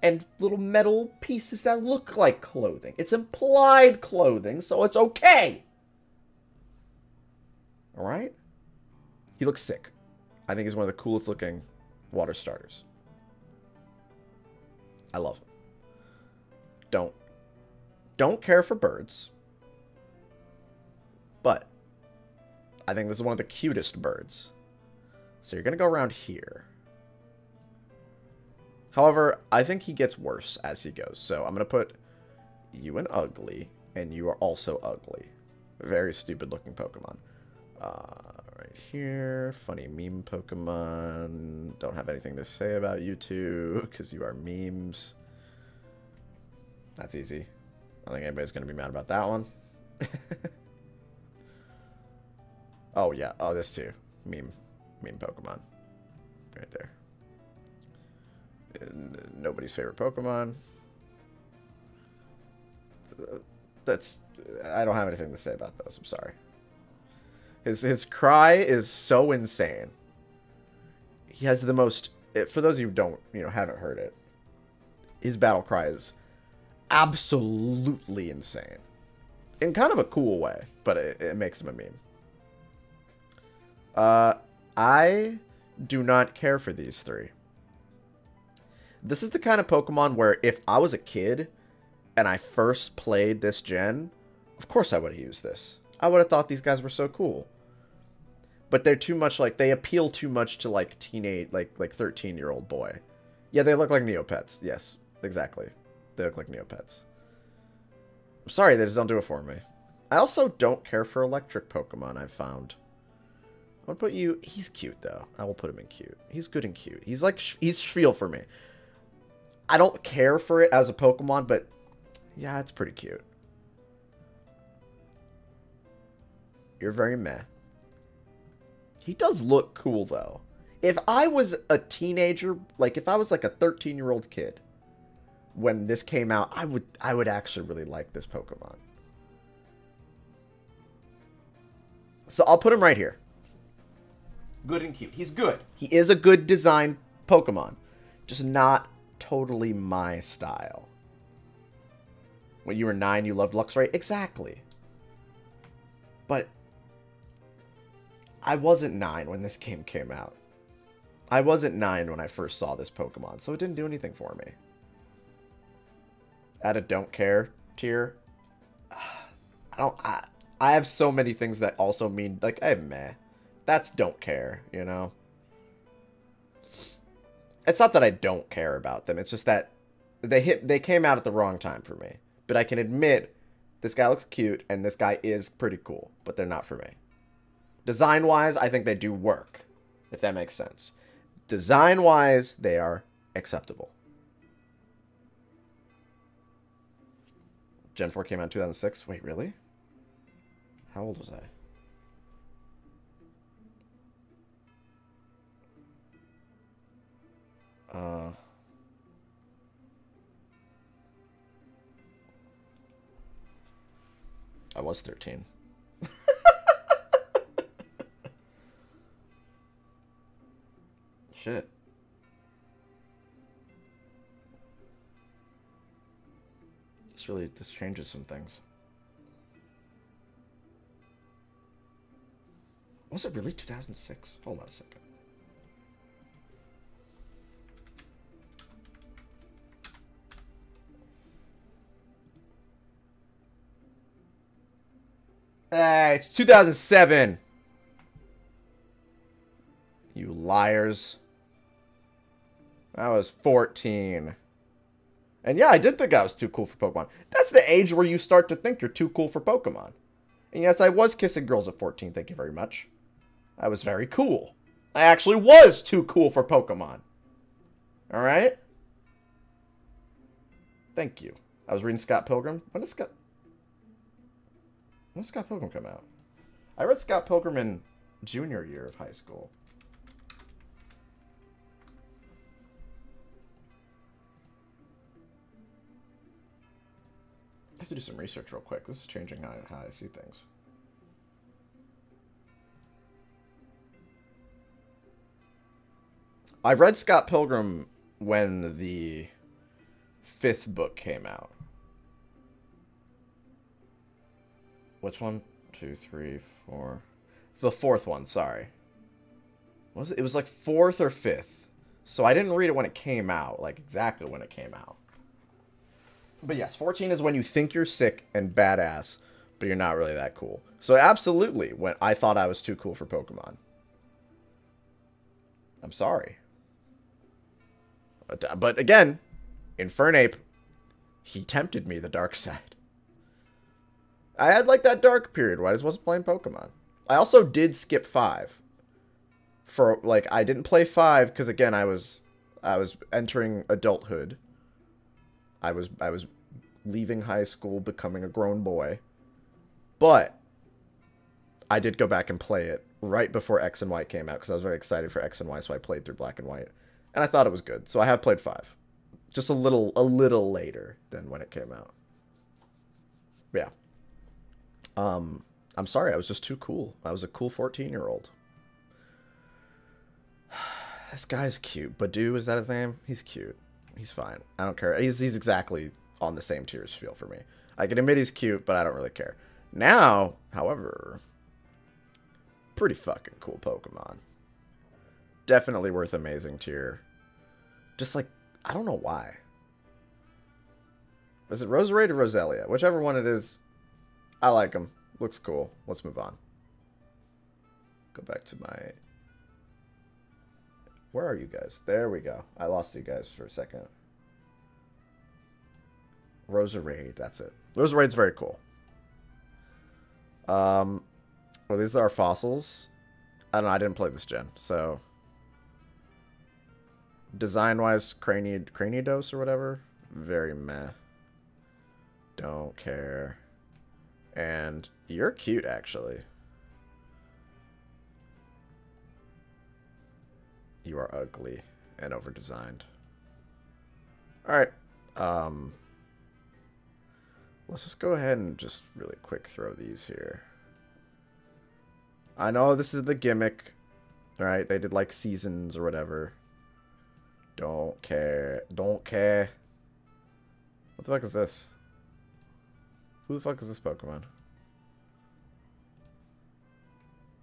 and little metal pieces that look like clothing. It's implied clothing, so it's okay. Alright? He looks sick. I think he's one of the coolest looking water starters. I love him. Don't care for birds. But I think this is one of the cutest birds. So you're going to go around here. However, I think he gets worse as he goes. So I'm going to put you in ugly, and you are also ugly. Very stupid looking Pokemon. Right here. Funny meme Pokemon. Don't have anything to say about you two, because you are memes. That's easy. I don't think anybody's going to be mad about that one. Oh, yeah. Oh, this too. Meme Pokemon. Right there. Nobody's favorite Pokemon. That's... I don't have anything to say about those. I'm sorry. His cry is so insane. He has the most... For those of you who don't, haven't heard it, his battle cry is absolutely insane. In kind of a cool way, but it makes him a meme. I do not care for these three. This is the kind of Pokemon where if I was a kid and I first played this gen, of course I would have used this. I would have thought these guys were so cool. But they're too much like, they appeal too much to like teenage, like 13-year-old boy. Yeah, they look like Neopets. Yes, exactly. They look like Neopets. I'm sorry, they just don't do it for me. I also don't care for electric Pokemon, I've found. I'm gonna put you... He's cute, though. I will put him in cute. He's good and cute. He's like... He's Shriel for me. I don't care for it as a Pokemon, but... Yeah, it's pretty cute. You're very meh. He does look cool, though. If I was a teenager... Like, if I was like a 13-year-old kid... When this came out, I would actually really like this Pokemon. So I'll put him right here. Good and cute. He's good. He is a good design Pokemon. Just not totally my style. When you were 9, you loved Luxray? Exactly. But I wasn't 9 when this game came out. I wasn't 9 when I first saw this Pokemon, so it didn't do anything for me. At a don't care tier, I have so many things that also mean, like, I have meh. That's don't care, you know? It's not that I don't care about them. It's just that they came out at the wrong time for me. But I can admit, this guy looks cute, and this guy is pretty cool. But they're not for me. Design-wise, I think they do work. If that makes sense. Design-wise, they are acceptable. Gen 4 came out in 2006. Wait, really? How old was I? I was 13. Shit. This changes some things. Was it really 2006? Hold on a second. It's 2007. You liars. I was 14. And yeah, I did think I was too cool for Pokemon. That's the age where you start to think you're too cool for Pokemon. And yes, I was kissing girls at 14, thank you very much. I was very cool. I actually was too cool for Pokemon. Alright? Thank you. I was reading Scott Pilgrim. When did Scott Pilgrim come out? I read Scott Pilgrim in junior year of high school. I have to do some research real quick. This is changing how I see things. I read Scott Pilgrim when the 5th book came out. Which one? 2, 3, 4. The 4th one, sorry. Was it? It was like 4th or 5th. So I didn't read it when it came out, like exactly when it came out. But yes, 14 is when you think you're sick and badass, but you're not really that cool. So absolutely, when I thought I was too cool for Pokemon. I'm sorry. But again, Infernape, he tempted me the dark side. I had like that dark period where I just wasn't playing Pokemon. I also did skip 5. For like I didn't play 5 because again I was entering adulthood. I was leaving high school, becoming a grown boy. But I did go back and play it right before X and Y came out because I was very excited for X and Y, so I played through Black and White. And I thought it was good. So I have played 5. Just a little later than when it came out. Yeah. I'm sorry, I was just too cool. I was a cool 14-year-old. This guy's cute. Badu, is that his name? He's cute. He's fine. I don't care. He's exactly on the same tier as Feel for me. I can admit he's cute, but I don't really care. Now, however, pretty fucking cool Pokemon. Definitely worth amazing tier. Just like, I don't know why. Is it Roserade or Roselia? Whichever one it is, I like him. Looks cool. Let's move on. Go back to my... Where are you guys? There we go. I lost you guys for a second. Roserade, that's it. Roserade's very cool. Well, these are our fossils. I don't know, I didn't play this gen, so... Design-wise, Cranidos or whatever, very meh. Don't care. And you're cute, actually. You are ugly and over-designed. Alright. Let's just go ahead and just really quick throw these here. I know this is the gimmick. Alright, they did like seasons or whatever. Don't care. Don't care. What the fuck is this? Who the fuck is this Pokemon?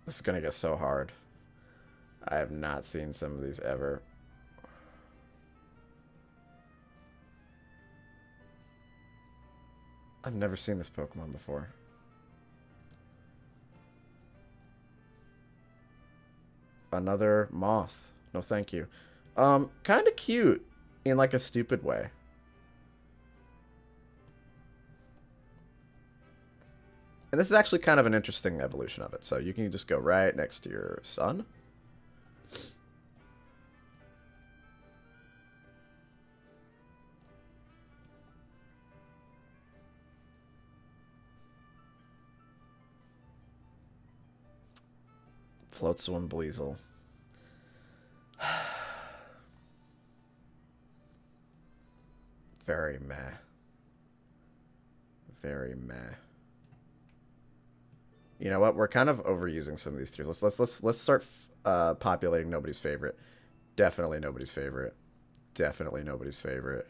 This is gonna get so hard. I have not seen some of these ever. I've never seen this Pokemon before. Another moth. No, thank you. Kind of cute in like a stupid way. And this is actually kind of an interesting evolution of it. So you can just go right next to your son. Floatzel, Bleasel. Very meh. Very meh. You know what? We're kind of overusing some of these tiers. Let's start populating nobody's favorite. Definitely nobody's favorite. Definitely nobody's favorite.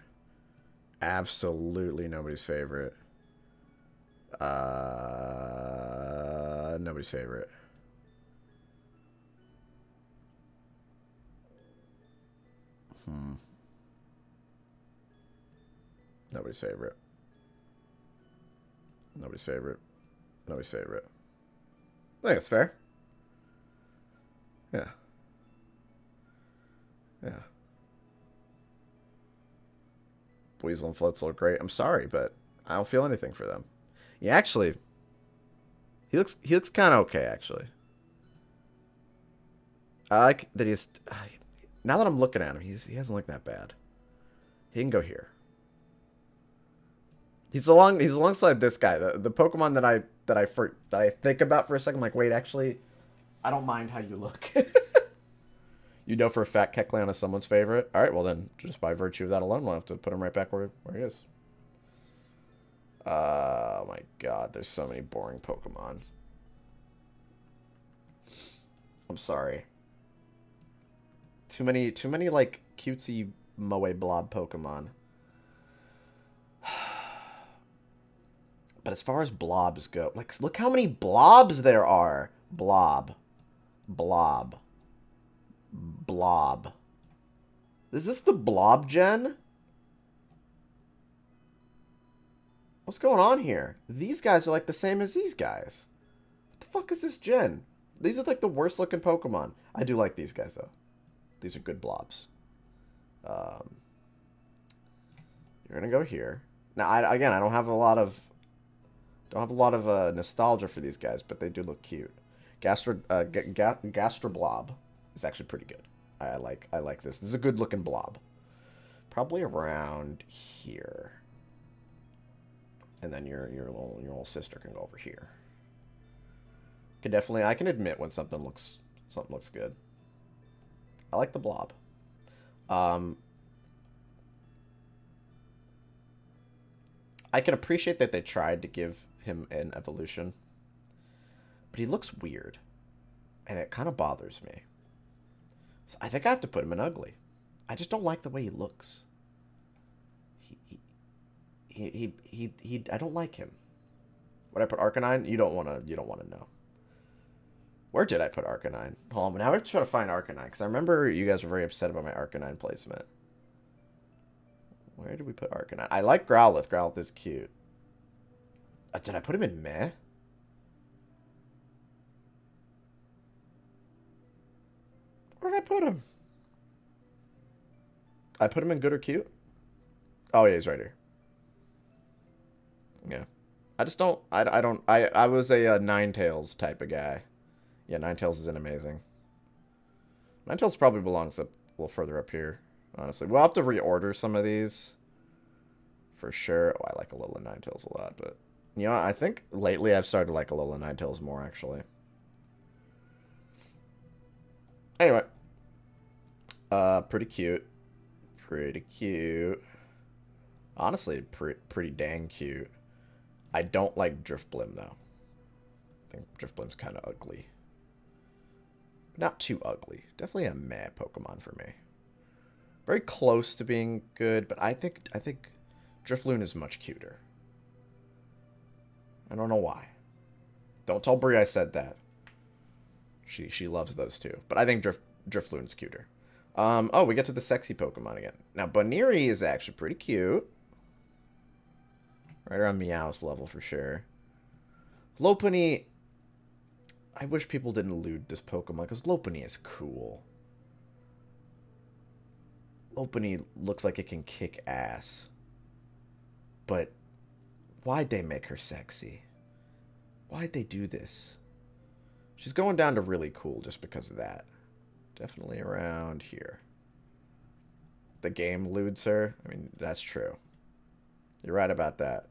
Absolutely nobody's favorite. Nobody's favorite. Nobody's favorite. Nobody's favorite. Nobody's favorite. I think it's fair. Yeah. Yeah. Weasel and Floatzel are great. I'm sorry, but I don't feel anything for them. Yeah, actually, he looks kind of okay, actually. I like that he's... Now that I'm looking at him, he doesn't look that bad. He can go here. He's alongside this guy, the Pokemon that I think about for a second. I'm like, wait, actually, I don't mind how you look. You know for a fact Kecleon is someone's favorite. All right, well then, just by virtue of that alone, we'll have to put him right back where he is. Oh my God, there's so many boring Pokemon. I'm sorry. Too many like cutesy moe blob Pokemon. But as far as blobs go, like, look how many blobs there are. Blob. Blob. Blob. Is this the Blob gen? What's going on here? These guys are like the same as these guys. What the fuck is this gen? These are like the worst looking Pokemon. I do like these guys though. These are good blobs. You're gonna go here. Now, I don't have a lot of nostalgia for these guys, but they do look cute. Gastroblob is actually pretty good. I like this. This is a good looking blob. Probably around here. And then your little sister can go over here. I can admit when something looks good. I like the blob. I can appreciate that they tried to give him an evolution, but he looks weird, and it kind of bothers me. So I think I have to put him in ugly. I just don't like the way he looks. He I don't like him. Would I put Arcanine? You don't want to know. Where did I put Arcanine? Hold on, now I have to try to find Arcanine, because I remember you guys were very upset about my Arcanine placement. Where did we put Arcanine? I like Growlithe. Growlithe is cute. Did I put him in meh? Where did I put him? I put him in good or cute? Oh, yeah, he's right here. Yeah. I just don't... I was a Ninetales type of guy. Yeah, Ninetales isn't amazing. Ninetales probably belongs up a little further up here, honestly. We'll have to reorder some of these. For sure. Oh, I like Alola Ninetales a lot, but... You know, I think lately I've started to like Alola Ninetales more, actually. Anyway. Pretty cute. Pretty cute. Honestly, pretty dang cute. I don't like Drifblim, though. I think Drifblim's kind of ugly. Not too ugly. Definitely a meh Pokemon for me. Very close to being good, but I think Drifloon is much cuter. I don't know why. Don't tell Brie I said that. She loves those two. But I think Drifloon's cuter. Oh, we get to the sexy Pokemon again. Now, Baniri is actually pretty cute. Right around Meowth level for sure. Lopunny... I wish people didn't lewd this Pokemon, because Lopunny is cool. Lopunny looks like it can kick ass. But why'd they make her sexy? Why'd they do this? She's going down to really cool just because of that. Definitely around here. The game lewds her. I mean, that's true. You're right about that.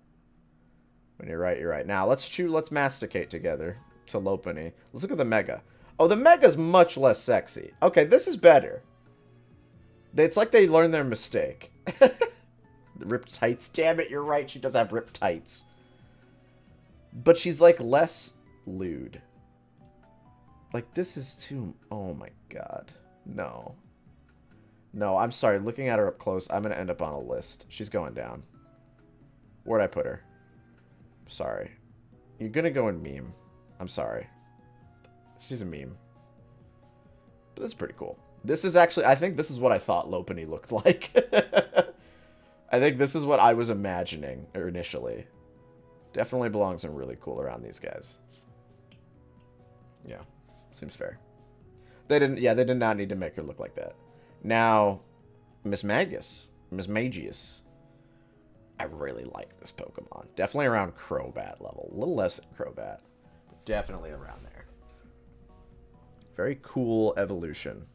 When you're right, you're right. Now, let's masticate together to Lopunny. Let's look at the Mega. Oh, the Mega's much less sexy. Okay, this is better. It's like they learned their mistake. The ripped tights. Damn it, you're right. She does have ripped tights. But she's, like, less lewd. Like, this is too... Oh, my God. No. No, I'm sorry. Looking at her up close, I'm going to end up on a list. She's going down. Where'd I put her? Sorry. You're going to go in meme. I'm sorry. She's a meme. But this is pretty cool. This is actually... I think this is what I thought Lopunny looked like. I think this is what I was imagining initially. Definitely belongs in really cool around these guys. Yeah. Seems fair. They did not need to make her look like that. Now, Miss Magius. I really like this Pokemon. Definitely around Crobat level. A little less than Crobat. But definitely around there. Very cool evolution.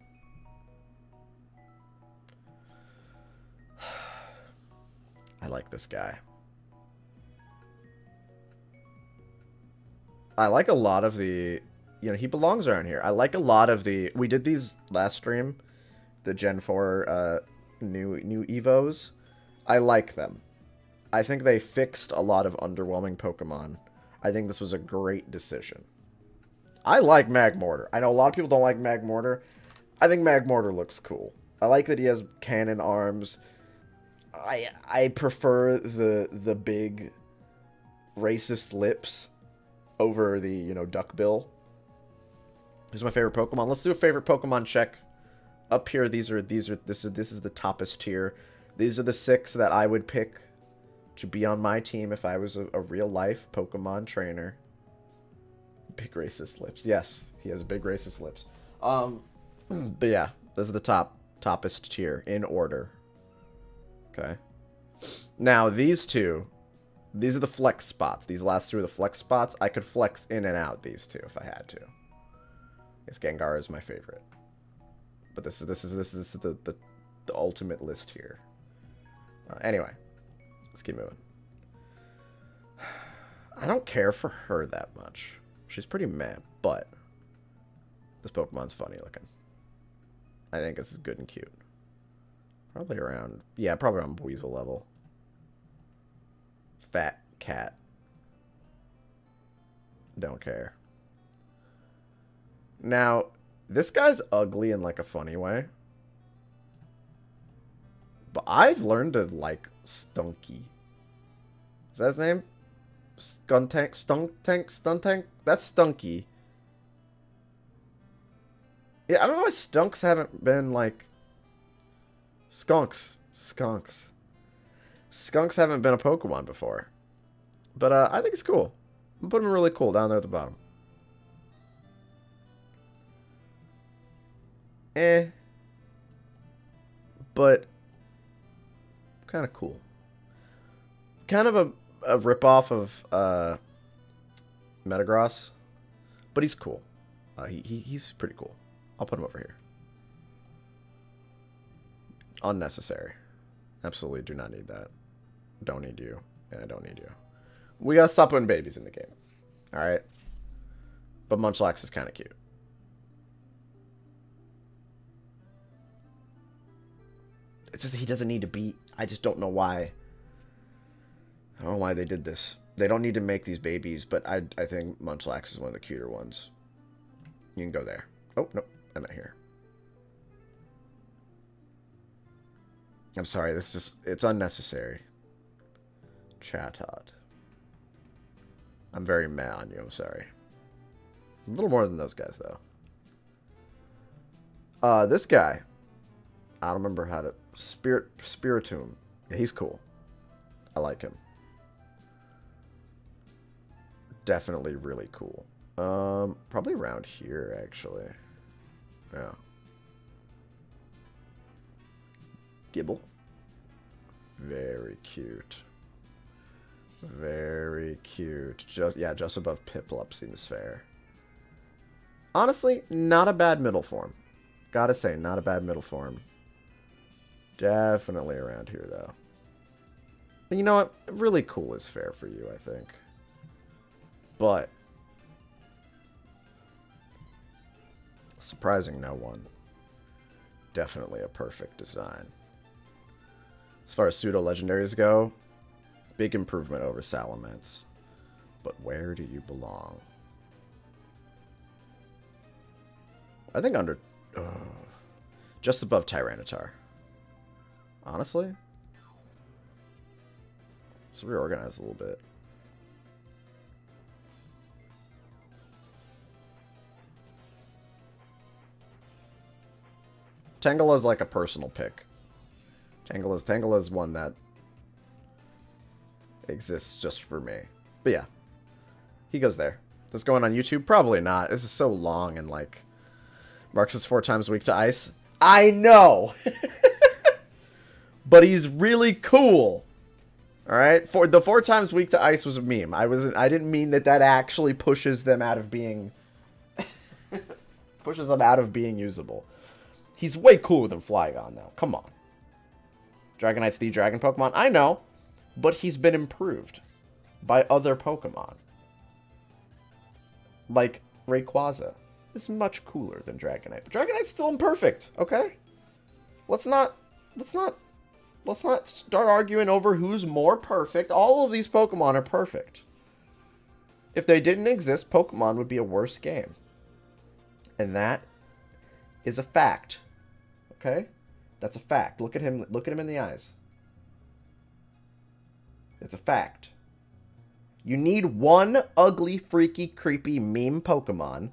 I like this guy. I like a lot of the... You know, he belongs around here. I like a lot of the... We did these last stream. The Gen 4 new Evos. I like them. I think they fixed a lot of underwhelming Pokemon. I think this was a great decision. I like Magmortar. I know a lot of people don't like Magmortar. I think Magmortar looks cool. I like that he has cannon arms. I prefer the big racist lips over the, you know, duckbill. Who's my favorite Pokemon? Let's do a favorite Pokemon check Up here, this is the toppest tier. These are the 6 that I would pick to be on my team if I was a real life Pokemon trainer. Big racist lips. Yes, he has big racist lips. But yeah, this is the toppest tier in order. Okay. Now these two, these are the flex spots. These last 3 are the flex spots. I could flex in and out these 2 if I had to. Yes, Gengar is my favorite. But this is the ultimate list here. Anyway, let's keep moving. I don't care for her that much. She's pretty meh, but this Pokemon's funny looking. I think this is good and cute. Probably around, yeah, probably around Weasel level. Fat cat. Don't care. Now, this guy's ugly in like a funny way. But I've learned to like Stunky. Is that his name? Stuntank? That's Stunky. Yeah, I don't know why Stunks haven't been like... Skunks haven't been a Pokemon before. But I think it's cool. I'm putting him really cool down there at the bottom. But kind of cool. Kind of a ripoff of Metagross, but he's cool. He's pretty cool. I'll put him over here. Unnecessary. Absolutely do not need that. Don't need you. And I don't need you. We gotta stop putting babies in the game. Alright? But Munchlax is kind of cute. It's just he doesn't need to be... I just don't know why. I don't know why they did this. They don't need to make these babies, but I think Munchlax is one of the cuter ones. You can go there. Oh, no. I'm not here. I'm sorry. This is... It's unnecessary. Chatot. I'm very mad on you. I'm sorry. A little more than those guys, though. This guy. I don't remember how to... Spiritomb. Yeah, he's cool. I like him. Definitely really cool. Probably around here, actually. Yeah. Gibble. Very cute. Very cute. Just above Piplup seems fair. Honestly, not a bad middle form. Gotta say, not a bad middle form. Definitely around here, though. You know what? Really cool is fair for you, I think. But surprising no one. Definitely a perfect design. As far as pseudo-legendaries go, big improvement over Salamence. But where do you belong? I think under... just above Tyranitar. Honestly? Let's reorganize a little bit. Tangela is like a personal pick. Tangela is one that exists just for me. But yeah, he goes there. This going on YouTube? Probably not. This is so long and like Marks is 4 times weak to ice. I know, but he's really cool. All right, for the 4 times weak to ice was a meme. I didn't mean that actually pushes them out of being usable. He's way cooler than Flygon, though. Come on. Dragonite's the dragon Pokemon. I know, but he's been improved by other Pokemon. Like Rayquaza is much cooler than Dragonite. But Dragonite's still imperfect, okay? Let's not start arguing over who's more perfect. All of these Pokemon are perfect. If they didn't exist, Pokemon would be a worse game. And that is a fact. Okay? That's a fact. Look at him in the eyes. It's a fact. You need one ugly, freaky, creepy meme Pokemon.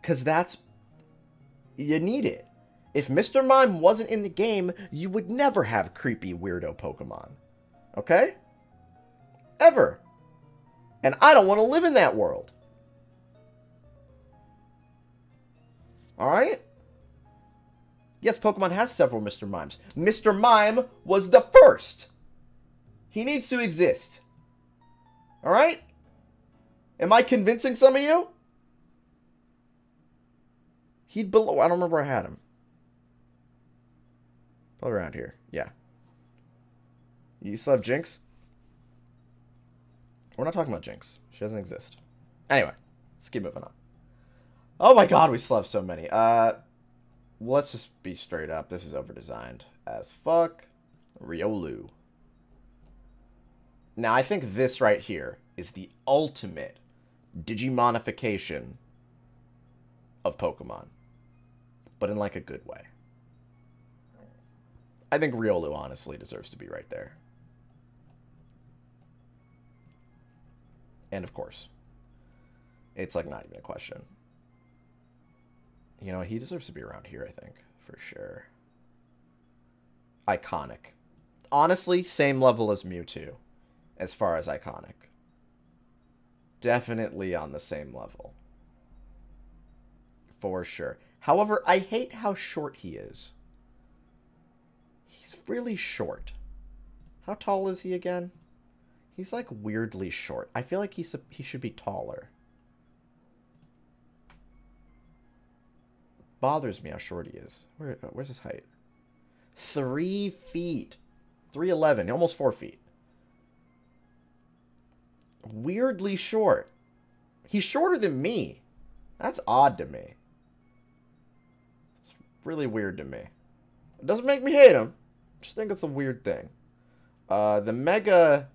Because you need it. If Mr. Mime wasn't in the game, you would never have creepy weirdo Pokemon. Okay? Ever. And I don't want to live in that world. Alright? Yes, Pokemon has several Mr. Mimes. Mr. Mime was the first. He needs to exist. Alright? Am I convincing some of you? He'd below. I don't remember where I had him. Probably around here. Yeah. You still have Jinx? We're not talking about Jinx. She doesn't exist. Anyway, let's keep moving on. Oh my god, we still have so many. Let's just be straight up. This is overdesigned as fuck. Riolu. Now, I think this right here is the ultimate Digimonification of Pokemon. But in, like, a good way. I think Riolu, honestly, deserves to be right there. And, of course, it's, like, not even a question. You know, he deserves to be around here, I think, for sure. Iconic. Honestly, same level as Mewtwo, as far as iconic. Definitely on the same level. For sure. However, I hate how short he is. He's really short. How tall is he again? He's, like, weirdly short. I feel like he should be taller. Bothers me how short he is. Where's his height? 3 feet. 3'11", almost 4 feet. Weirdly short. He's shorter than me. That's odd to me. It's really weird to me. It doesn't make me hate him. I just think it's a weird thing. The Mega...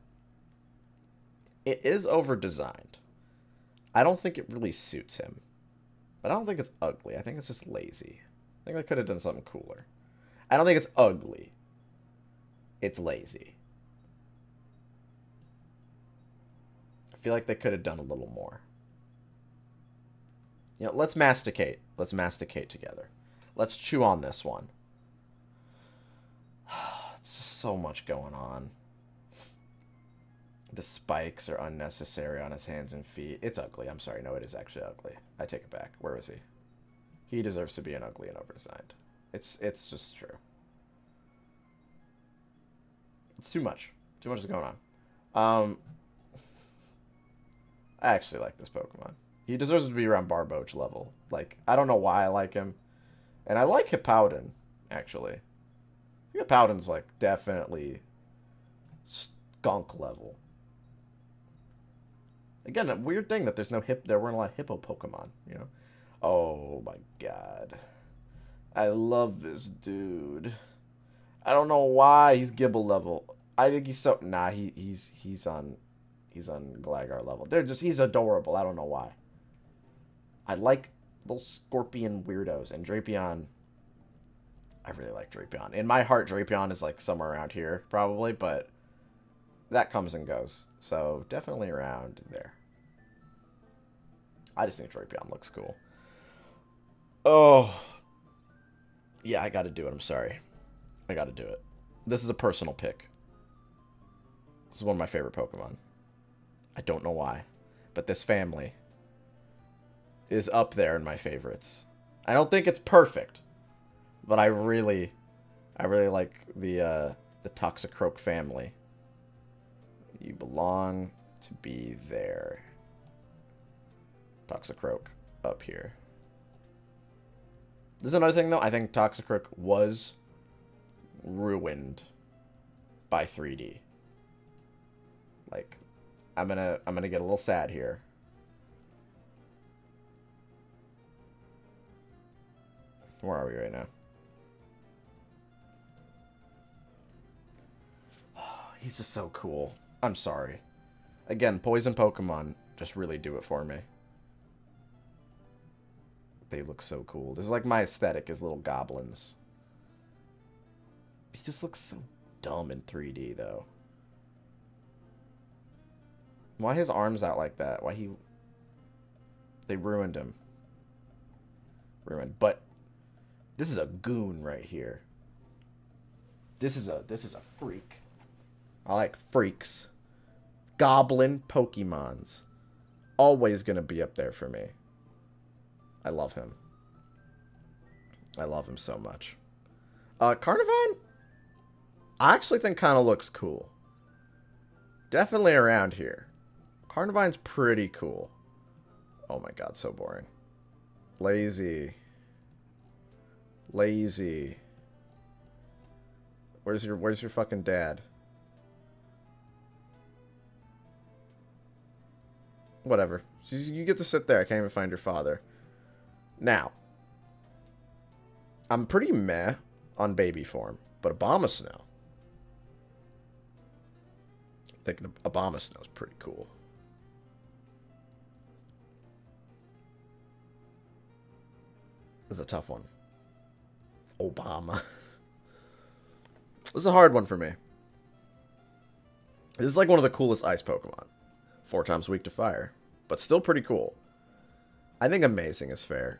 It is over-designed. I don't think it really suits him. But I don't think it's ugly. I think it's just lazy. I think they could have done something cooler. I don't think it's ugly. It's lazy. I feel like they could have done a little more. You know, let's masticate. Let's masticate together. Let's chew on this one. It's just so much going on. The spikes are unnecessary on his hands and feet. It's ugly. I'm sorry. No, it is actually ugly. I take it back. Where is he? He deserves to be an ugly and overdesigned. It's just true. It's too much. Too much is going on. I actually like this Pokemon. He deserves to be around Barboach level. Like, I don't know why I like him. And I like Hippowdon, actually. Hippowdon's, like, definitely skunk level. Again, a weird thing that there weren't a lot of hippo Pokemon, you know? Oh my god. I love this dude. I don't know why he's Gibble level. I think he's so... Nah, he's on Gligar level. He's adorable. I don't know why. I like little scorpion weirdos. And Drapion... I really like Drapion. In my heart, Drapion is, like, somewhere around here, probably, but... that comes and goes. So, definitely around there. I just think Drapion looks cool. Oh. Yeah, I gotta do it. I'm sorry. I gotta do it. This is a personal pick. This is one of my favorite Pokemon. I don't know why. But this family is up there in my favorites. I don't think it's perfect. But I really like the Toxicroak family. You belong to be there. Toxicroak up here. This is another thing, though. I think Toxicroak was ruined by 3D. Like, I'm gonna get a little sad here. Where are we right now? He's just so cool. I'm sorry. Again, poison Pokemon just really do it for me. They look so cool. This is like my aesthetic is little goblins. He just looks so dumb in 3D, though. Why his arms out like that? Why he... They ruined him. Ruined. But This is a goon right here. This is a freak. I like freaks. Goblin Pokemons. Always gonna be up there for me. I love him. I love him so much. Carnivine? I actually think kind of looks cool. Definitely around here. Carnivine's pretty cool. Oh my god, so boring. Lazy. Lazy. Where's your fucking dad? Whatever. You get to sit there. I can't even find your father. Now, I'm pretty meh on baby form, but Abomasnow. I think Abomasnow is pretty cool. This is a tough one. Obama. This is a hard one for me. This is like one of the coolest ice Pokemon. 4 times weak to fire. But still pretty cool. I think amazing is fair.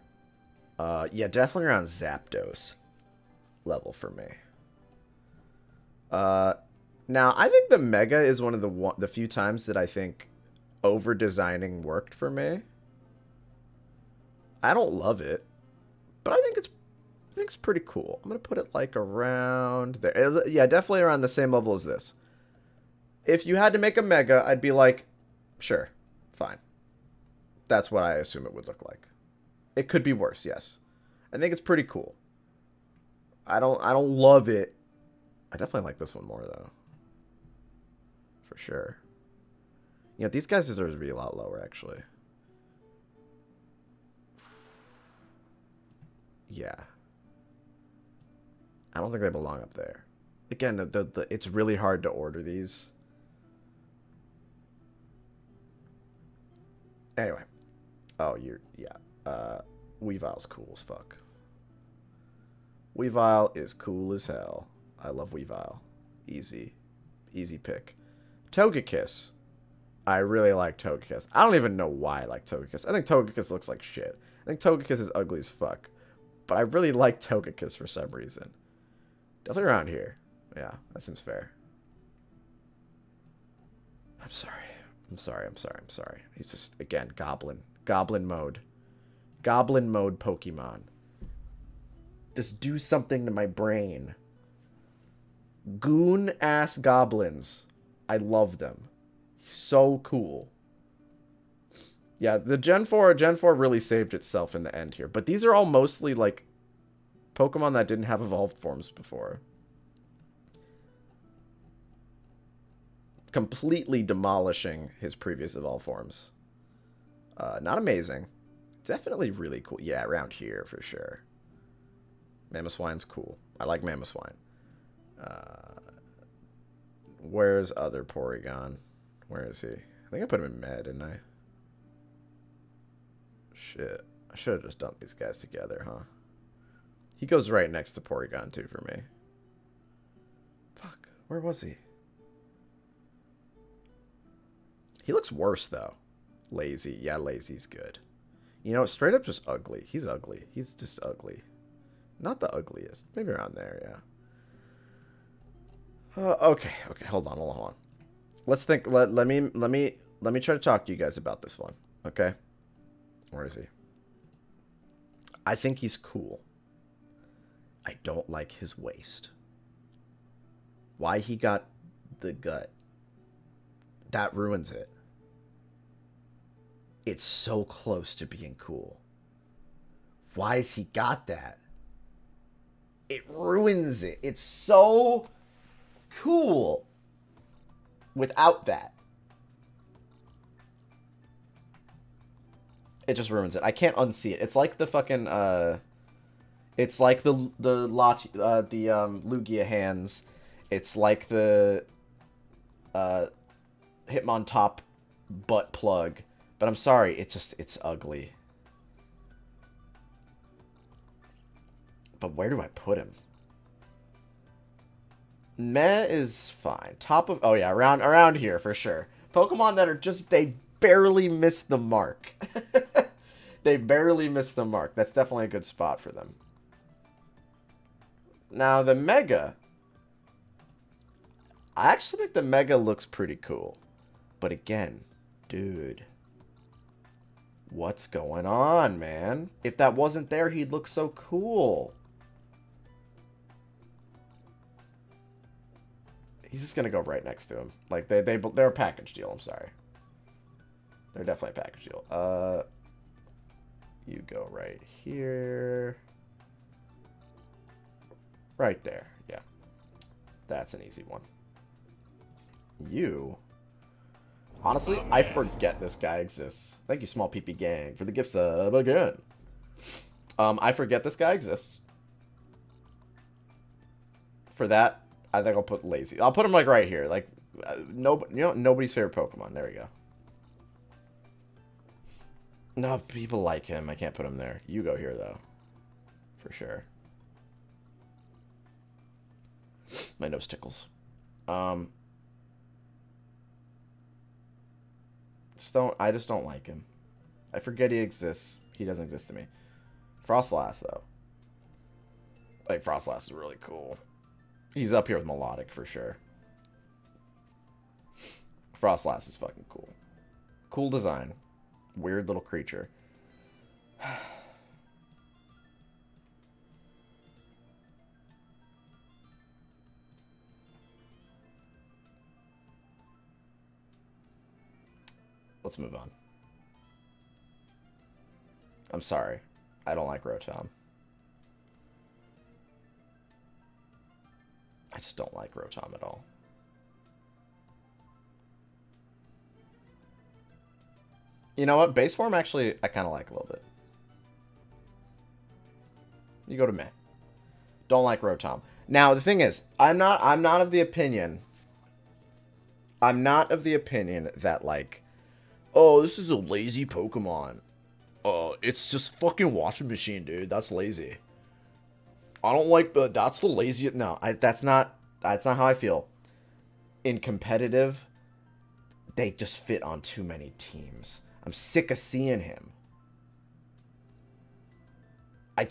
Yeah, definitely around Zapdos level for me. Now, I think the Mega is one of the few times that I think over-designing worked for me. I don't love it. But I think it's pretty cool. I'm going to put it like around there. Yeah, definitely around the same level as this. If you had to make a Mega, I'd be like, sure, fine. That's what I assume it would look like. It could be worse, yes. I think it's pretty cool. I don't love it. I definitely like this one more though. For sure. You know, these guys deserve to be a lot lower actually. Yeah. I don't think they belong up there. Again, it's really hard to order these. Anyway. Oh, Weavile's cool as fuck. Weavile is cool as hell. I love Weavile. Easy. Easy pick. Togekiss. I really like Togekiss. I don't even know why I like Togekiss. I think Togekiss looks like shit. I think Togekiss is ugly as fuck. But I really like Togekiss for some reason. Definitely around here. Yeah, that seems fair. I'm sorry. I'm sorry. He's just, again, Goblin. Goblin mode. Goblin mode Pokemon. Just do something to my brain. Goon-ass goblins. I love them. So cool. Yeah, the Gen 4 really saved itself in the end here. But these are all mostly, like, Pokemon that didn't have evolved forms before. Completely demolishing his previous evolved forms. Not amazing. Definitely really cool. Yeah, around here for sure. Mamoswine's cool. I like Mamoswine. Where's other Porygon? Where is he? I think I put him in Med, didn't I? Shit. I should have just dumped these guys together, huh? He goes right next to Porygon, too, for me. Fuck. Where was he? He looks worse, though. Lazy. Yeah, Lazy's good. You know, straight up just ugly. He's ugly. He's just ugly. Not the ugliest. Maybe around there, yeah. Okay. Hold on. Let's think. Let me try to talk to you guys about this one. Okay. Where is he? I think he's cool. I don't like his waist. Why he got the gut. That ruins it. It's so close to being cool. Why has he got that? It ruins it. It's so cool without that. It just ruins it. I can't unsee it. It's like the fucking it's like the Lugia hands. It's like the Hitmontop butt plug. But I'm sorry, it's ugly. But where do I put him? Meh is fine. Top of, oh yeah, around here for sure. Pokemon that are just, they barely miss the mark. They barely miss the mark. That's definitely a good spot for them. Now, the Mega. I actually think the Mega looks pretty cool. But again, dude. What's going on, man? If that wasn't there, he'd look so cool. He's just gonna go right next to him. Like, they're a package deal, I'm sorry. They're definitely a package deal. You go right here. Right there, yeah. That's an easy one. You... Honestly, I forget this guy exists. Thank you, Small PP Gang, for the gift sub again. I forget this guy exists. For that, I think I'll put Lazy. I'll put him, like, right here. Like, nobody's favorite Pokemon. There we go. No, people like him. I can't put him there. You go here, though. For sure. My nose tickles. I just don't like him. I forget he exists. He doesn't exist to me. Frostlass, though. Like, Frostlass is really cool. He's up here with Melodic, for sure. Frostlass is fucking cool. Cool design. Weird little creature. Let's move on. I'm sorry. I don't like Rotom. I just don't like Rotom at all. You know what? Base form, actually, I kind of like a little bit. You go to meh. Don't like Rotom. Now, the thing is, I'm not of the opinion that, like, oh, this is a lazy Pokemon. It's just fucking washing machine, dude. That's lazy. I don't like the... That's the laziest... No, that's not how I feel. In competitive, they just fit on too many teams. I'm sick of seeing him. I'm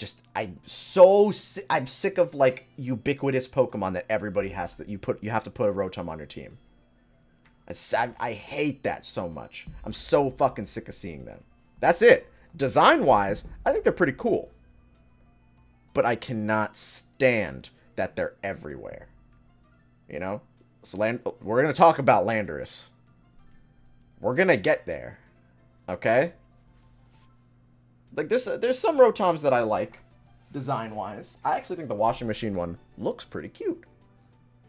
sick of, like, ubiquitous Pokemon that everybody has to... You have to put a Rotom on your team. I hate that so much. I'm so fucking sick of seeing them. That's it. Design-wise, I think they're pretty cool. But I cannot stand that they're everywhere. You know? So we're going to talk about Landorus. We're going to get there. Okay? Like, there's some Rotoms that I like, design-wise. I actually think the washing machine one looks pretty cute.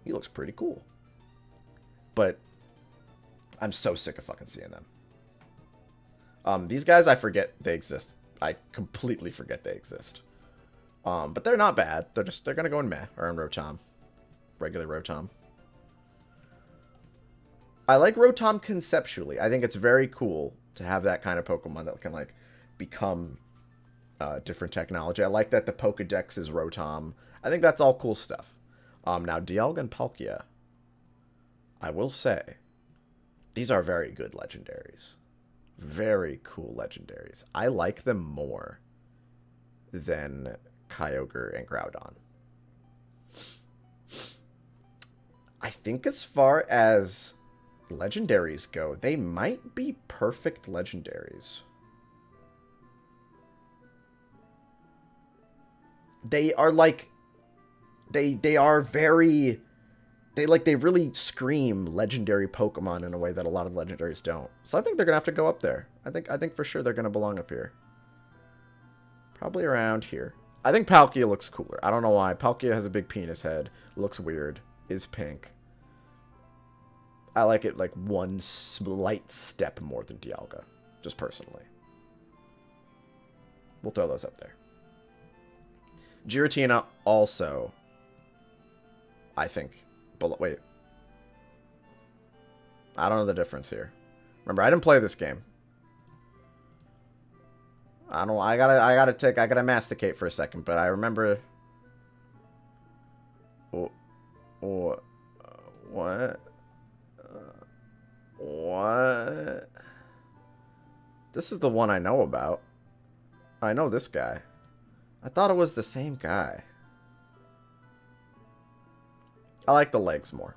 He looks pretty cool. But... I'm so sick of fucking seeing them. These guys, I forget they exist. I completely forget they exist. But they're not bad. They're gonna go in meh or in Rotom. Regular Rotom. I like Rotom conceptually. I think it's very cool to have that kind of Pokemon that can, like, become different technology. I like that the Pokedex is Rotom. I think that's all cool stuff. Now, Dialga and Palkia, I will say, these are very good legendaries. Very cool legendaries. I like them more than Kyogre and Groudon. I think as far as legendaries go, they might be perfect legendaries. They are like... They are very... They really scream legendary Pokemon in a way that a lot of legendaries don't. So I think they're gonna have to go up there. I think for sure they're gonna belong up here. Probably around here. I think Palkia looks cooler. I don't know why. Palkia has a big penis head. Looks weird. Is pink. I like it like one slight step more than Dialga. Just personally. We'll throw those up there. Giratina also, I think... Wait. I don't know the difference here. Remember, I didn't play this game. I don't. I gotta masticate for a second. But I remember. What? What? This is the one I know about. I know this guy. I thought it was the same guy. I like the legs more.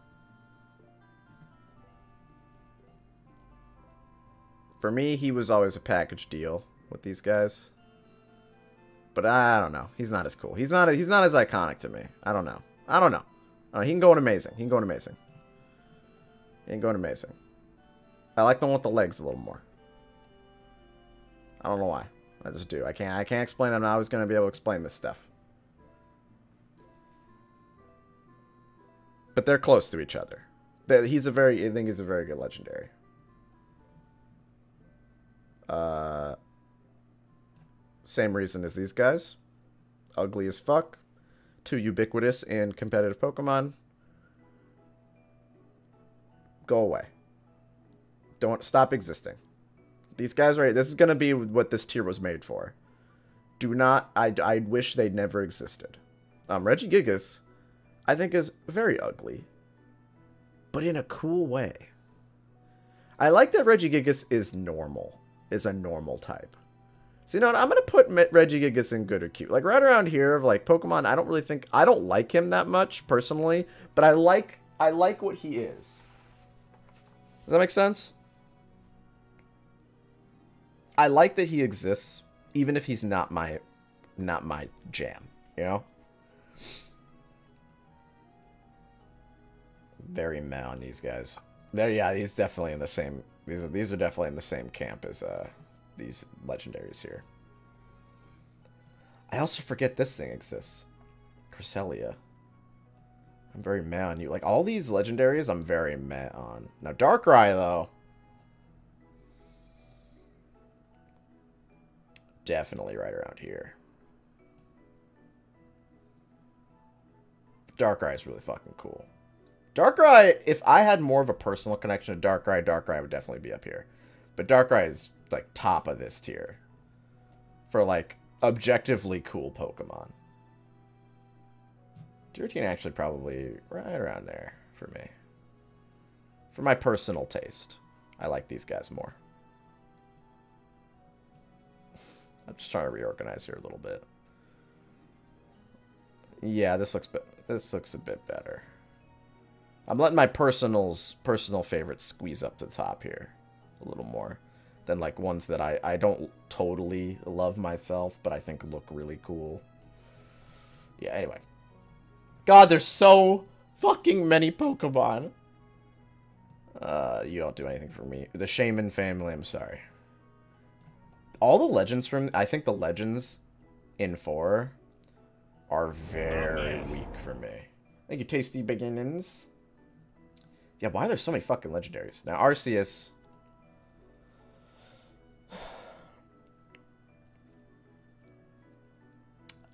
For me, he was always a package deal with these guys. But I don't know. He's not as cool. He's not as iconic to me. I don't know. He can go in amazing. He can go in amazing. He can go in amazing. I like the one with the legs a little more. I don't know why. I just do. I can't explain it. I'm not always going to be able to explain this stuff. But they're close to each other. I think he's a very good legendary. Same reason as these guys. Ugly as fuck. Too ubiquitous in competitive Pokemon. Go away. Don't stop existing. These guys right. This is gonna be what this tier was made for. Do not. I wish they never existed. Regigigas, I think, is very ugly, but in a cool way. I like that Regigigas is normal. Is a normal type. So, you know what? I'm going to put Regigigas in good or cute. Like, right around here of, like, Pokemon, I don't like him that much, personally. But I like what he is. Does that make sense? I like that he exists, even if he's not my jam, you know? Very meh on these guys. Yeah, he's definitely in the same... These are definitely in the same camp as these legendaries here. I also forget this thing exists. Cresselia. I'm very meh on you. Like, all these legendaries, I'm very meh on. Now, Darkrai, though. Definitely right around here. Darkrai is really fucking cool. Darkrai, if I had more of a personal connection to Darkrai, Darkrai would definitely be up here. But Darkrai is, like, top of this tier. For, like, objectively cool Pokemon. Giratina actually probably right around there for me. For my personal taste, I like these guys more. I'm just trying to reorganize here a little bit. Yeah, this looks a bit better. I'm letting my personal favorites squeeze up to the top here a little more than like ones that I don't totally love myself, but I think look really cool. Yeah, anyway. God, there's so fucking many Pokemon. You don't do anything for me. The Shaman family, I'm sorry. All the legends from... I think the legends in 4 are very weak for me. Thank you, Tasty Beginnings. Yeah, why are there so many fucking legendaries? Now, Arceus...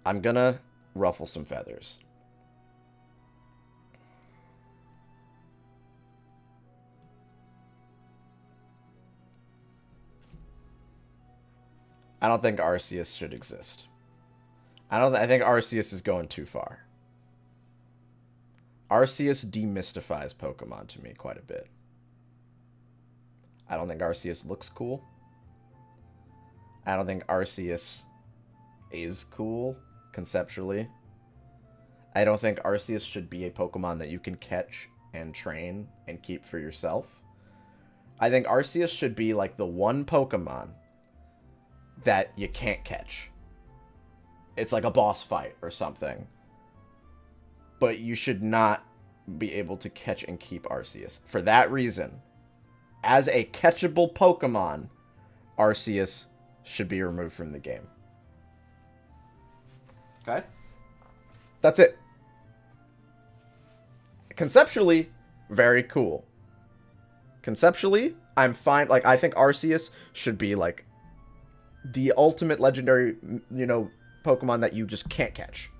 I'm gonna ruffle some feathers. I don't think Arceus should exist. I think Arceus is going too far. Arceus demystifies Pokemon to me quite a bit. I don't think Arceus looks cool. I don't think Arceus is cool, conceptually. I don't think Arceus should be a Pokemon that you can catch and train and keep for yourself. I think Arceus should be like the one Pokemon that you can't catch. It's like a boss fight or something. But you should not be able to catch and keep Arceus. For that reason, as a catchable Pokemon, Arceus should be removed from the game. Okay? That's it. Conceptually, very cool. Conceptually, I'm fine. Like, I think Arceus should be, like, the ultimate legendary, you know, Pokemon that you just can't catch.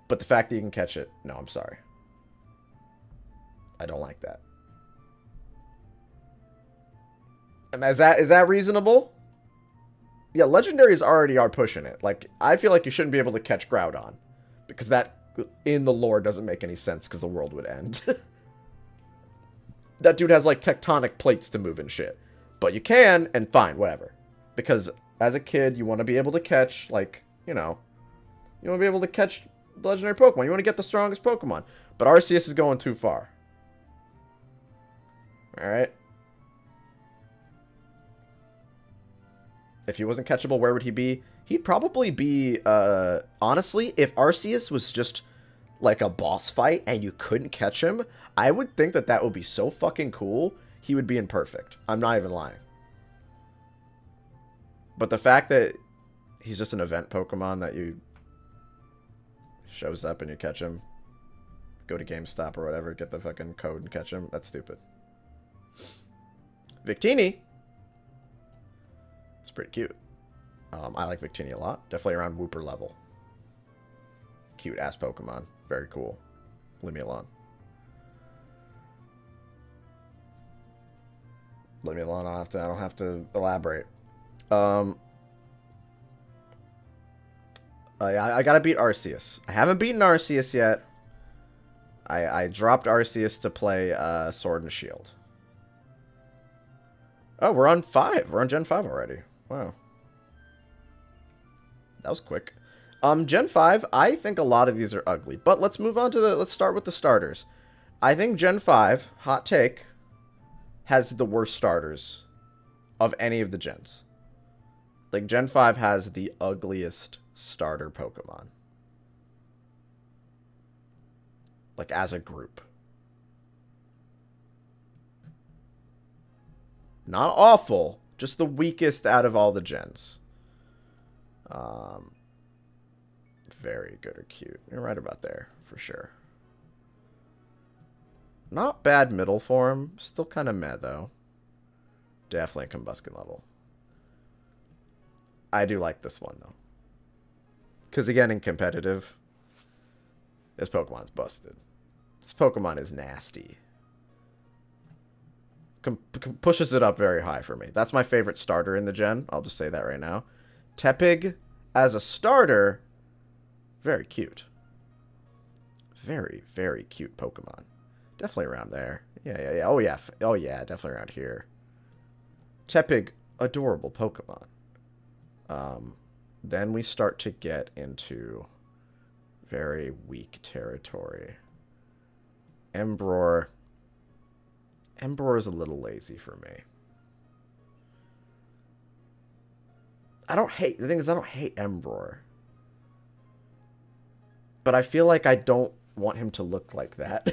But the fact that you can catch it, no, I'm sorry. I don't like that. And is that reasonable? Yeah, legendaries already are pushing it. Like, I feel like you shouldn't be able to catch Groudon. Because that, in the lore, doesn't make any sense because the world would end. That dude has, like, tectonic plates to move and shit. But you can, and fine, whatever. Because as a kid, you want to be able to catch, like, you know, you want to be able to catch the legendary Pokemon. You want to get the strongest Pokemon. But Arceus is going too far. Alright. If he wasn't catchable, where would he be? He'd probably be, honestly, if Arceus was just like a boss fight and you couldn't catch him, I would think that that would be so fucking cool. He would be in perfect. I'm not even lying. But the fact that he's just an event Pokemon that you shows up and you catch him, go to GameStop or whatever, get the fucking code and catch him, that's stupid. Victini. It's pretty cute. I like Victini a lot. Definitely around Wooper level. Cute ass Pokemon. Very cool. Leave me alone. Leave me alone. I don't have to elaborate. I gotta beat Arceus. I haven't beaten Arceus yet. I dropped Arceus to play Sword and Shield. Oh, we're on 5. We're on Gen 5 already. Wow. That was quick. Gen 5, I think a lot of these are ugly. But let's move on to let's start with the starters. I think Gen 5, hot take, has the worst starters of any of the gens. Like, Gen 5 has the ugliest starter Pokemon. Like, as a group. Not awful, just the weakest out of all the gens. Very good or cute. You're right about there, for sure. Not bad middle form. Still kind of meh, though. Definitely a Combusken level. I do like this one, though. Because, again, in competitive, this Pokemon's busted. This Pokemon is nasty. Pushes it up very high for me. That's my favorite starter in the gen. I'll just say that right now. Tepig, as a starter, very cute. Very, very cute Pokemon. Definitely around there. Yeah. Oh, yeah. Oh, yeah. Definitely around here. Tepig, adorable Pokemon. Then we start to get into very weak territory. Embror. Embror is a little lazy for me. The thing is, I don't hate Embror. But I feel like I don't want him to look like that.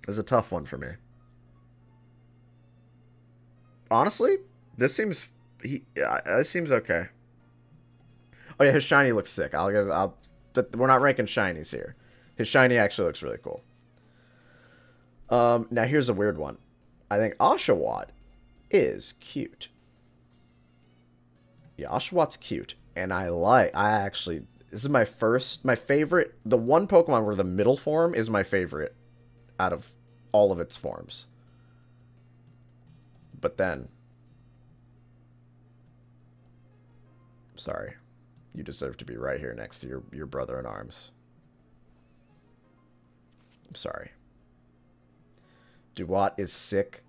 It's a tough one for me. Honestly, this seems okay. Oh yeah, his shiny looks sick. But we're not ranking shinies here. His shiny actually looks really cool. Now here's a weird one. I think Oshawott is cute. Yeah, Oshawot's cute. And this is my favorite, the one Pokemon where the middle form is my favorite out of all of its forms. But then, I'm sorry, you deserve to be right here next to your brother in arms. I'm sorry. Duat is sick.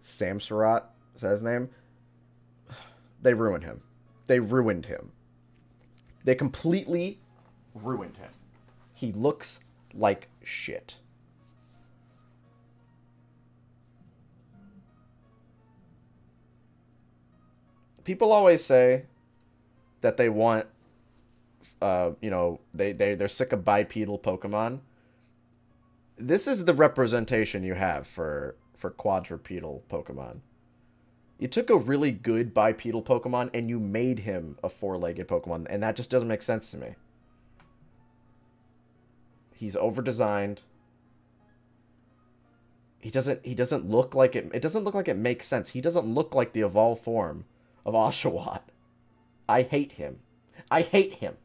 Samsarat, is that his name? They ruined him. They ruined him. They completely ruined him. He looks like shit. People always say that they want, they're sick of bipedal Pokemon. This is the representation you have for quadrupedal Pokemon. You took a really good bipedal Pokemon and you made him a four-legged Pokemon, and that just doesn't make sense to me. He's over-designed. He doesn't look like it. It doesn't look like it makes sense. He doesn't look like the evolved form of Oshawott. I hate him. I hate him.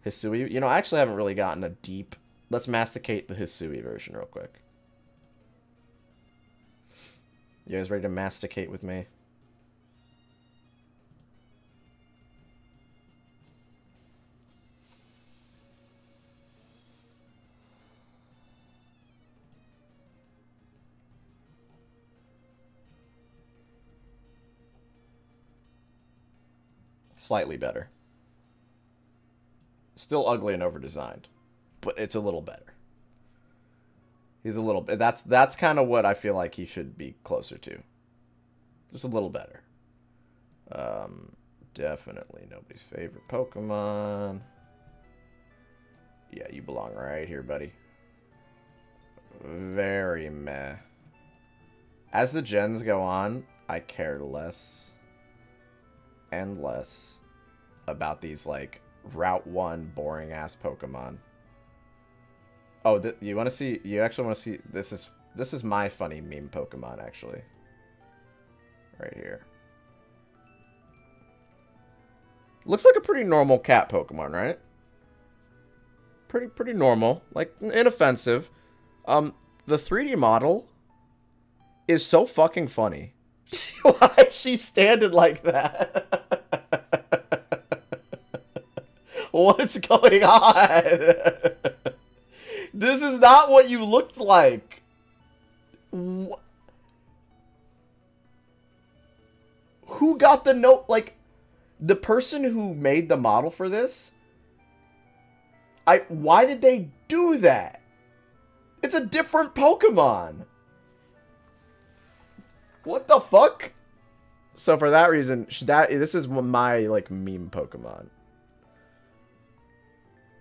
Hisui. You know, I actually haven't really gotten a deep... Let's masticate the Hisui version real quick. You guys ready to masticate with me? Slightly better. Still ugly and over-designed, but it's a little better. He's a little bit. That's kind of what I feel like he should be closer to. Just a little better. Definitely nobody's favorite Pokemon. Yeah, you belong right here, buddy. Very meh. As the gens go on, I care less and less about these, like, Route 1 boring-ass Pokemon. Oh, you want to see... You actually want to see... This is my funny meme Pokemon, actually. Right here. Looks like a pretty normal cat Pokemon, right? Pretty normal. Like, inoffensive. The 3D model is so fucking funny. Why is she standing like that? What's going on? This is not what you looked like. Who got the note? Like, the person who made the model for this, why did they do that? It's a different Pokemon. What the fuck? So for that reason, this is my, like, meme Pokemon.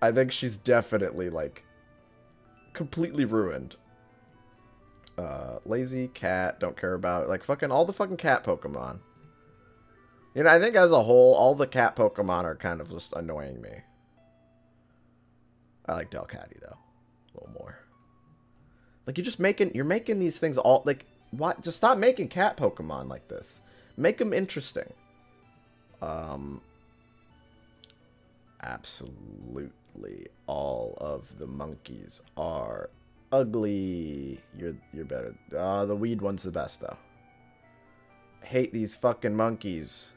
I think she's definitely, like, completely ruined. Lazy cat, don't care about, like, fucking all the fucking cat Pokemon. You know, I think as a whole, all the cat Pokemon are kind of just annoying me. I like Delcatty, though. A little more. Like, you're making these things all, like, what? Just stop making cat Pokemon like this. Make them interesting. Absolutely all of the monkeys are ugly. You're better. The weed one's the best, though. I hate these fucking monkeys.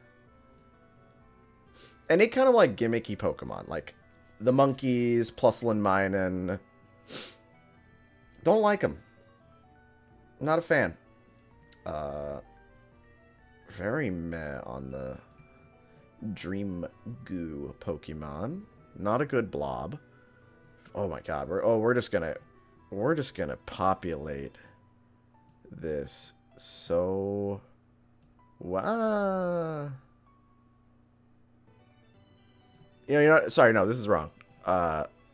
Any kind of, like, gimmicky Pokemon. Like, the monkeys, Plusle and Minun. Don't like them. Not a fan. Very meh on the Dream Goo Pokemon. Not a good blob. Oh my god. We're just gonna populate this. So wow. You know, sorry, no, this is wrong.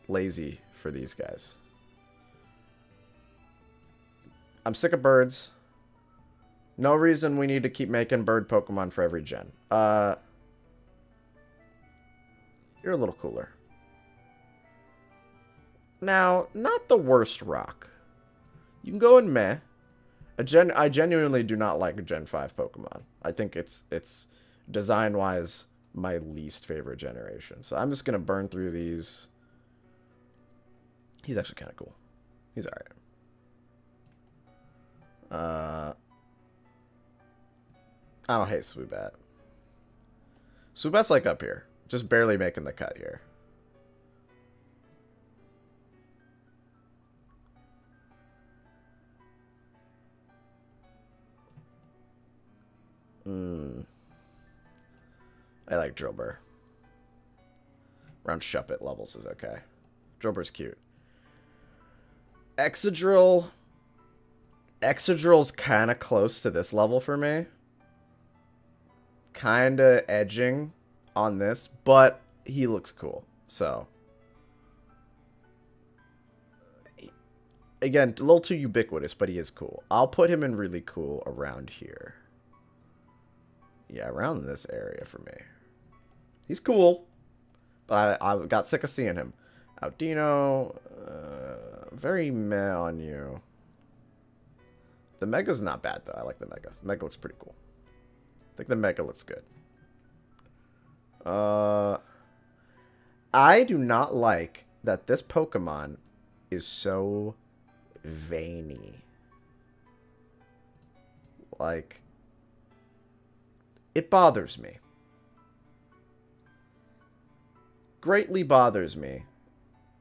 Lazy for these guys. I'm sick of birds. No reason we need to keep making bird Pokemon for every gen. You're a little cooler. Now, not the worst rock. You can go in meh. I genuinely do not like a Gen 5 Pokemon. I think it's design-wise my least favorite generation. So I'm just going to burn through these. He's actually kind of cool. He's alright. I don't hate Swoobat. Swoobat's like up here. Just barely making the cut here. I like Drillbur. Around Shuppet levels is okay. Drillbur's cute. Exegril's kind of close to this level for me. Kind of edging on this, but he looks cool. So, again, a little too ubiquitous, but he is cool. I'll put him in really cool around here. Yeah, around this area for me. He's cool, but I got sick of seeing him. Audino, very meh on you. The Mega's not bad, though. I like the Mega. Mega looks pretty cool. I think the Mega looks good. I do not like that this Pokemon is so veiny. Like, it bothers me. Greatly bothers me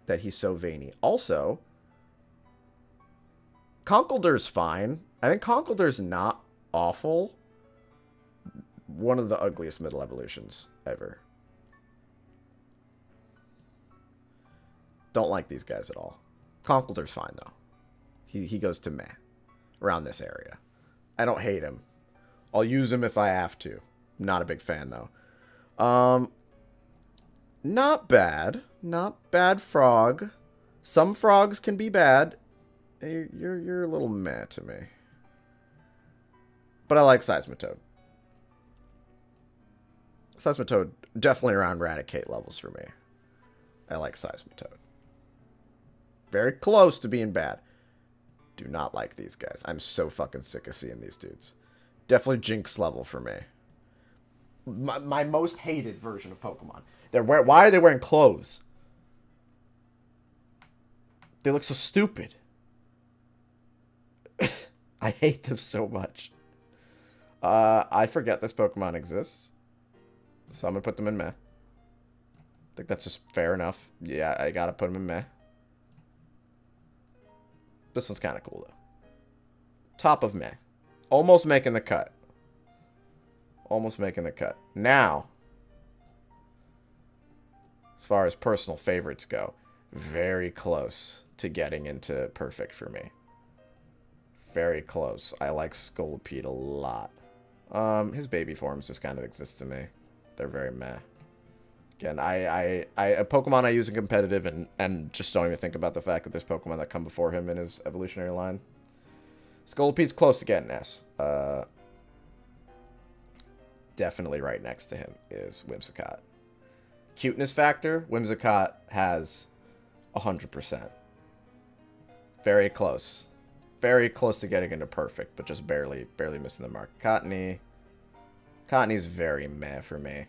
that he's so veiny. Also, Conkeldurr's fine. I think Conkeldurr's not awful. One of the ugliest middle evolutions ever. Don't like these guys at all. Conkeldurr's fine, though. He goes to meh. Around this area. I don't hate him. I'll use him if I have to. Not a big fan, though. Not bad. Not bad frog. Some frogs can be bad. You're a little meh to me. But I like Seismitoad. Seismitoad, definitely around Raticate levels for me. I like Seismitoad. Very close to being bad. Do not like these guys. I'm so fucking sick of seeing these dudes. Definitely Jinx level for me. My most hated version of Pokemon. Why are they wearing clothes? They look so stupid. I hate them so much. I forget this Pokemon exists. So I'm going to put them in meh. I think that's just fair enough. Yeah, I got to put them in meh. This one's kind of cool, though. Top of meh. Almost making the cut. Almost making the cut. Now, as far as personal favorites go, very close to getting into perfect for me. Very close. I like Scolipede a lot. His baby forms just kind of exist to me. They're very meh. Again, a Pokemon I use in competitive and just don't even think about the fact that there's Pokemon that come before him in his evolutionary line. Scolipede's close to getting S. Definitely right next to him is Whimsicott. Cuteness factor, Whimsicott has 100%. Very close. Very close to getting into perfect, but just barely missing the mark. Cottony's very meh for me.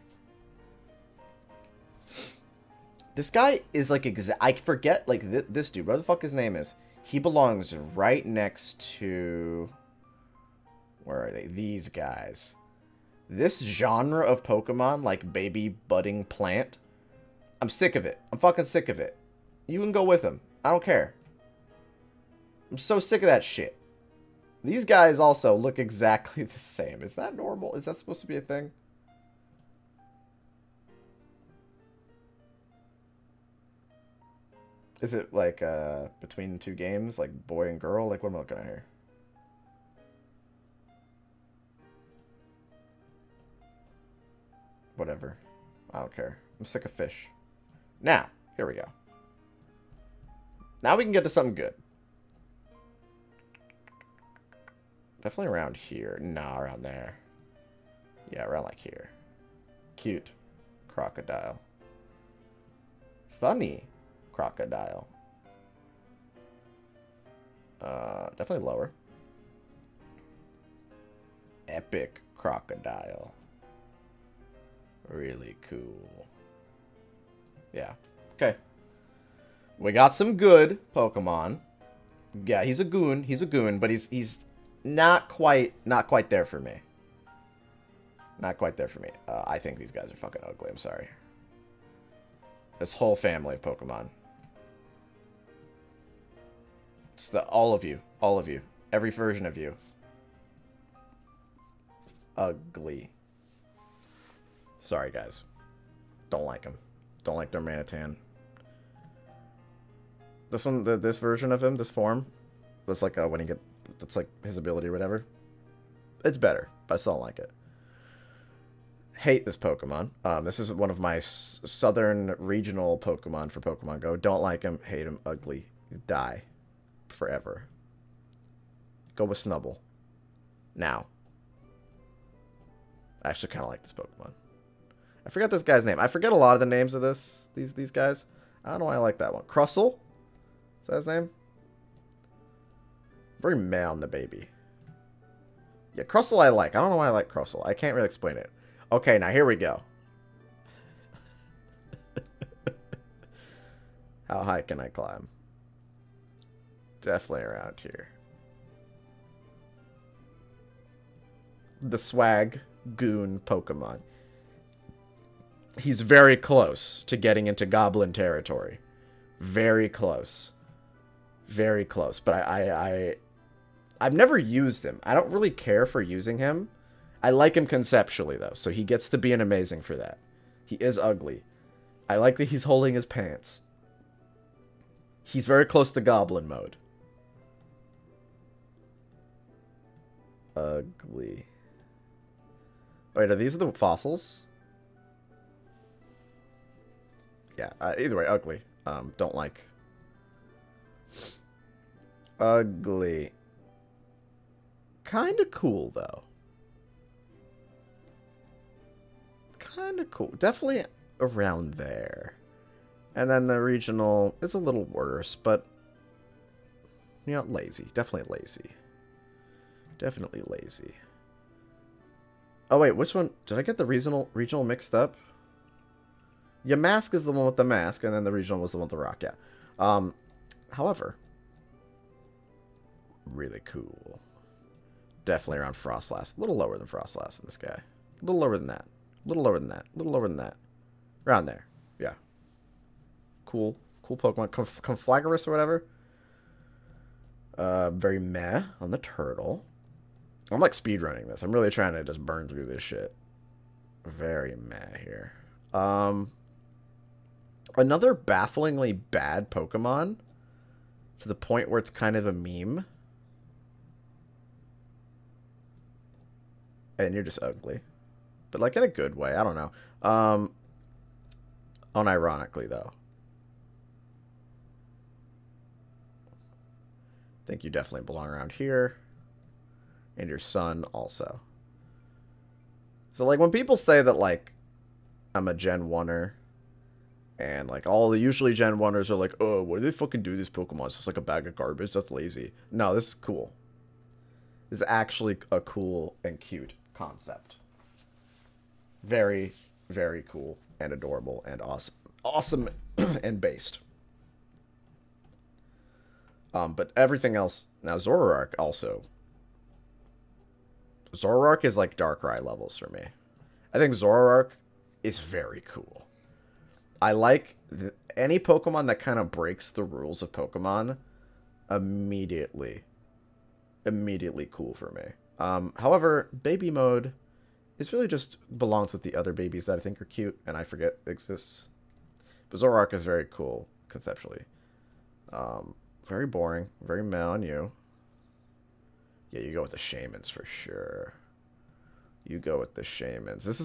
This guy is like I forget like this dude. What the fuck his name is? He belongs right next to. Where are they? These guys. This genre of Pokemon, like baby budding plant, I'm sick of it. I'm fucking sick of it. You can go with him. I don't care. I'm so sick of that shit. These guys also look exactly the same. Is that normal? Is that supposed to be a thing? Is it like between two games, like boy and girl? Like what am I looking at here? Whatever. I don't care. I'm sick of fish. Now, here we go. Now we can get to something good. Definitely around here. Nah, around there. Yeah, around like here. Cute. Crocodile. Funny. Crocodile. Definitely lower. Epic Crocodile. Really cool. Yeah. Okay. We got some good Pokemon. Yeah, he's a goon. He's a goon, but he's not quite there for me. Not quite there for me. I think these guys are fucking ugly. I'm sorry. This whole family of Pokemon. It's all of you, every version of you. Ugly. Sorry, guys. Don't like him. Don't like their Manatan. This one, this version of him, this form, that's like when he get, that's like his ability or whatever. It's better, but I still don't like it. Hate this Pokemon. This is one of my southern regional Pokemon for Pokemon Go. Don't like him. Hate him. Ugly. Die. Forever. Go with Snubble. Now. I actually kind of like this Pokemon. I forgot this guy's name. I forget a lot of the names of these guys. I don't know why I like that one. Crustle? Is that his name? Very meh on the baby. Yeah, Crustle I like. I don't know why I like Crustle. I can't really explain it. Okay, now here we go. How high can I climb? Definitely around here. The swag goon Pokemon. He's very close to getting into Goblin territory. Very close. Very close. But I've never used him. I don't really care for using him. I like him conceptually, though, so he gets to be an amazing for that. He is ugly. I like that he's holding his pants. He's very close to Goblin mode. Ugly. Wait, are these the fossils? Yeah, either way, ugly. Don't like. Ugly. Kinda cool, though. Kinda cool. Definitely around there. And then the regional is a little worse, but... You know, lazy. Definitely lazy. Definitely lazy. Oh, wait, which one? Did I get the regional mixed up? Yeah, mask is the one with the mask, and then the regional was the one with the rock, yeah. However... Really cool. Definitely around Frostlass. A little lower than Frostlass in this guy. A little lower than that. A little lower than that. A little lower than that. Around there. Yeah. Cool. Cool Pokemon. Conflagorus or whatever. Very meh on the turtle. I'm like speedrunning this. I'm really trying to just burn through this shit. Very meh here. Another bafflingly bad Pokemon. To the point where it's kind of a meme. And you're just ugly. But, like, in a good way. I don't know. Unironically, though. I think you definitely belong around here. And your son also. So, like, when people say that, like, I'm a Gen 1er. And, like, all the usually Gen 1ers are like, oh, what do they fucking do to this Pokemon? It's just like a bag of garbage. That's lazy. No, this is cool. This is actually a cool and cute concept. Very, very cool and adorable and awesome. Awesome and based. But everything else... Now, Zoroark also. Zoroark is like Darkrai levels for me. I think Zoroark is very cool. I like any Pokemon that kind of breaks the rules of Pokemon immediately cool for me. However, baby mode is really just belongs with the other babies that I think are cute and I forget exists. But Zoroark is very cool conceptually. Very boring, very meh on you. Yeah, you go with the Shamans for sure. You go with the Shamans. This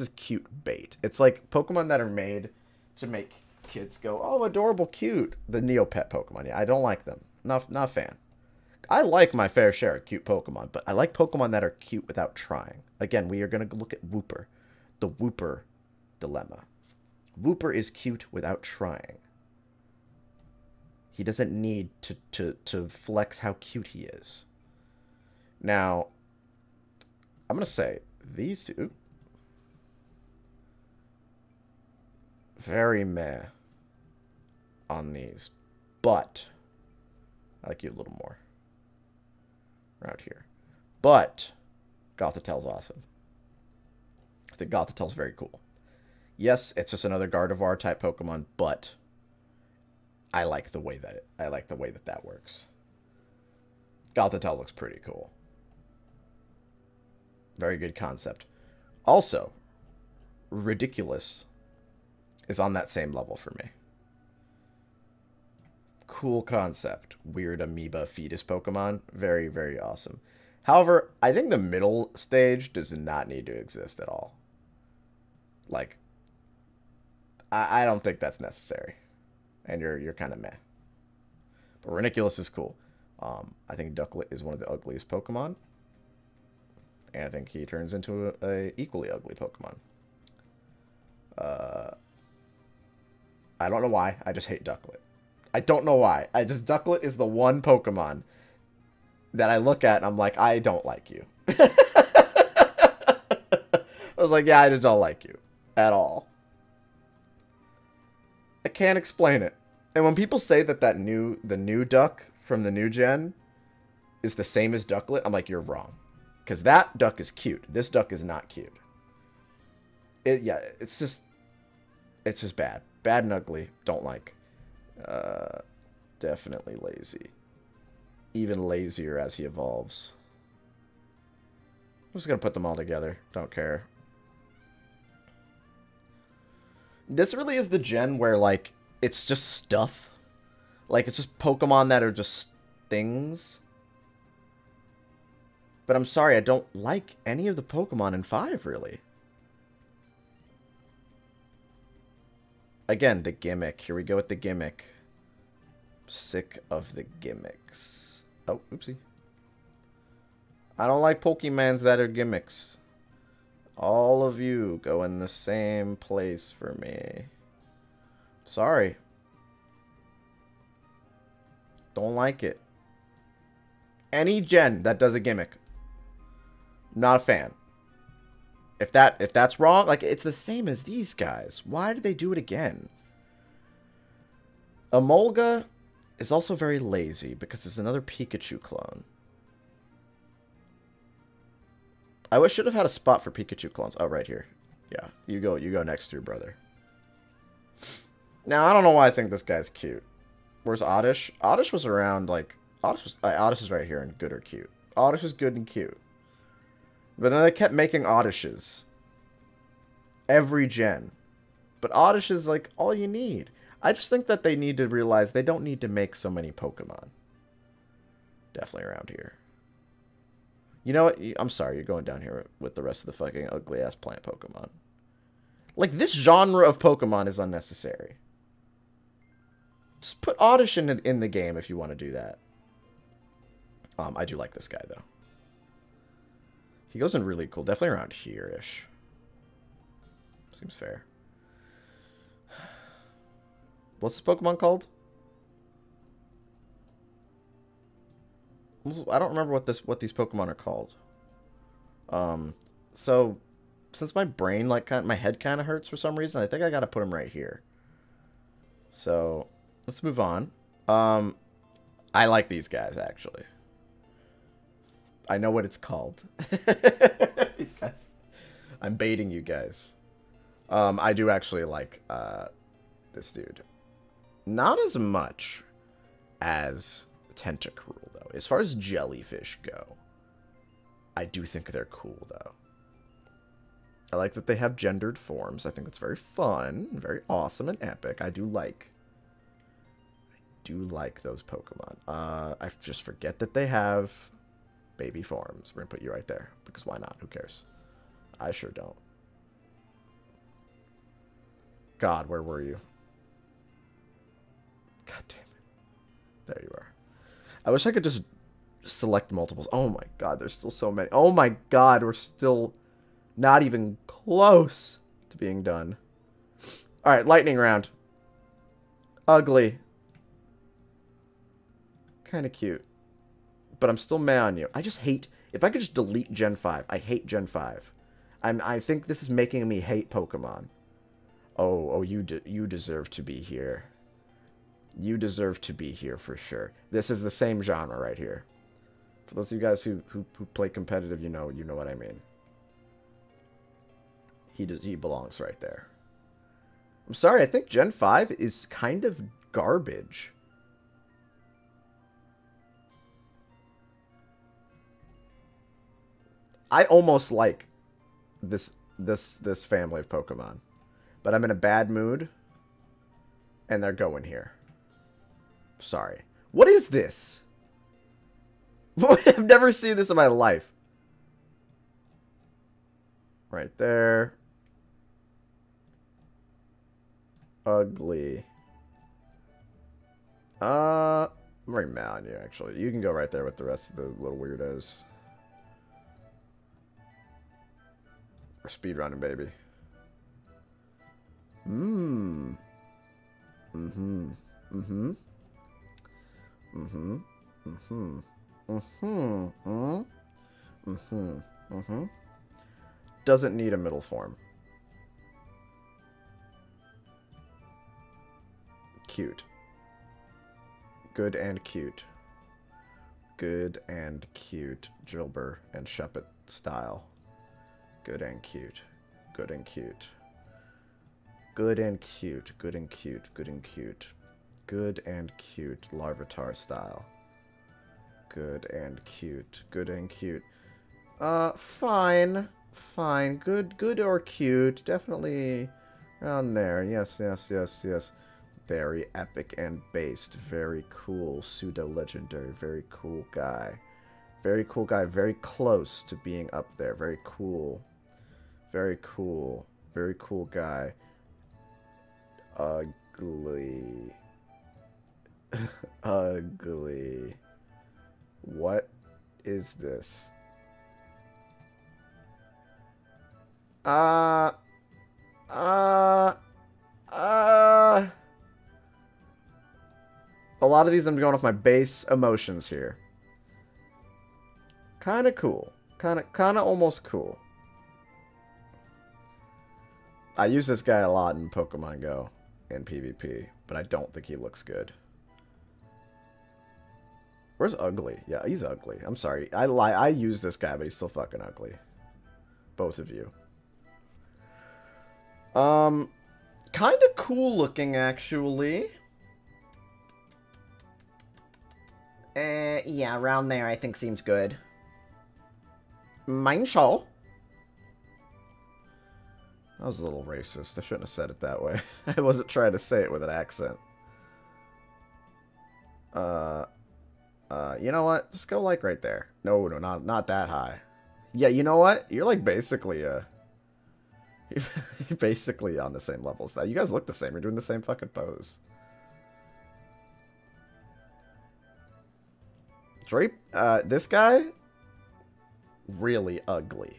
is cute bait. It's like Pokemon that are made to make kids go, oh, adorable, cute. The Neopet Pokemon. Yeah, I don't like them. Not a fan. I like my fair share of cute Pokemon, but I like Pokemon that are cute without trying. Again, we are going to look at Wooper. The Wooper dilemma. Wooper is cute without trying. He doesn't need to flex how cute he is. Now, I'm going to say these two... Very meh on these. But I like you a little more. Around here. But Gothitel's awesome. I think Gothitel's very cool. Yes, it's just another Gardevoir type Pokemon, but I like the way that that works. Gothitelle looks pretty cool. Very good concept. Also, Ridiculous is on that same level for me. Cool concept. Weird amoeba fetus Pokemon. Very, very awesome. However, I think the middle stage does not need to exist at all. Like, I don't think that's necessary. And you're kind of meh. But Ridiculous is cool. I think Ducklet is one of the ugliest Pokemon. And I think he turns into a equally ugly Pokemon. I don't know why. I just hate Ducklet. I don't know why. Ducklet is the one Pokemon that I look at and I'm like, I don't like you. I was like, yeah, I just don't like you. At all. I can't explain it. And when people say that the new duck from the new gen is the same as Ducklet, I'm like, you're wrong. Because that duck is cute. This duck is not cute. It's just bad. Bad and ugly. Don't like. Definitely lazy. Even lazier as he evolves. I'm just going to put them all together. Don't care. This really is the gen where, like, it's just stuff. Like, it's just Pokemon that are just things. But I'm sorry, I don't like any of the Pokemon in 5, really. Again, the gimmick. Here we go with the gimmick. Sick of the gimmicks. Oh, oopsie. I don't like Pokemons that are gimmicks. All of you go in the same place for me. Sorry. Don't like it. Any gen that does a gimmick. Not a fan. If that's wrong, like, it's the same as these guys. Why did they do it again? Emolga is also very lazy because it's another Pikachu clone. I should have had a spot for Pikachu clones. Oh, right here. Yeah, you go next to your brother. Now, I don't know why I think this guy's cute. Where's Oddish? Oddish was around, like... Oddish is right here in good or cute. Oddish is good and cute. But then they kept making Oddishes. Every gen. But Oddish is, like, all you need. I just think that they need to realize they don't need to make so many Pokemon. Definitely around here. You know what? I'm sorry, you're going down here with the rest of the fucking ugly-ass plant Pokemon. Like, this genre of Pokemon is unnecessary. Just put Oddish in the game if you want to do that. I do like this guy, though. He goes in really cool. Definitely around here-ish. Seems fair. What's this Pokemon called? I don't remember what these Pokemon are called. So since my brain, like, my head kind of hurts for some reason, I think I gotta put him right here. So let's move on. I like these guys, actually. I know what it's called. I'm baiting you guys. I do actually like this dude. Not as much as Tentacruel, though. As far as jellyfish go, I do think they're cool, though. I like that they have gendered forms. I think that's very fun, very awesome and epic. I do like those Pokemon. I just forget that they have baby forms. We're gonna put you right there, because why not? Who cares? I sure don't. God, where were you? God damn it. There you are. I wish I could just select multiples. Oh my god, there's still so many. Oh my god, we're still not even close to being done. Alright, lightning round. Ugly. Kind of cute. But I'm still mad on you. I just hate... If I could just delete Gen 5. I hate Gen 5. I think this is making me hate Pokemon. Oh, you deserve to be here. You deserve to be here for sure. This is the same genre right here. For those of you guys who play competitive, you know what I mean. He belongs right there. I'm sorry, I think Gen 5 is kind of garbage. I almost like this family of Pokemon. But I'm in a bad mood. And they're going here. Sorry. What is this? I've never seen this in my life. Right there. Ugly. I'm very mad on you, actually. You can go right there with the rest of the little weirdos. We're speedrunning, baby. Mm-hmm. Mm-hmm. Mm-hmm. Mm-hmm. Mm-hmm. Mm-hmm. Mm-hmm. Mm-hmm. Doesn't need a middle form. Cute. Good and cute. Good and cute. Jilber and Shuppet style. Good and cute. Good and cute. Good and cute. Good and cute. Good and cute. Good and cute. Larvitar style. Good and cute. Good and cute. Fine. Fine. Good or cute. Definitely around there. Yes, yes, yes, yes. Very epic and based. Very cool. Pseudo-legendary. Very cool guy. Very cool guy. Very close to being up there. Very cool. Very cool. Very cool guy. Ugly. Ugly. What is this? A lot of these I'm going off my base emotions here. Kind of cool. Kind of almost cool. I use this guy a lot in Pokemon Go and PvP, but I don't think he looks good. Where's ugly? Yeah, he's ugly. I'm sorry. I lie. I use this guy, but he's still fucking ugly. Both of you. Kind of cool looking, actually. Yeah, around there I think seems good. Mine show. That was a little racist. I shouldn't have said it that way. I wasn't trying to say it with an accent. You know what? Just go like right there. No, not that high. Yeah, you know what? You're like basically, you're basically on the same level as that. You guys look the same. You're doing the same fucking pose. Drape, this guy, really ugly.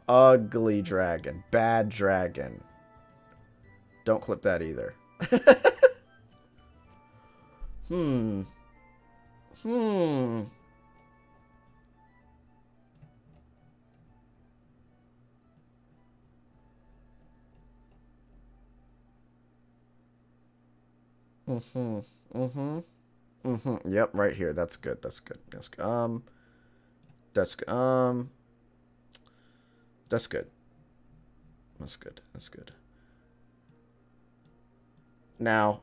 Ugly dragon. Bad dragon. Don't clip that either. Hmm. Yep, right here. That's good. That's good. That's good. That's good. That's good. That's good. That's good. Now,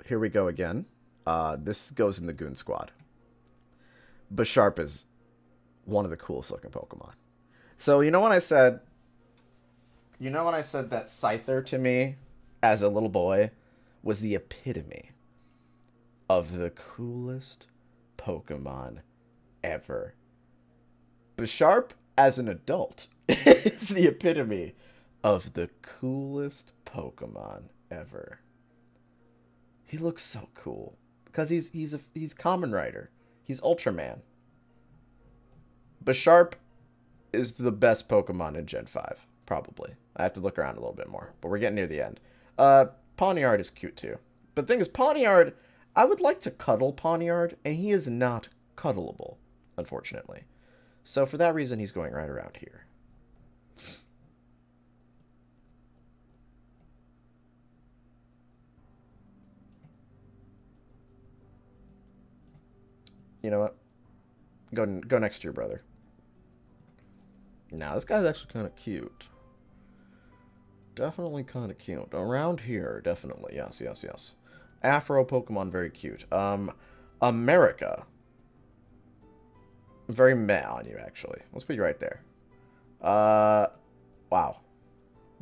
here we go again. This goes in the Goon Squad. Bisharp is one of the coolest looking Pokemon. So, you know when I said... You know when I said that Scyther to me, as a little boy, was the epitome of the coolest Pokemon ever. Bisharp, as an adult, is the epitome of the coolest Pokemon ever. He looks so cool because he's Kamen Rider. He's Ultraman. Bisharp is the best Pokemon in Gen 5, probably. I have to look around a little bit more, but we're getting near the end. Pawniard is cute too. But the thing is, Pawniard, I would like to cuddle Pawniard, and he is not cuddleable, unfortunately. So for that reason, he's going right around here. You know what? Go next to your brother. Now, this guy's actually kind of cute. Definitely kind of cute. Around here, definitely. Yes, yes, yes. Afro Pokemon, very cute. America. Very meh on you, actually. Let's put you right there. Wow.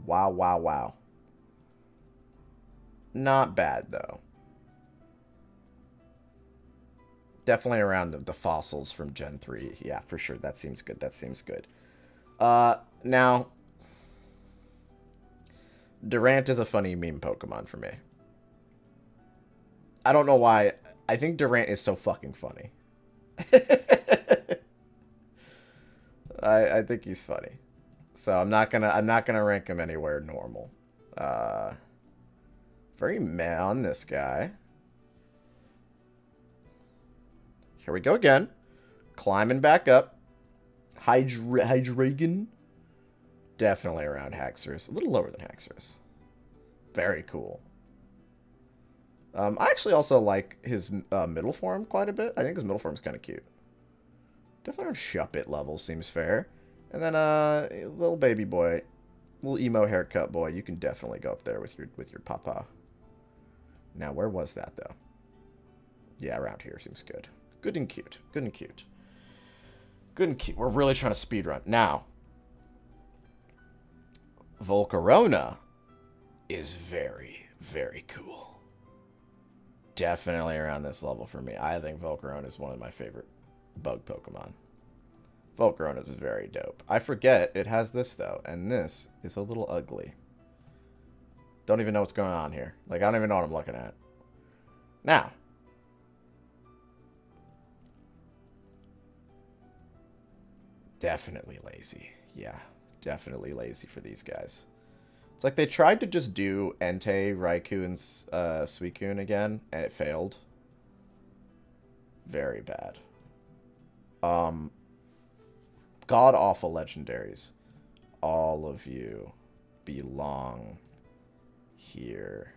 Wow, wow, wow. Not bad, though. Definitely around the fossils from Gen 3. Yeah, for sure. That seems good. That seems good. Now... Durant is a funny meme Pokemon for me. I don't know why. I think Durant is so fucking funny. I think he's funny. So I'm not gonna rank him anywhere normal. Very meh on this guy. Here we go again. Climbing back up. Hydreigon. Definitely around Haxorus. A little lower than Haxorus. Very cool. I actually also like his middle form quite a bit. I think his middle form is kind of cute. Definitely around Shuppet level seems fair. And then little baby boy, little emo haircut boy. You can definitely go up there with your papa. Now where was that though? Yeah, around here seems good. Good and cute. Good and cute. Good and cute. We're really trying to speedrun now. Volcarona is very, very cool. Definitely around this level for me. I think Volcarona is one of my favorite bug Pokemon. Volcarona is very dope. I forget it has this, though, and this is a little ugly. Don't even know what's going on here. Like, I don't even know what I'm looking at. Now. Definitely lazy. Yeah, definitely lazy for these guys. It's like they tried to just do Entei, Raikou, and Suicune again, and it failed. Very bad. God-awful legendaries. All of you belong here.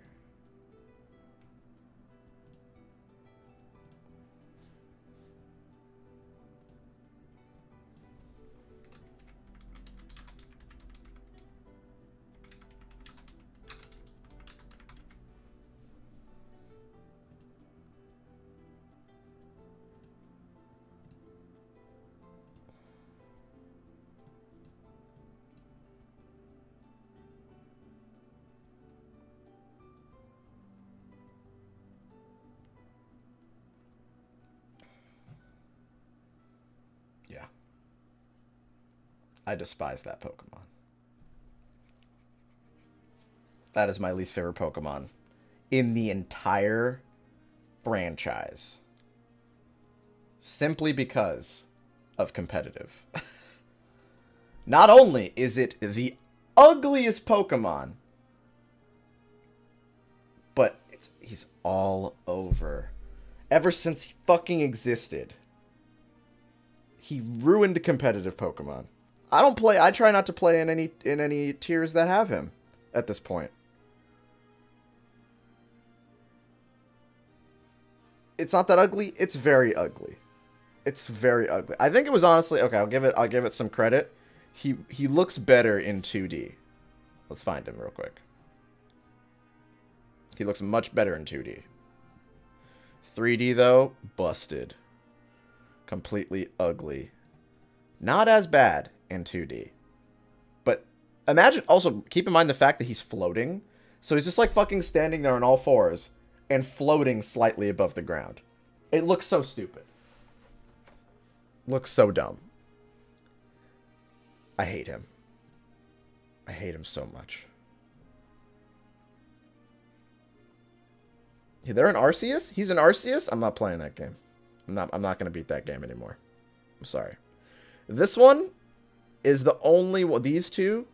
Yeah. I despise that Pokemon. That is my least favorite Pokemon in the entire franchise. Simply because of competitive. Not only is it the ugliest Pokemon, but he's all over. Ever since he fucking existed, he ruined competitive Pokemon. I try not to play in any tiers that have him at this point. It's not that ugly. It's very ugly. It's very ugly. I think it was honestly okay. I'll give it some credit. He looks better in 2D. Let's find him real quick. He looks much better in 2D. 3D though, busted. Completely ugly. Not as bad in 2D. But imagine, also, keep in mind the fact that he's floating. So he's just like fucking standing there on all fours and floating slightly above the ground. It looks so stupid. Looks so dumb. I hate him. I hate him so much. They're an Arceus? He's an Arceus? I'm not playing that game. I'm not gonna beat that game anymore. I'm sorry. This one is the only one. These two,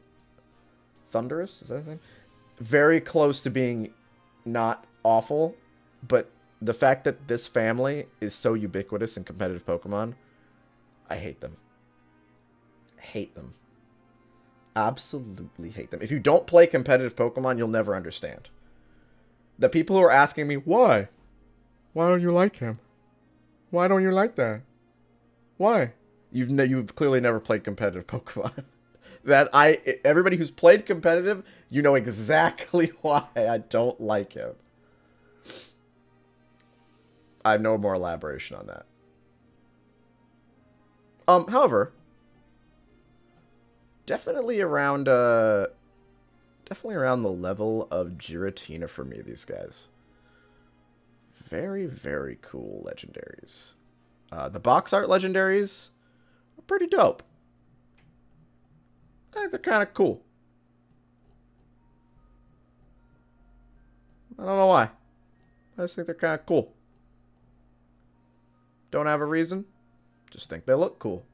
Thunderous, is that his name? Very close to being not awful, but the fact that this family is so ubiquitous in competitive Pokemon, I hate them. Hate them. Absolutely hate them. If you don't play competitive Pokemon, you'll never understand. The people who are asking me, why? Why don't you like him? Why don't you like that? Why? You've clearly never played competitive Pokemon. Everybody who's played competitive, you know exactly why I don't like him. I have no more elaboration on that. However, definitely around the level of Giratina for me, these guys. Very, very cool legendaries. The box art legendaries are pretty dope. I think they're kind of cool. I don't know why. I just think they're kind of cool. Don't have a reason. Just think they look cool.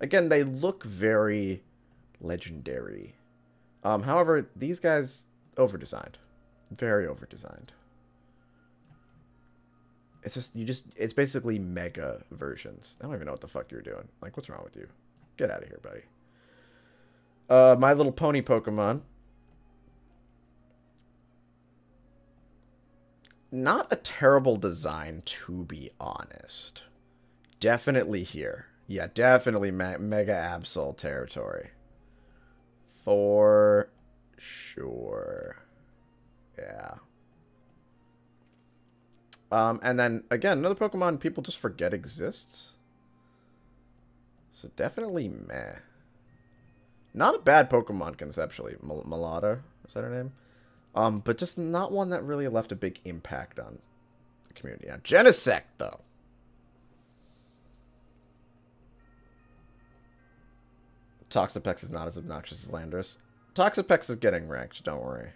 Again, they look very legendary. However, these guys over-designed. Very over-designed. It's basically mega versions. I don't even know what the fuck you're doing. Like, what's wrong with you? Get out of here, buddy. My Little Pony Pokemon. Not a terrible design, to be honest. Definitely here. Yeah, definitely Mega Absol territory. For sure. Yeah. And then, again, another Pokemon people just forget exists. So definitely meh. Not a bad Pokemon conceptually. Malata, is that her name? But just not one that really left a big impact on the community. Now, Genesect, though. Toxapex is not as obnoxious as Landorus. Toxapex is getting ranked, don't worry.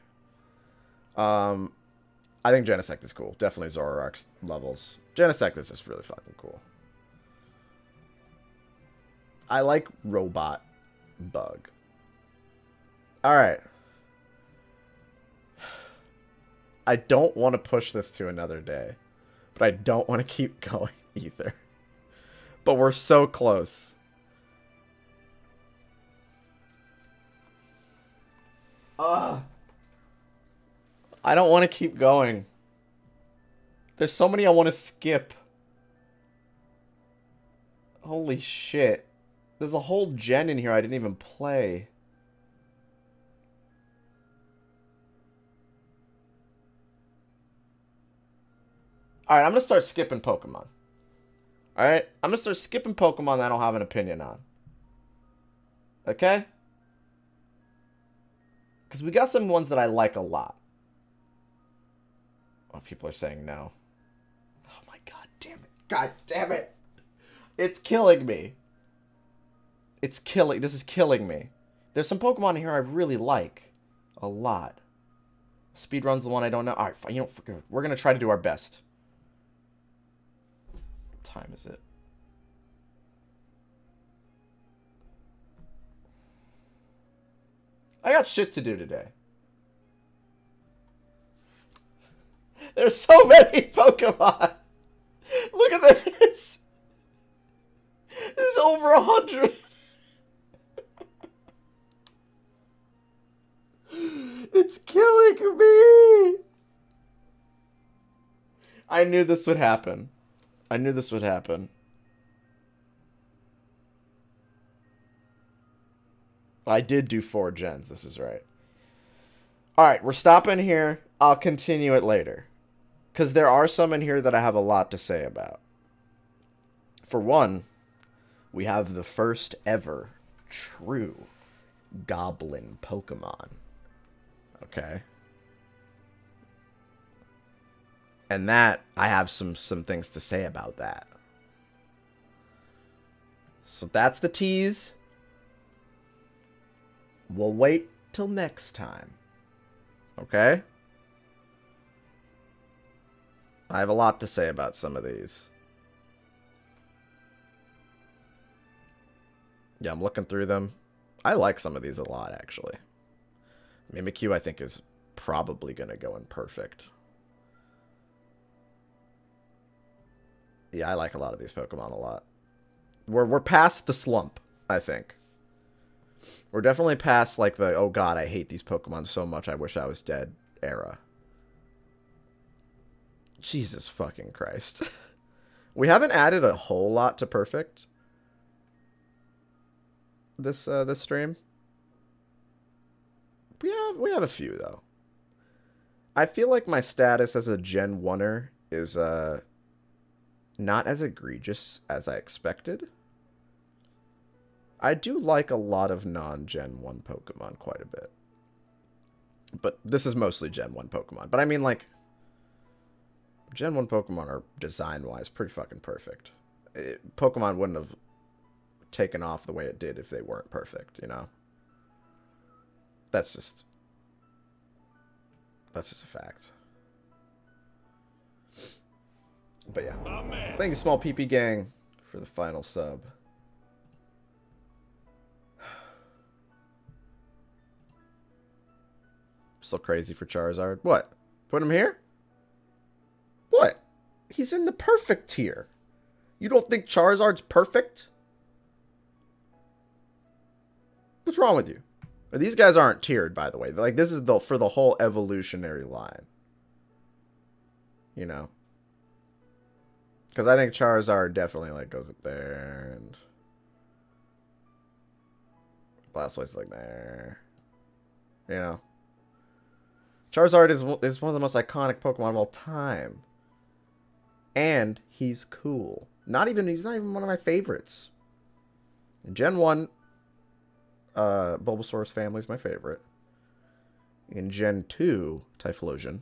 I think Genesect is cool. Definitely Zoroark's levels. Genesect is just really fucking cool. I like Robot Bug. Alright. I don't want to push this to another day. But I don't want to keep going either. But we're so close. I don't want to keep going. There's so many I want to skip. Holy shit. There's a whole gen in here I didn't even play. Alright, I'm going to start skipping Pokemon. Alright? I'm going to start skipping Pokemon that I don't have an opinion on. Okay? Because we got some ones that I like a lot. Oh, people are saying no. Oh my god damn it. God damn it. It's killing me. This is killing me. There's some Pokemon here I really like. A lot. Speedrun's the one I don't know. Alright, fine. You know, we're going to try to do our best. What time is it? I got shit to do today. There's so many Pokemon. Look at this. This is over 100. It's killing me. I knew this would happen. I knew this would happen. I did do 4 gens. This is right. Alright, we're stopping here. I'll continue it later. Because there are some in here that I have a lot to say about. For one, we have the first ever true Goblin Pokemon. Okay. And that, I have some things to say about that. So that's the tease. We'll wait till next time. Okay? I have a lot to say about some of these. Yeah, I'm looking through them. I like some of these a lot, actually. Mimikyu, I think, is probably going to go in perfect. Yeah, I like a lot of these Pokemon a lot. We're past the slump, I think. We're definitely past, like, the, oh god, I hate these Pokemon so much, I wish I was dead era. Jesus fucking Christ. We haven't added a whole lot to perfect this stream. We have a few, though. I feel like my status as a Gen 1er is not as egregious as I expected. I do like a lot of non-Gen 1 Pokemon quite a bit. But this is mostly Gen 1 Pokemon. But I mean, like, Gen 1 Pokemon are, design-wise, pretty fucking perfect. Pokemon wouldn't have taken off the way it did if they weren't perfect, you know? That's just a fact. But yeah. Thank you, Small PP Gang, for the final sub. Still crazy for Charizard. What? Put him here? What? He's in the perfect tier. You don't think Charizard's perfect? What's wrong with you? These guys aren't tiered, by the way. Like, this is for the whole evolutionary line. You know? Because I think Charizard definitely, like, goes up there, and Blastoise like there. You know? Charizard is one of the most iconic Pokemon of all time. And he's cool. He's not even one of my favorites. In Gen 1, Bulbasaur's family is my favorite. In Gen 2, Typhlosion.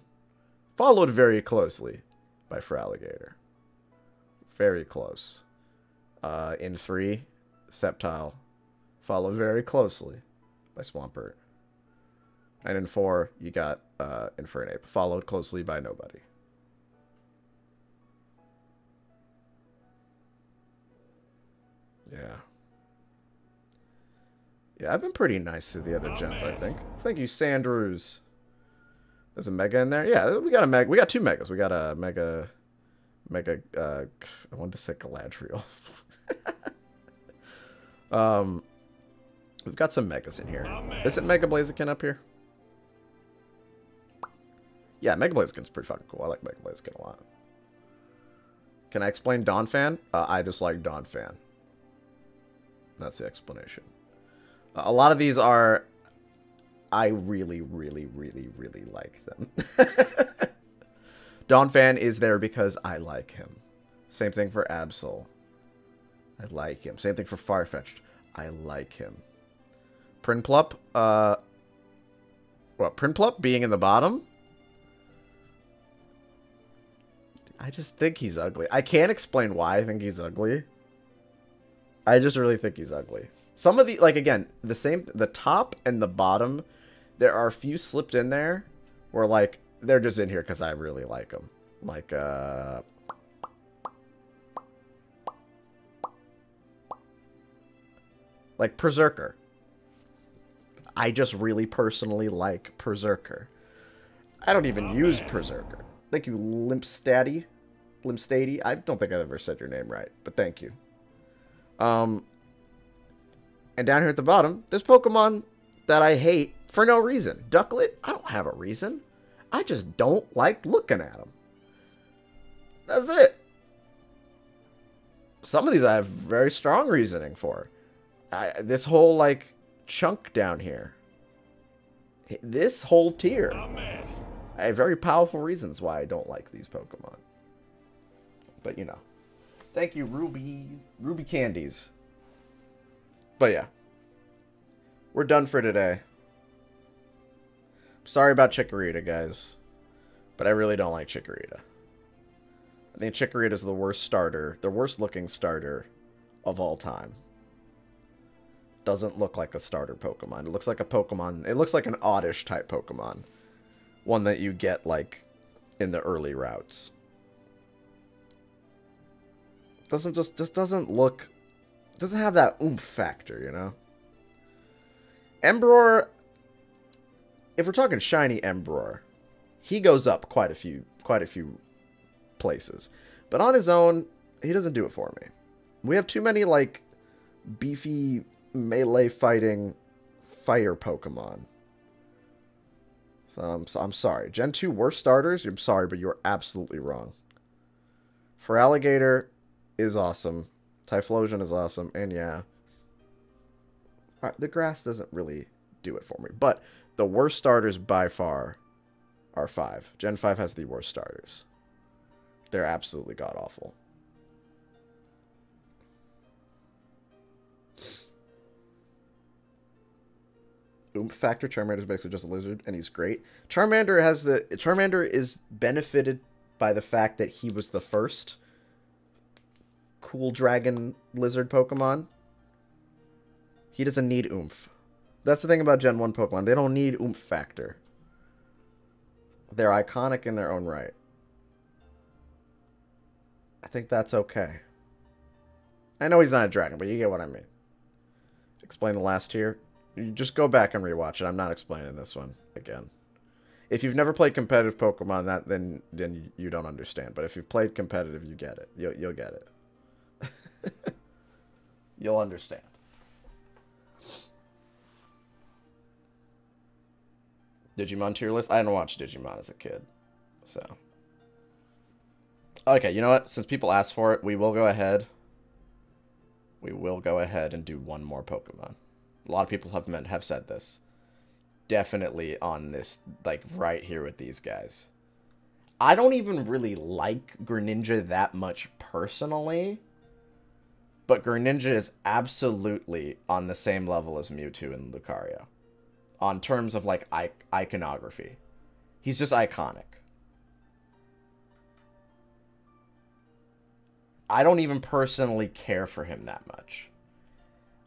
Followed very closely by Feraligatr. Very close. In 3, Sceptile. Followed very closely by Swampert. And in 4, you got Infernape. Followed closely by nobody. Yeah. Yeah, I've been pretty nice to the other gens, I think. Thank you, Sandrews. There's a Mega in there? Yeah, we got a Mega. We got 2 Megas. We got a Mega... I wanted to say Galadriel. We've got some Megas in here. Is it Mega Blaziken up here? Yeah, Mega Blaziken's pretty fucking cool. I like Mega Blaziken a lot. Can I explain Donphan? I just like Donphan. That's the explanation. A lot of these are... I really, really, really, really like them. Donphan is there because I like him. Same thing for Absol. I like him. Same thing for Farfetch'd. I like him. Prinplup, Prinplup being in the bottom? I just think he's ugly. I can't explain why I think he's ugly. I just really think he's ugly. Some of the, like, again, the top and the bottom, there are a few slipped in there where, like, they're just in here because I really like them. Like, Berserker. I just really personally like Berserker. I don't even use Berserker. Thank you, Limpstady. I don't think I've ever said your name right, but thank you. And down here at the bottom, there's Pokemon that I hate for no reason. Ducklet, I don't have a reason. I just don't like looking at them. That's it. Some of these I have very strong reasoning for. This whole, like, chunk down here. This whole tier. I have very powerful reasons why I don't like these Pokemon. But, you know. Thank you, Ruby Candies. But, yeah. We're done for today. Sorry about Chikorita, guys. But I really don't like Chikorita. I think Chikorita is the worst starter. The worst looking starter of all time. Doesn't look like a starter Pokemon. It looks like a Pokemon. It looks like an Oddish type Pokemon. One that you get, like, in the early routes. Just doesn't look... Doesn't have that oomph factor, you know? Embror... If we're talking shiny Embror, he goes up quite a few places. But on his own, he doesn't do it for me. We have too many, like, beefy melee fighting fire Pokemon. So I'm sorry. Gen 2 worst starters? I'm sorry, but you're absolutely wrong. Feraligatr is awesome. Typhlosion is awesome. And yeah. The grass doesn't really do it for me. But the worst starters by far are 5. Gen 5 has the worst starters. They're absolutely god-awful. Oomph factor. Charmander is basically just a lizard, and he's great. Charmander is benefited by the fact that he was the first cool dragon lizard Pokemon. He doesn't need oomph. That's the thing about Gen 1 Pokemon. They don't need oomph factor. They're iconic in their own right. I think that's okay. I know he's not a dragon, but you get what I mean. Explain the last tier. You just go back and rewatch it. I'm not explaining this one again. If you've never played competitive Pokemon, then you don't understand. But if you've played competitive, you get it. You'll get it. You'll understand. Digimon tier list? I didn't watch Digimon as a kid. So. Okay, you know what? Since people asked for it, we will go ahead. We will go ahead and do one more Pokemon. A lot of people have said this. Definitely on this, like, right here with these guys. I don't even really like Greninja that much personally. But Greninja is absolutely on the same level as Mewtwo and Lucario. On terms of, like, iconography. He's just iconic. I don't even personally care for him that much.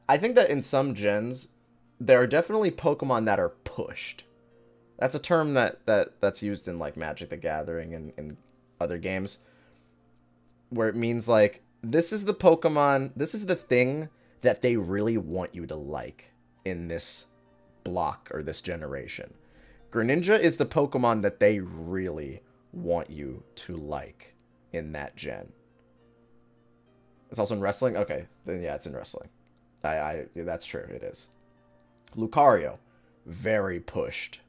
I think that in some gens, there are definitely Pokemon that are pushed. That's a term that's used in, like, Magic the Gathering and other games. Where it means, like, this is the Pokemon, this is the thing that they really want you to like in this block or this generation. Greninja is the Pokemon that they really want you to like in that gen. It's also in wrestling? Okay, then yeah, it's in wrestling. That's true, it is. Lucario, very pushed.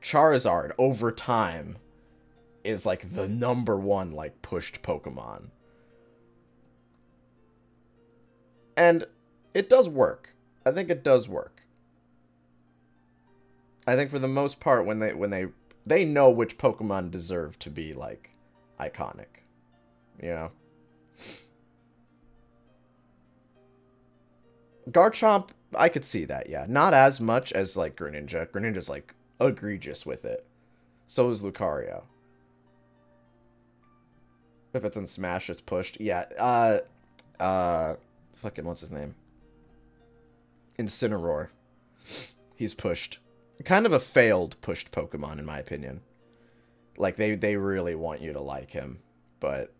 Charizard, over time, is like the #1 like pushed Pokemon. And it does work. I think it does work. I think for the most part when they know which Pokemon deserve to be like iconic. You know? Garchomp, I could see that, yeah. Not as much as like Greninja. Greninja's like egregious with it. So is Lucario. If it's in Smash, it's pushed. Yeah, fucking, what's his name? Incineroar. He's pushed. Kind of a failed pushed Pokemon, in my opinion. Like, they really want you to like him, but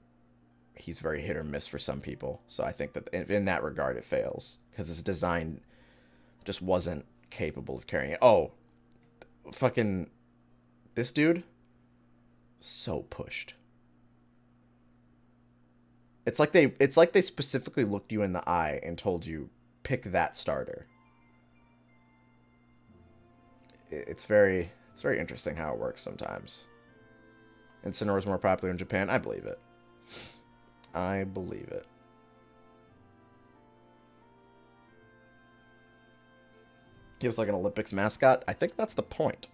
he's very hit or miss for some people. So I think that in that regard, it fails. Because his design just wasn't capable of carrying it. Oh, fucking, this dude? So pushed. It's like they specifically looked you in the eye and told you, pick that starter. It's very interesting how it works sometimes. Incineroar is more popular in Japan. I believe it. I believe it. He was like an Olympics mascot. I think that's the point.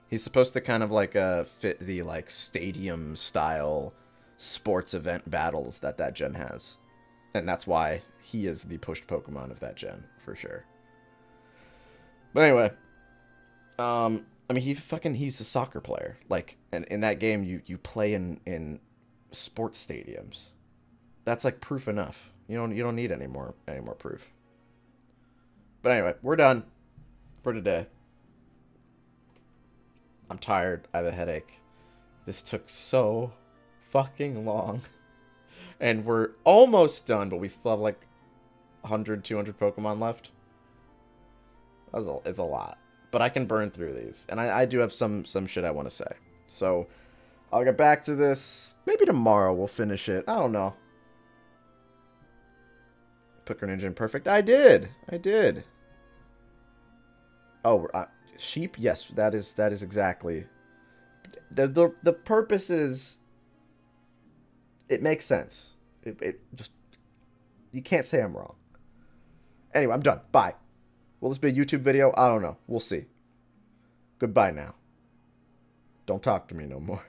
He's supposed to kind of like fit the like stadium style sports event battles that gen has. And that's why he is the pushed Pokemon of that gen, for sure. But anyway, I mean, he's a soccer player. Like, and in that game, you play in sports stadiums. That's like proof enough. You don't need any more proof. But anyway, we're done for today. I'm tired. I have a headache. This took so fucking long. And we're almost done, but we still have like 100, 200 Pokemon left. It's a lot. But I can burn through these. And I do have some shit I want to say. So I'll get back to this. Maybe tomorrow we'll finish it. I don't know. Put Greninja in perfect. I did. Oh, sheep? Yes, that is exactly. The purpose is, it makes sense. It just, you can't say I'm wrong. Anyway, I'm done. Bye. Will this be a YouTube video? I don't know. We'll see. Goodbye now. Don't talk to me no more.